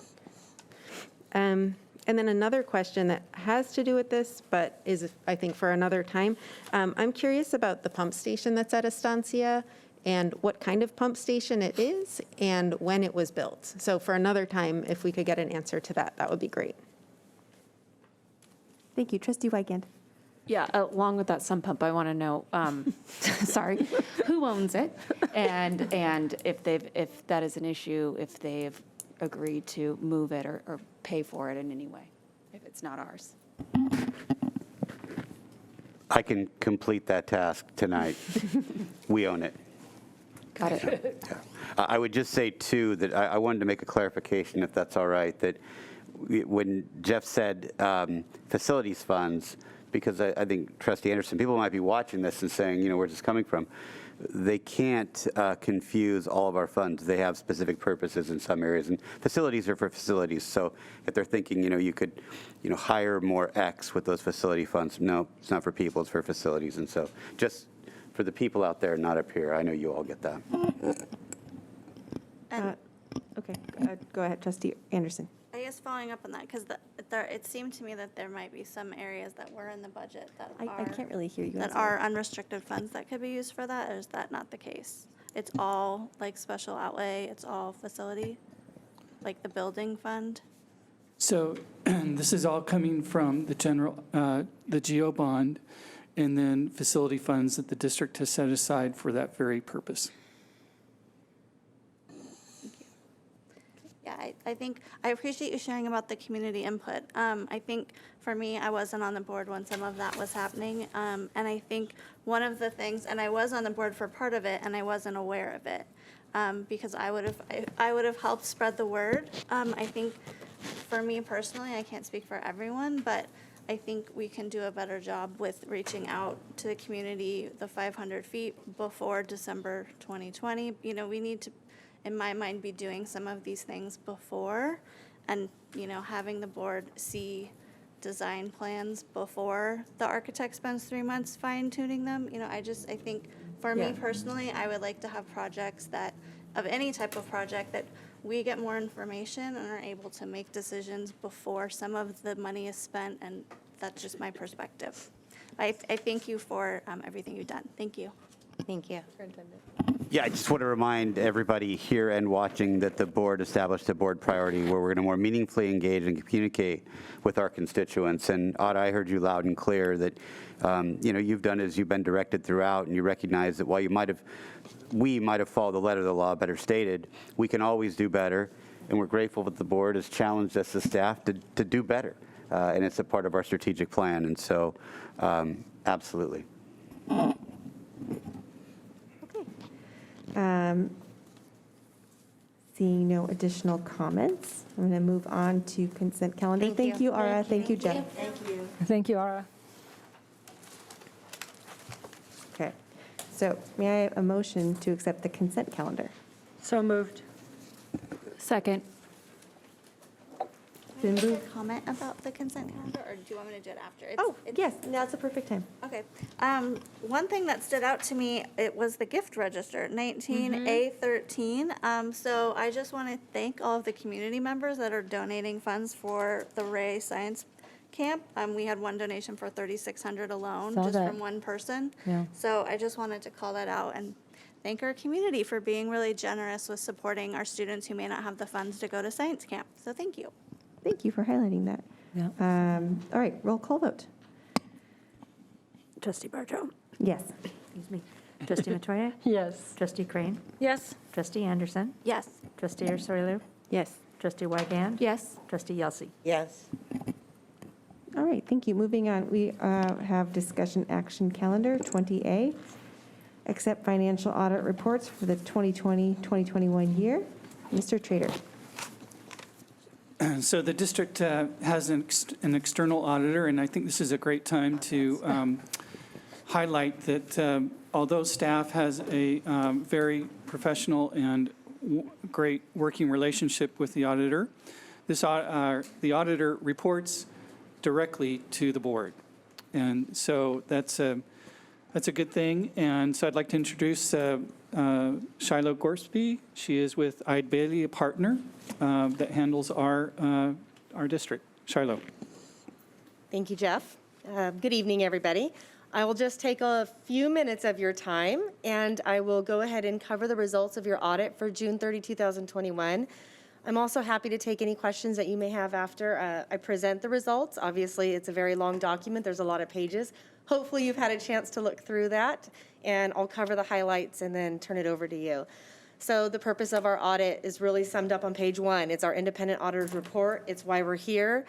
And then another question that has to do with this, but is, I think, for another time. I'm curious about the pump station that's at Estancia and what kind of pump station it is and when it was built. So for another time, if we could get an answer to that, that would be great. Thank you. Trustee Wygand. Yeah, along with that sump pump, I want to know, sorry, who owns it? And if that is an issue, if they've agreed to move it or pay for it in any way, if it's not ours. I can complete that task tonight. We own it. Got it. Yeah. I would just say, too, that I wanted to make a clarification, if that's all right, that when Jeff said facilities funds, because I think, Trustee Anderson, people might be watching this and saying, you know, where's this coming from? They can't confuse all of our funds. They have specific purposes in some areas, and facilities are for facilities. So if they're thinking, you know, you could, you know, hire more X with those facility funds, no, it's not for people, it's for facilities. And so just for the people out there, not up here, I know you all get that. Okay, go ahead, Trustee Anderson. I guess following up on that, because it seemed to me that there might be some areas that were in the budget that I can't really hear you. that are unrestricted funds that could be used for that, or is that not the case? It's all like special outlay, it's all facility, like the building fund? So this is all coming from the general, the GO bond, and then facility funds that the district has set aside for that very purpose. Yeah, I think, I appreciate you sharing about the community input. I think for me, I wasn't on the board when some of that was happening. And I think one of the things, and I was on the board for part of it, and I wasn't aware of it, because I would have helped spread the word. I think for me personally, I can't speak for everyone, but I think we can do a better job with reaching out to the community, the 500 feet before December 2020. You know, we need to, in my mind, be doing some of these things before, and, you know, having the board see design plans before the architect spends 3 months fine tuning them. You know, I think for me personally, I would like to have projects that, of any type of project, that we get more information and are able to make decisions before some of the money is spent, and that's just my perspective. I thank you for everything you've done. Thank you. Thank you. Yeah, I just want to remind everybody here and watching that the board established a board priority where we're going to more meaningfully engage and communicate with our constituents. And Otto, I heard you loud and clear that, you know, you've done as you've been directed throughout, and you recognize that while we might have followed the letter of the law better stated, we can always do better. And we're grateful that the board has challenged us as staff to do better. And it's a part of our strategic plan. And so, absolutely. Seeing no additional comments, I'm going to move on to consent calendar. Thank you, Ara. Thank you, Jeff. Thank you. Thank you, Ara. Okay, so may I have a motion to accept the consent calendar? So moved. Second. Been Can I make moved. a comment about the consent calendar, or do you want me to do it after? Yes, now's the perfect time. Okay. One thing that stood out to me, it was the gift register, 19A13. So I just want to thank all of the community members that are donating funds for the Ray Science Camp. We had one donation for $3,600 alone, Saw just that. from one person. Yeah. So I just wanted to call that out and thank our community for being really generous with supporting our students who may not have the funds to go to science camp. So thank you. Thank you for highlighting that. Yeah. All right, roll call vote. Trustee Barto. Yes. Excuse me. Trustee Matoya. Yes. Trustee Crane. Yes. Trustee Anderson. Yes. Trustee Ursulou. Yes. Trustee Wygand. Yes. Trustee Yelsey. Yes. All right, thank you. Moving on, we have discussion action calendar, 20A. Accept financial audit reports for the 2020-2021 year. Mr. Trader. So the district has an external auditor, and I think this is a great time to highlight that although staff has a very professional and great working relationship with the auditor, the auditor reports directly to the board. And so that's a good thing. And so I'd like to introduce Shiloh Gorsby. She is with Eide Bailey, a partner that handles our our district. Shiloh. Thank you, Jeff. Good evening, everybody. I will just take a few minutes of your time, and I will go ahead and cover the results of your audit for June 30, 2021. I'm also happy to take any questions that you may have after I present the results. Obviously, it's a very long document. There's a lot of pages. Hopefully, you've had a chance to look through that, and I'll cover the highlights and then turn it over to you. So the purpose of our audit is really summed up on page 1. It's our independent auditor's report. It's why we're here.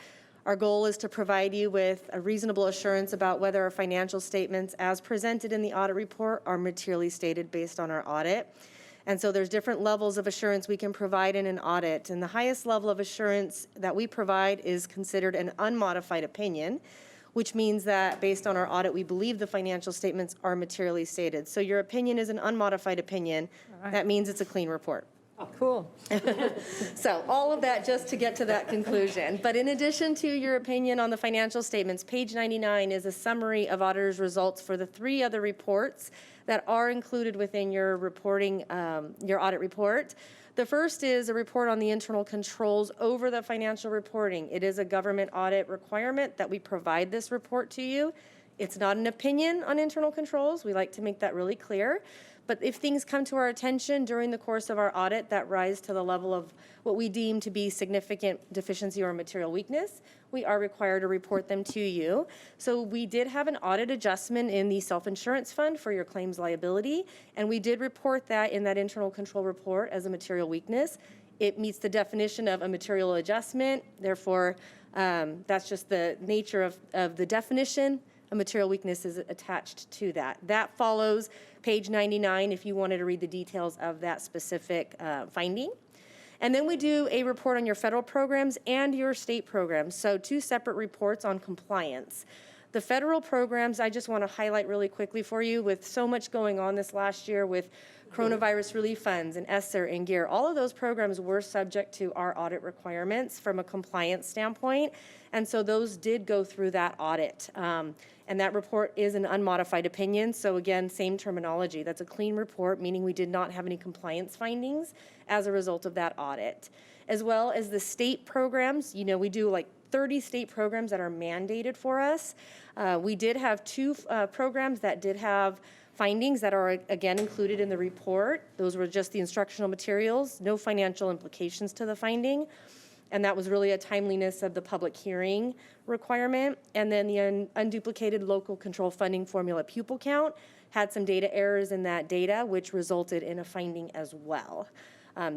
Our goal is to provide you with a reasonable assurance about whether our financial statements as presented in the audit report are materially stated based on our audit. And so there's different levels of assurance we can provide in an audit. And the highest level of assurance that we provide is considered an unmodified opinion, which means that based on our audit, we believe the financial statements are materially stated. So your opinion is an unmodified opinion. That means it's a clean report. Oh, cool. So all of that just to get to that conclusion. But in addition to your opinion on the financial statements, page 99 is a summary of auditor's results for the 3 other reports that are included within your reporting, your audit report. The first is a report on the internal controls over the financial reporting. It is a government audit requirement that we provide this report to you. It's not an opinion on internal controls. We like to make that really clear. But if things come to our attention during the course of our audit that rise to the level of what we deem to be significant deficiency or material weakness, we are required to report them to you. So we did have an audit adjustment in the self-insurance fund for your claims liability, and we did report that in that internal control report as a material weakness. It meets the definition of a material adjustment. Therefore, that's just the nature of the definition. A material weakness is attached to that. That follows page 99 if you wanted to read the details of that specific finding. And then we do a report on your federal programs and your state programs. So 2 separate reports on compliance. The federal programs, I just want to highlight really quickly for you, with so much going on this last year with coronavirus relief funds and ESSER and GEAR, all of those programs were subject to our audit requirements from a compliance standpoint. And so those did go through that audit. And that report is an unmodified opinion. So again, same terminology. That's a clean report, meaning we did not have any compliance findings as a result of that audit. As well as the state programs, you know, we do like 30 state programs that are mandated for us. We did have 2 programs that did have findings that are, again, included in the report. Those were just the instructional materials, no financial implications to the finding. And that was really a timeliness of the public hearing requirement. And then the unduplicated local control funding formula pupil count had some data errors in that data, which resulted in a finding as well.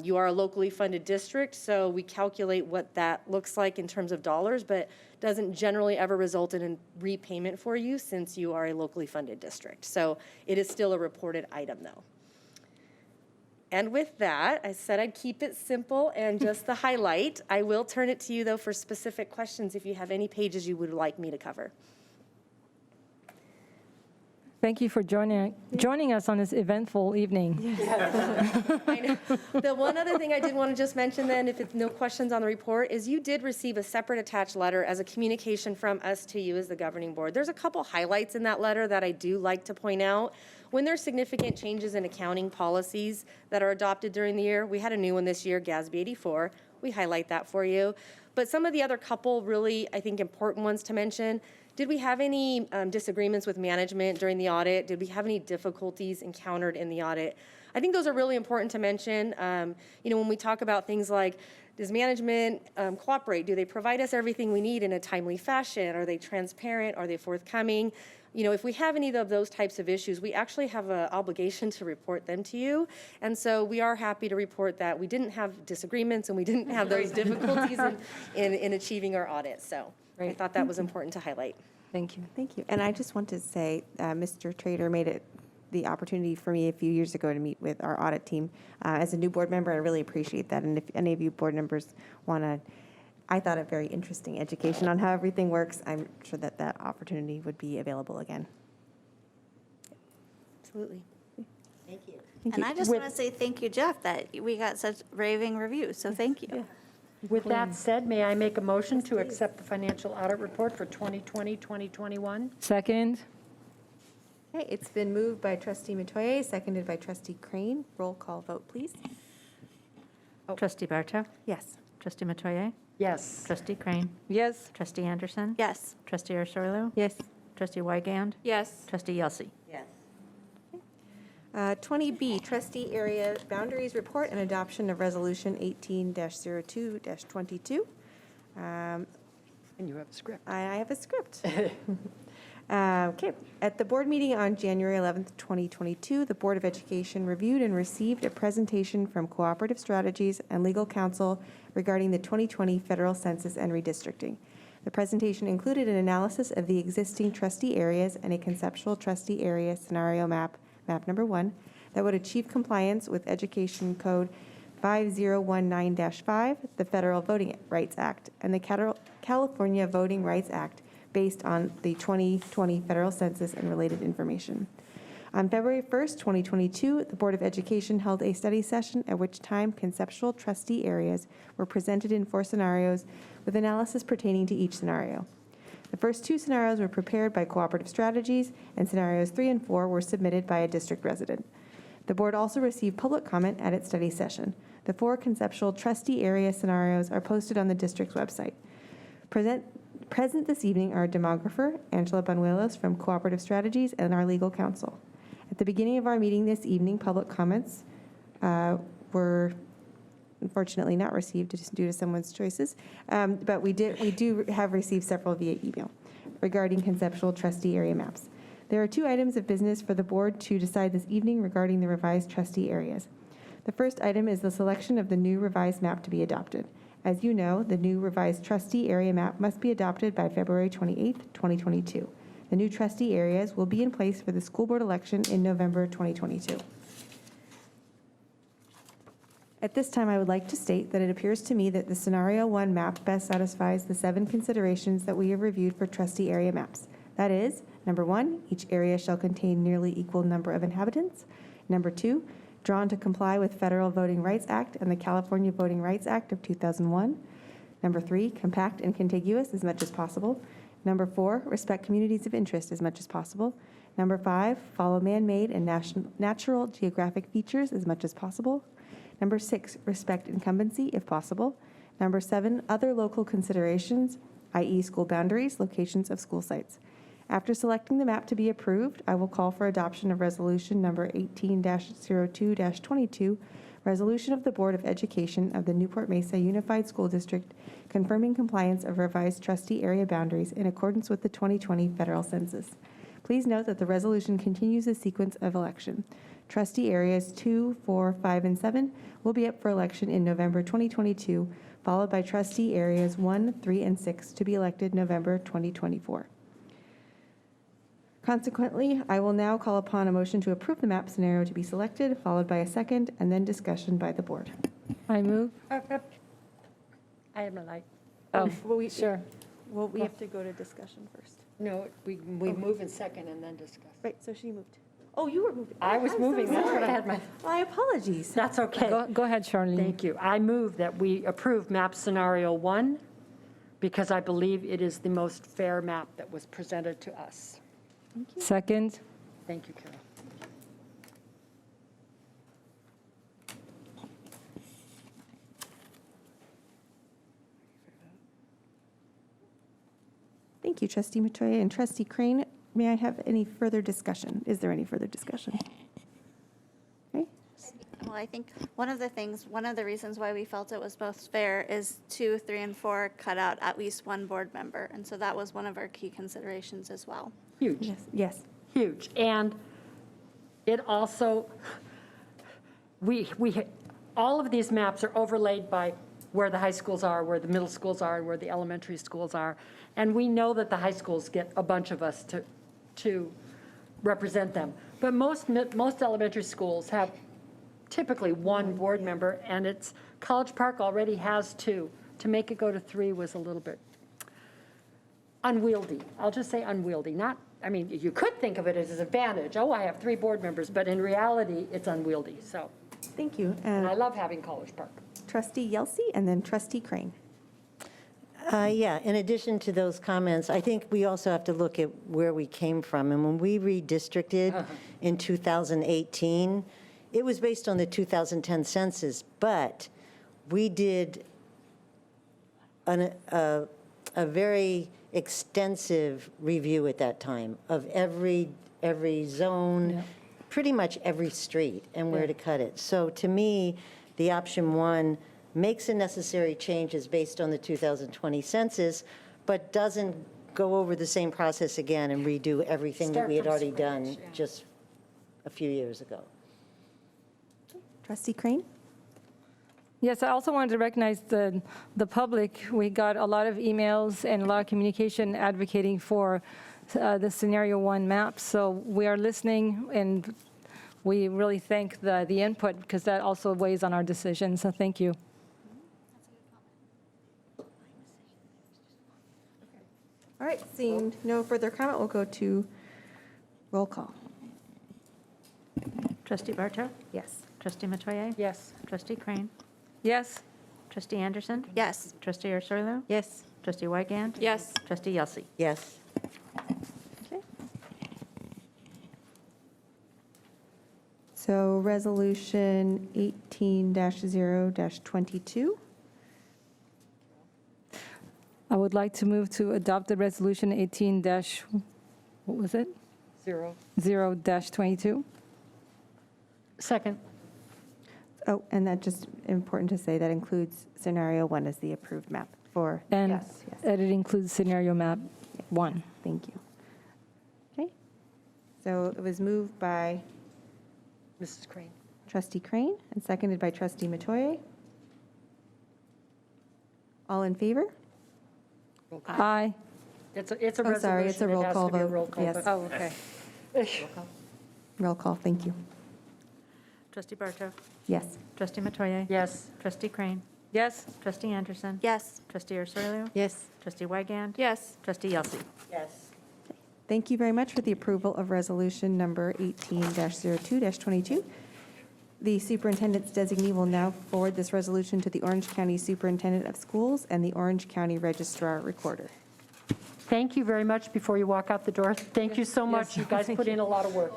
You are a locally funded district, so we calculate what that looks like in terms of dollars, but doesn't generally ever result in a repayment for you since you are a locally funded district. So it is still a reported item, though. And with that, I said I'd keep it simple and just the highlight. I will turn it to you, though, for specific questions if you have any pages you would like me to cover. Thank you for joining us on this eventful evening. I know. The one other thing I did want to just mention then, if it's no questions on the report, is you did receive a separate attached letter as a communication from us to you as the governing board. There's a couple highlights in that letter that I do like to point out. When there's significant changes in accounting policies that are adopted during the year, we had a new one this year, GASB 84. We highlight that for you. But some of the other couple really, I think, important ones to mention. Did we have any disagreements with management during the audit? Did we have any difficulties encountered in the audit? I think those are really important to mention. You know, when we talk about things like, does management cooperate? Do they provide us everything we need in a timely fashion? Are they transparent? Are they forthcoming? You know, if we have any of those types of issues, we actually have an obligation to report them to you. And so we are happy to report that we didn't have disagreements and we didn't have those difficulties in achieving our audit. So I thought that was important to highlight. Thank you. Thank you. And I just want to say, Mr. Trader made it the opportunity for me a few years ago to meet with our audit team as a new board member. I really appreciate that. And if any of you board members want to, I thought a very interesting education on how everything works. I'm sure that that opportunity would be available again. Absolutely. Thank you. And I just want to say thank you, Jeff, that we got such raving reviews, so thank you. With that said, may I make a motion to accept the financial audit report for 2020-2021? Second. Okay, it's been moved by Trustee Metoyer, seconded by Trustee Crane. Roll call vote, please. Trustee Barto? Yes. Trustee Metoyer? Yes. Trustee Crane? Yes. Trustee Anderson? Yes. Trustee Ursulou? Yes. Trustee Wygand? Yes. Trustee Yelsey? Yes. 20B, Trustee Area Boundaries Report and Adoption of Resolution 18-02-22. And you have a script. I have a script. Okay. At the board meeting on January 11th, 2022, the Board of Education reviewed and received a presentation from Cooperative Strategies and Legal Counsel regarding the 2020 federal census and redistricting. The presentation included an analysis of the existing trustee areas and a conceptual trustee area scenario map, map number 1, that would achieve compliance with Education Code 5019-5, the Federal Voting Rights Act, and the California Voting Rights Act, based on the 2020 federal census and related information. On February 1st, 2022, the Board of Education held a study session at which time conceptual trustee areas were presented in 4 scenarios with analysis pertaining to each scenario. The first 2 scenarios were prepared by Cooperative Strategies, and scenarios 3 and 4 were submitted by a district resident. The board also received public comment at its study session. The 4 conceptual trustee area scenarios are posted on the district's website. Present this evening are demographer Angela Banuelos from Cooperative Strategies and our legal counsel. At the beginning of our meeting this evening, public comments were unfortunately not received due to someone's choices, but we do have received several via email regarding conceptual trustee area maps. There are 2 items of business for the board to decide this evening regarding the revised trustee areas. The first item is the selection of the new revised map to be adopted. As you know, the new revised trustee area map must be adopted by February 28th, 2022. The new trustee areas will be in place for the school board election in November 2022. At this time, I would like to state that it appears to me that the Scenario 1 map best satisfies the 7 considerations that we have reviewed for trustee area maps. That is, number 1, each area shall contain nearly equal number of inhabitants. Number 2, drawn to comply with Federal Voting Rights Act and the California Voting Rights Act of 2001. Number 3, compact and contiguous as much as possible. Number 4, respect communities of interest as much as possible. Number 5, follow man-made and natural geographic features as much as possible. Number 6, respect incumbency if possible. Number 7, other local considerations, i.e. school boundaries, locations of school sites. After selecting the map to be approved, I will call for adoption of Resolution Number 18-02-22, Resolution of the Board of Education of the Newport-Mesa Unified School District confirming compliance of revised trustee area boundaries in accordance with the 2020 federal census. Please note that the resolution continues the sequence of election. Trustee areas 2, 4, 5, and 7 will be up for election in November 2022, followed by trustee areas 1, 3, and 6 to be elected November 2024. Consequently, I will now call upon a motion to approve the map scenario to be selected, followed by a second, and then discussion by the board. I move. I have a light. Oh, Well, sure. Well, we have to go to discussion first. No, we move in second and then discuss. Right, so she moved. Oh, you were moving. I was I'm so moving, that's what I sorry. had my, My apologies. that's okay. Go ahead, Charlene. Thank you. I move that we approve map scenario 1 because I believe it is the most fair map that was presented to us. Second. Thank you, Carol. Thank you, Trustee Matoye and Trustee Crane. May I have any further discussion? Is there any further discussion? Okay. Well, I think one of the reasons why we felt it was most fair is 2, 3, and 4 cut out at least 1 board member. And so that was one of our key considerations as well. Huge. Yes. Yes. Huge. And it also, all of these maps are overlaid by where the high schools are, where the middle schools are, and where the elementary schools are. And we know that the high schools get a bunch of us to represent them. But most elementary schools have typically 1 board member, and it's, College Park already has 2. To make it go to 3 was a little bit unwieldy. I'll just say unwieldy. You could think of it as an advantage. Oh, I have 3 board members, but in reality, it's unwieldy. So, Thank you. and I love having College Park. Trustee Yelsey and then Trustee Crane. Yeah, in addition to those comments, I think we also have to look at where we came from. And when we redistricted in 2018, it was based on the 2010 census, but we did a very extensive review at that time of every zone, pretty much every street and where to cut it. So to me, the option one makes the necessary changes based on the 2020 census, but doesn't go over the same process again and redo everything that we had already done just a few years ago. Trustee Crane? Yes, I also wanted to recognize the public. We got a lot of emails and a lot of communication advocating for the scenario one map. So we are listening, and we really thank the input, because that also weighs on our decision. So thank you. All right, seeing no further comment, we'll go to roll call. Trustee Barto? Yes. Trustee Matoye? Yes. Trustee Crane? Yes. Trustee Anderson? Yes. Trustee Ursulou? Yes. Trustee Wygand? Yes. Trustee Yelsey? Yes. Okay. So resolution 18-0-22. I would like to move to adopt the resolution 18 what was it? 0-22. Second. Oh, and that just important to say, that includes scenario one as the approved map for, And yes, yes. it includes scenario map 1. Thank you. Okay. So it was moved by Mrs. Crane. Trustee Crane and seconded by Trustee Matoye. All in favor? Aye. It's a resolution. Oh, sorry, it's a roll It has call to be a vote. roll call Yes. vote. Oh, okay. Roll call, thank you. Trustee Barto? Yes. Trustee Matoye? Yes. Trustee Crane? Yes. Trustee Anderson? Yes. Trustee Ursulou? Yes. Trustee Wygand? Yes. Trustee Yelsey? Yes. Thank you very much for the approval of resolution number 18-02-22. The superintendent's designee will now forward this resolution to the Orange County Superintendent of Schools and the Orange County Registrar Recorder. Thank you very much before you walk out the door. Thank you so much. You guys put in a lot of work.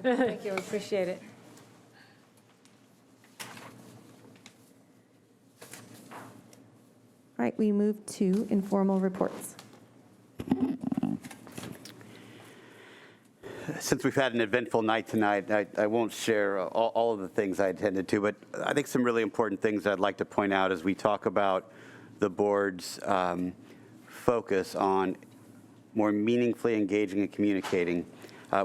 Thank you, appreciate it. All right, we move to informal reports. Since we've had an eventful night tonight, I won't share all of the things I intended to, but I think some really important things I'd like to point out as we talk about the board's focus on more meaningfully engaging and communicating.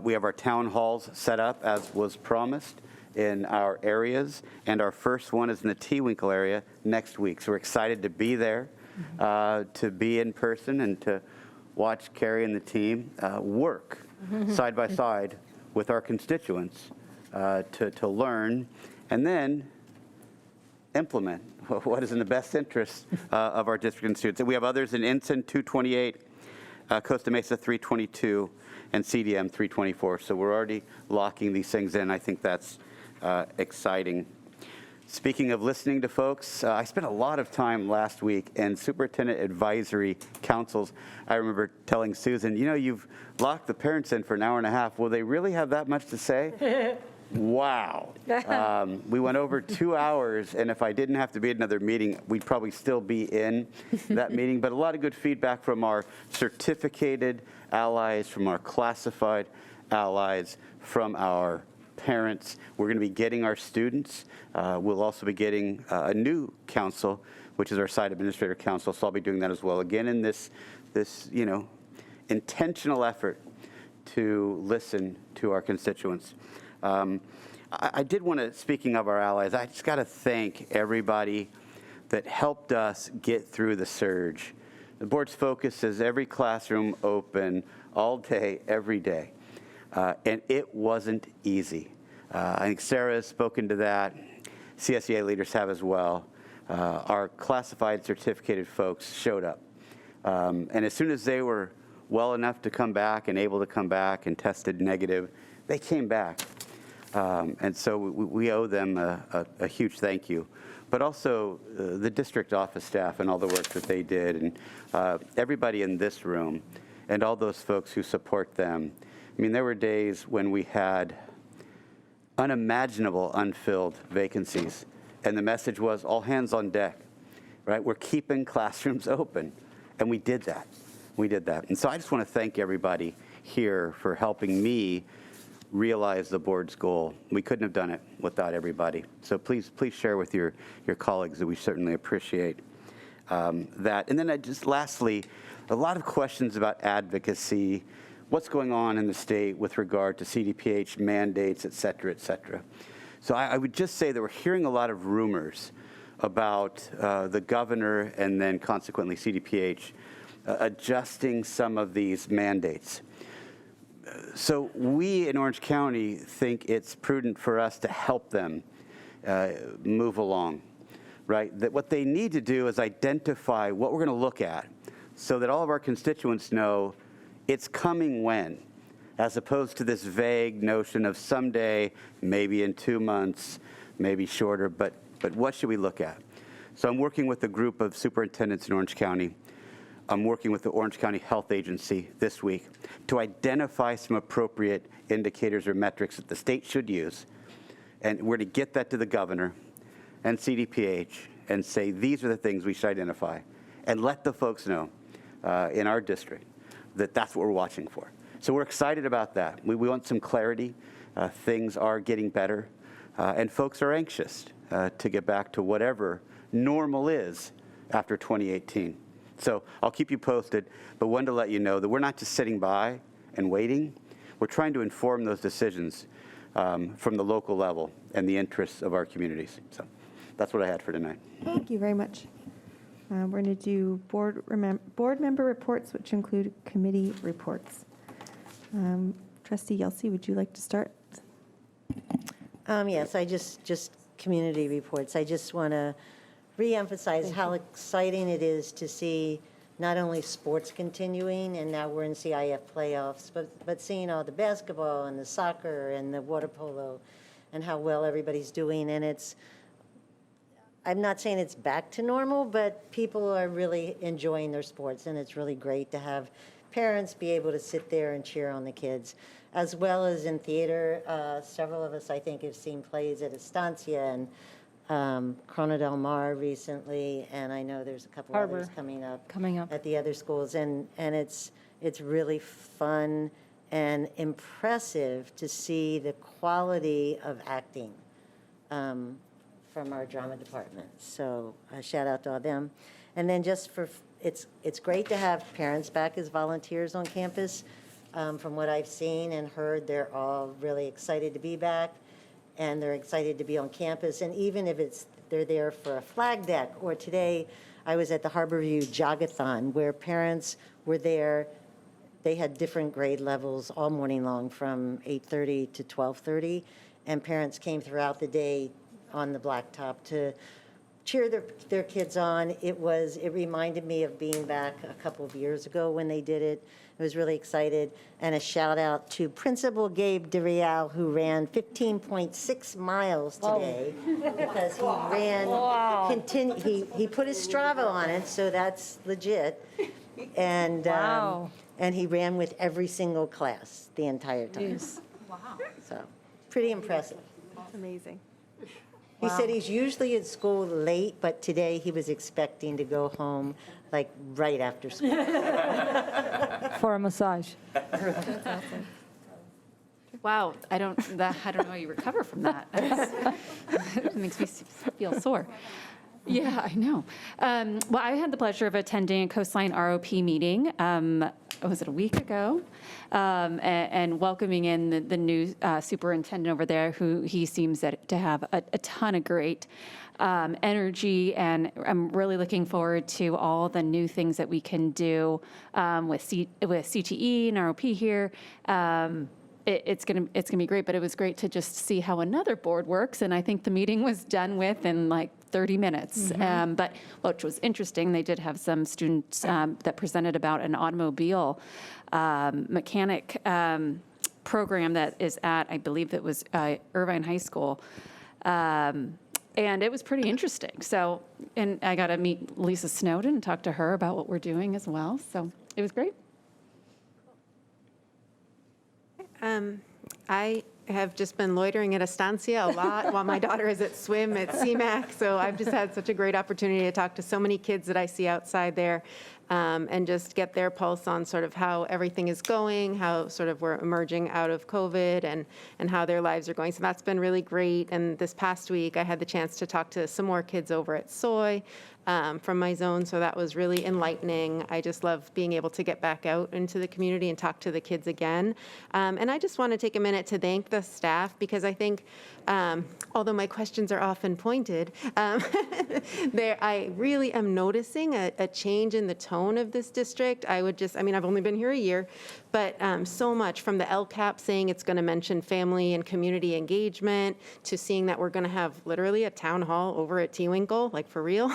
We have our town halls set up as was promised in our areas, and our first one is in the Tewinkle area next week. So we're excited to be there, to be in person, and to watch Carrie and the team work side by side with our constituents to learn and then implement what is in the best interest of our district and students. And we have others in Ensign 228, Costa Mesa 322, and CDM 324. So we're already locking these things in. I think that's exciting. Speaking of listening to folks, I spent a lot of time last week in superintendent advisory councils. I remember telling Susan, you know, you've locked the parents in for an hour and a half. Will they really have that much to say? Wow. We went over 2 hours, and if I didn't have to be at another meeting, we'd probably still be in that meeting. But a lot of good feedback from our certificated allies, from our classified allies, from our parents. We're going to be getting our students. We'll also be getting a new council, which is our site administrator council. So I'll be doing that as well. Again, in this intentional effort to listen to our constituents. I did want to, speaking of our allies, I just got to thank everybody that helped us get through the surge. The board's focus is every classroom open all day, every day. And it wasn't easy. I think Sarah has spoken to that. CSEA leaders have as well. Our classified certificated folks showed up. And as soon as they were well enough to come back and able to come back and tested negative, they came back. And so we owe them a huge thank you. But also the district office staff and all the work that they did, and everybody in this room, and all those folks who support them. I mean, there were days when we had unimaginable unfilled vacancies, and the message was all hands on deck. right? We're keeping classrooms open, and we did that. We did that. And so I just want to thank everybody here for helping me realize the board's goal. We couldn't have done it without everybody. So please share with your colleagues that we certainly appreciate that. And then lastly, a lot of questions about advocacy, what's going on in the state with regard to CDPH mandates, et cetera, et cetera. So I would just say that we're hearing a lot of rumors about the governor and then consequently CDPH adjusting some of these mandates. So we in Orange County think it's prudent for us to help them move along, right? That what they need to do is identify what we're going to look at so that all of our constituents know it's coming when, as opposed to this vague notion of someday, maybe in 2 months, maybe shorter, but what should we look at? So I'm working with a group of superintendents in Orange County. I'm working with the Orange County Health Agency this week to identify some appropriate indicators or metrics that the state should use. And we're to get that to the governor and CDPH and say, these are the things we should identify. And let the folks know in our district that that's what we're watching for. So we're excited about that. We want some clarity. Things are getting better. And folks are anxious to get back to whatever normal is after 2018. So I'll keep you posted, but wanted to let you know that we're not just sitting by and waiting. We're trying to inform those decisions from the local level and the interests of our communities. So that's what I had for tonight. Thank you very much. We're going to do board member reports, which include committee reports. Trustee Yelsey, would you like to start? Yes, I just community reports. I just want to reemphasize how exciting it is to see not only sports continuing, and now we're in CIF playoffs, but seeing all the basketball and the soccer and the water polo and how well everybody's doing. And I'm not saying it's back to normal, but people are really enjoying their sports, and it's really great to have parents be able to sit there and cheer on the kids, as well as in theater. Several of us, I think, have seen plays at Estancia and Corona del Mar recently, and I know there's a couple others coming up at the other schools, and it's really fun and impressive to see the quality of acting from our drama department. So a shout out to all them. And then it's great to have parents back as volunteers on campus. From what I've seen and heard, they're all really excited to be back, and they're excited to be on campus. And even if they're there for a flag deck, or today I was at the Harborview Jogathon where parents were there. They had different grade levels all morning long from 8:30 to 12:30, and parents came throughout the day on the blacktop to cheer their kids on. It reminded me of being back a couple of years ago when they did it. I was really excited. And a shout out to Principal Gabe DeReal, who ran 15.6 miles today because he ran, he put his Strava on it, so that's legit. And, and he ran with every single class the entire time. Yes. Wow. So pretty impressive. That's amazing. He said he's usually at school late, but today he was expecting to go home like right after school. For a massage. That's awesome. Wow, I don't know how you recover from that. It makes me feel sore. Yeah, I know. Well, I had the pleasure of attending a Coastline ROP meeting, was it a week ago? And welcoming in the new superintendent over there, who he seems to have a ton of great energy, and I'm really looking forward to all the new things that we can do with CTE and ROP here. It's gonna be great, but it was great to just see how another board works, and I think the meeting was done with in like 30 minutes. But which was interesting, they did have some students that presented about an automobile mechanic program that is at, I believe it was Irvine High School. And it was pretty interesting. So, and I got to meet Lisa Snowden and talk to her about what we're doing as well. So it was great. I have just been loitering at Estancia a lot while my daughter is at swim at CMAC. So I've just had such a great opportunity to talk to so many kids that I see outside there and just get their pulse on sort of how everything is going, how sort of we're emerging out of COVID and how their lives are going. So that's been really great. And this past week, I had the chance to talk to some more kids over at Soy from my zone, so that was really enlightening. I just love being able to get back out into the community and talk to the kids again. And I just want to take a minute to thank the staff, because I think, although my questions are often pointed, I really am noticing a change in the tone of this district. I mean, I've only been here a year, but so much from the LCAP saying it's going to mention family and community engagement to seeing that we're going to have literally a town hall over at Tewinkle, like for real.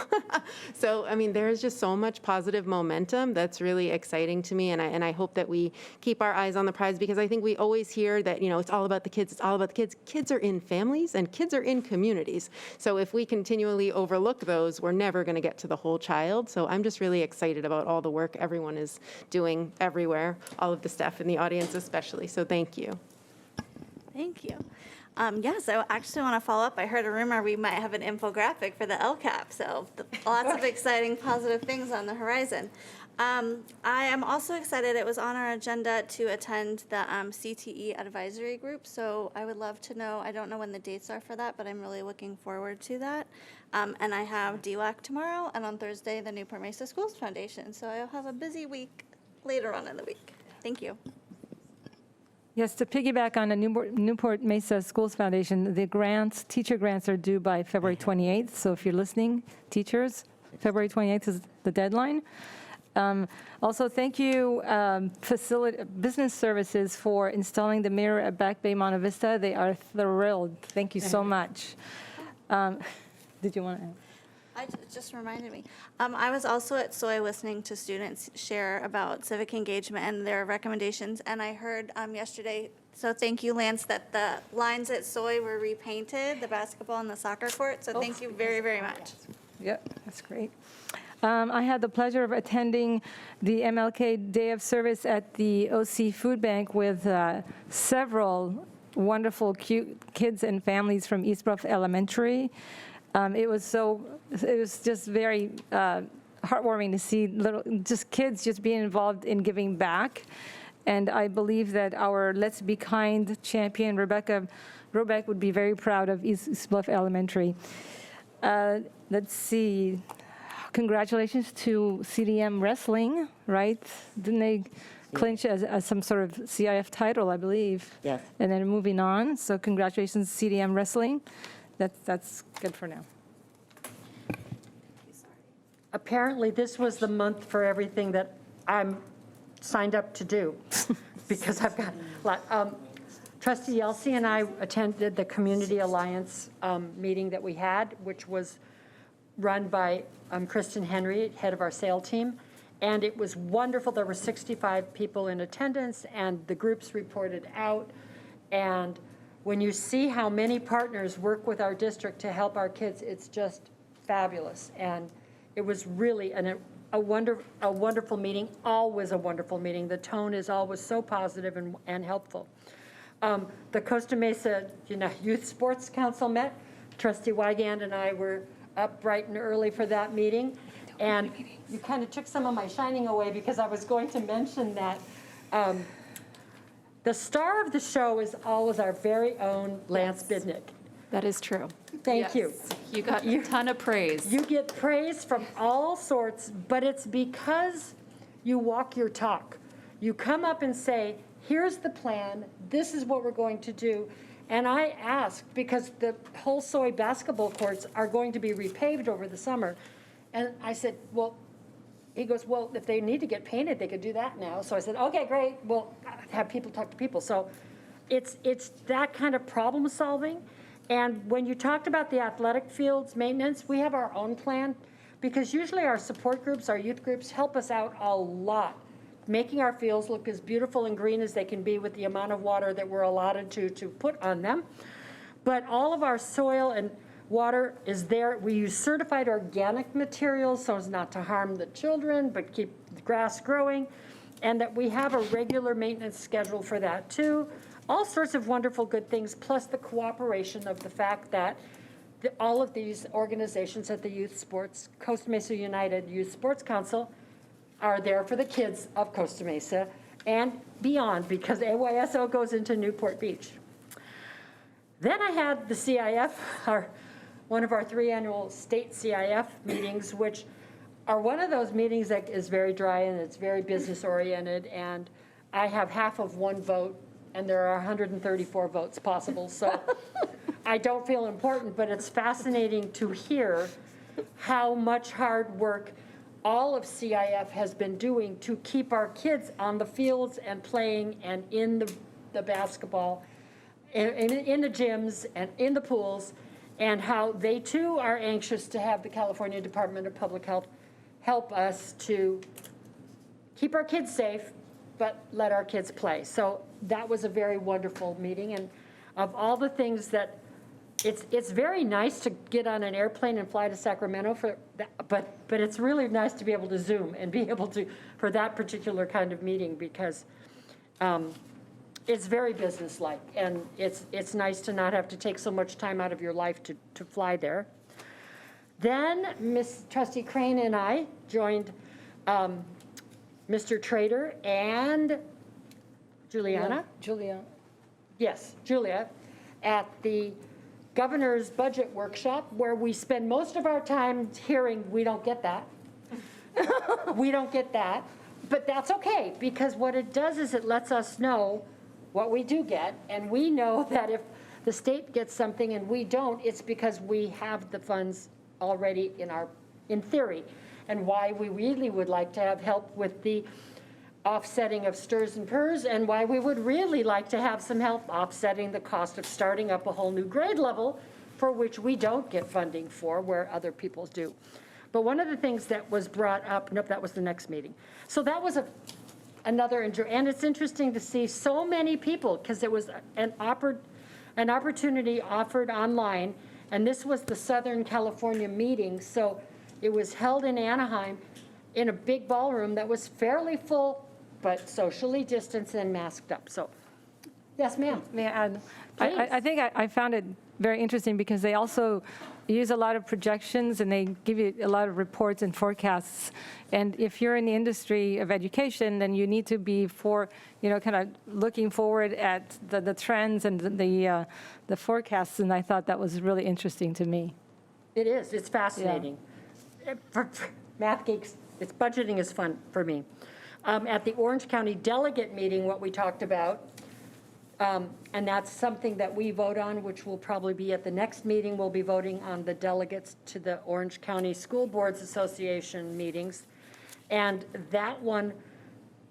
So, I mean, there's just so much positive momentum that's really exciting to me, and I hope that we keep our eyes on the prize, because I think we always hear that, it's all about the kids, it's all about the kids. Kids are in families and kids are in communities. So if we continually overlook those, we're never going to get to the whole child. So I'm just really excited about all the work everyone is doing everywhere, all of the staff in the audience especially. So thank you. Thank you. Yes, I actually want to follow up. I heard a rumor we might have an infographic for the LCAP, so lots of exciting, positive things on the horizon. I am also excited it was on our agenda to attend the CTE advisory group, so I would love to know, I don't know when the dates are for that, but I'm really looking forward to that. And I have DWAC tomorrow, and on Thursday, the Newport-Mesa Schools Foundation, so I'll have a busy week later on in the week. Thank you. Yes, to piggyback on the Newport-Mesa Schools Foundation, the grants, teacher grants are due by February 28th. So if you're listening, teachers, February 28th is the deadline. Also, thank you, Business Services, for installing the mirror at Back Bay Monte Vista. They are thrilled. Thank you so much. Did you want to add? It just reminded me. I was also at Soy listening to students share about civic engagement and their recommendations, and I heard yesterday, so thank you, Lance, that the lines at Soy were repainted, the basketball and the soccer court, so thank you very, very much. Yep, that's great. I had the pleasure of attending the MLK Day of Service at the OC Food Bank with several wonderful, cute kids and families from East Bluff Elementary. It was just very heartwarming to see just kids just being involved in giving back. And I believe that our Let's Be Kind champion, Rebecca Robeck, would be very proud of East Bluff Elementary. Let's see. Congratulations to CDM Wrestling, right? Didn't they clinch as some sort of CIF title, I believe? Yes. And then moving on. So congratulations, CDM Wrestling. That's good for now. Apparently, this was the month for everything that I'm signed up to do, because I've got a lot. Trustee Yelsey and I attended the Community Alliance meeting that we had, which was run by Kristen Henry, head of our SAIL team, and it was wonderful. There were 65 people in attendance, and the groups reported out, and when you see how many partners work with our district to help our kids, it's just fabulous. And it was really a wonderful meeting, always a wonderful meeting. The tone is always so positive and helpful. The Costa Mesa Youth Sports Council met. Trustee Wygand and I were up bright and early for that meeting. And you kind of took some of my shining away, because I was going to mention that the star of the show is always our very own Lance Bidnick. That is true. Thank you. You got a ton of praise. You get praise from all sorts, but it's because you walk your talk. You come up and say, here's the plan, this is what we're going to do. And I asked, because the whole Soy basketball courts are going to be repaved over the summer. And I said, well, he goes, well, if they need to get painted, they could do that now. So I said, okay, great. We'll have people talk to people. So it's that kind of problem solving. And when you talked about the athletic fields maintenance, we have our own plan, because usually our support groups, our youth groups, help us out a lot, making our fields look as beautiful and green as they can be with the amount of water that we're allotted to put on them. But all of our soil and water is there. We use certified organic materials so as not to harm the children, but keep the grass growing, and that we have a regular maintenance schedule for that too. all sorts of wonderful good things, plus the cooperation of the fact that all of these organizations at the youth sports, Costa Mesa United Youth Sports Council, are there for the kids of Costa Mesa and beyond, because AYSO goes into Newport Beach. Then I had the CIF, one of our 3 annual state CIF meetings, which are one of those meetings that is very dry and it's very business oriented, and I have half of one vote and there are 134 votes possible, so I don't feel important, but it's fascinating to hear how much hard work all of CIF has been doing to keep our kids on the fields and playing and in the basketball, in the gyms and in the pools, and how they too are anxious to have the California Department of Public Health help us to keep our kids safe, but let our kids play. So that was a very wonderful meeting, and of all the things that, it's very nice to get on an airplane and fly to Sacramento for that, but it's really nice to be able to Zoom and be able to, for that particular kind of meeting, because it's very businesslike, and it's nice to not have to take so much time out of your life to fly there. Then Trustee Crane and I joined Mr. Trader and Julia, at the governor's budget workshop, where we spend most of our time hearing, we don't get that. We don't get that. But that's okay, because what it does is it lets us know what we do get, and we know that if the state gets something and we don't, it's because we have the funds already in theory, and why we really would like to have help with the offsetting of STRS and PERS, and why we would really like to have some help offsetting the cost of starting up a whole new grade level, for which we don't get funding for, where other people do. But one of the things that was brought up, nope, that was the next meeting. So that was another, and it's interesting to see so many people, because it was an opportunity offered online, and this was the Southern California meeting, so it was held in Anaheim in a big ballroom that was fairly full, but socially distanced and masked up. So, yes, ma'am. May I add? I think I found it very interesting because they also use a lot of projections and they give you a lot of reports and forecasts. And if you're in the industry of education, then you need to be kind of looking forward at the trends and the forecasts. And I thought that was really interesting to me. It is. It's fascinating. Yeah. For math geeks, budgeting is fun for me. At the Orange County delegate meeting, what we talked about, and that's something that we vote on, which will probably be at the next meeting. We'll be voting on the delegates to the Orange County School Boards Association meetings. And that one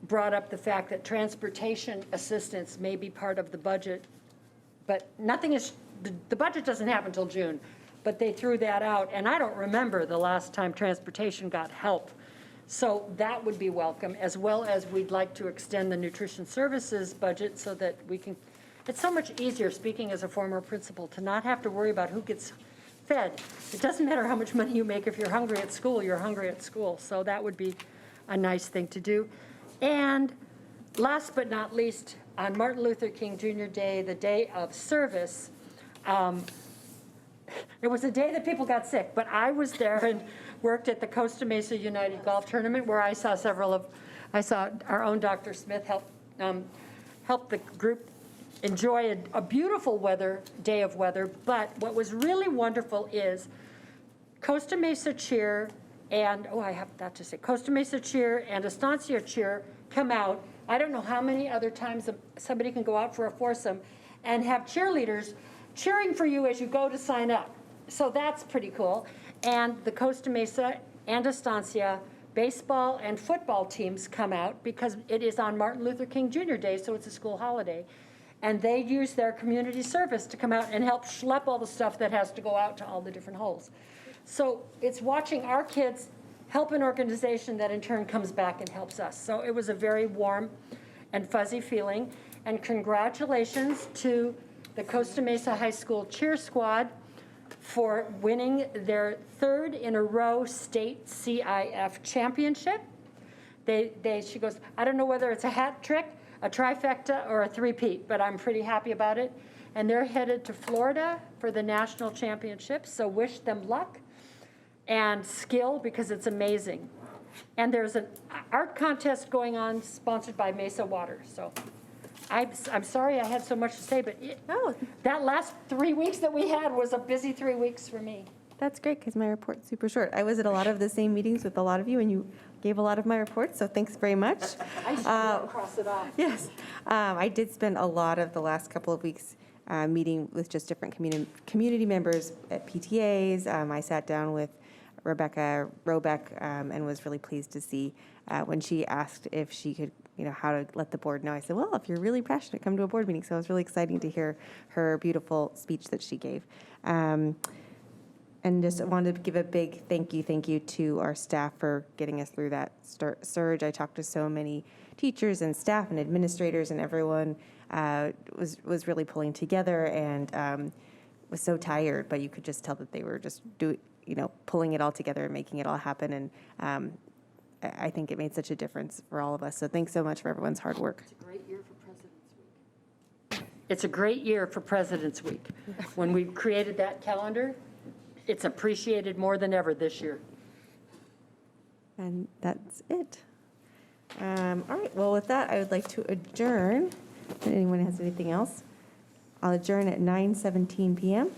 brought up the fact that transportation assistance may be part of the budget, but the budget doesn't happen until June, but they threw that out. And I don't remember the last time transportation got help. So that would be welcome, as well as we'd like to extend the nutrition services budget so that we can, it's so much easier, speaking as a former principal, to not have to worry about who gets fed. It doesn't matter how much money you make. If you're hungry at school, you're hungry at school. So that would be a nice thing to do. And last but not least, on Martin Luther King Jr. Day, the day of service, it was a day that people got sick, but I was there and worked at the Costa Mesa United Golf Tournament, where I saw our own Dr. Smith help the group enjoy a beautiful day of weather. But what was really wonderful is Costa Mesa Cheer and, Costa Mesa Cheer and Estancia Cheer come out. I don't know how many other times somebody can go out for a foursome and have cheerleaders cheering for you as you go to sign up. So that's pretty cool. And the Costa Mesa and Estancia baseball and football teams come out because it is on Martin Luther King Jr. Day, so it's a school holiday. And they use their community service to come out and help schlep all the stuff that has to go out to all the different holes. So it's watching our kids help an organization that in turn comes back and helps us. So it was a very warm and fuzzy feeling. And congratulations to the Costa Mesa High School cheer squad for winning their third in a row state CIF championship. She goes, I don't know whether it's a hat trick a trifecta or a three-peat, but I'm pretty happy about it. And they're headed to Florida for the national championships, so wish them luck and skill because it's amazing. And there's an art contest going on sponsored by Mesa Water, so I'm sorry I had so much to say, but that last 3 weeks that we had was a busy 3 weeks for me. That's great, because my report's super short. I was at a lot of the same meetings with a lot of you, and you gave a lot of my reports, so thanks very much. I just want to cross it off. Yes. I did spend a lot of the last couple of weeks meeting with just different community members at PTAs. I sat down with Rebecca Robeck and was really pleased to see when she asked if she could, how to let the board know. I said, well, if you're really passionate, come to a board meeting. So it was really exciting to hear her beautiful speech that she gave. And just wanted to give a big thank you to our staff for getting us through that surge. I talked to so many teachers and staff and administrators, and everyone was really pulling together and was so tired, but you could just tell that they were just pulling it all together and making it all happen. And I think it made such a difference for all of us. So thanks so much for everyone's hard work. It's a great year for President's Week. It's a great year for President's Week. When we created that calendar, it's appreciated more than ever this year. And that's it. All right, well, with that, I would like to adjourn. If anyone has anything else, I'll adjourn at 9:17 p.m.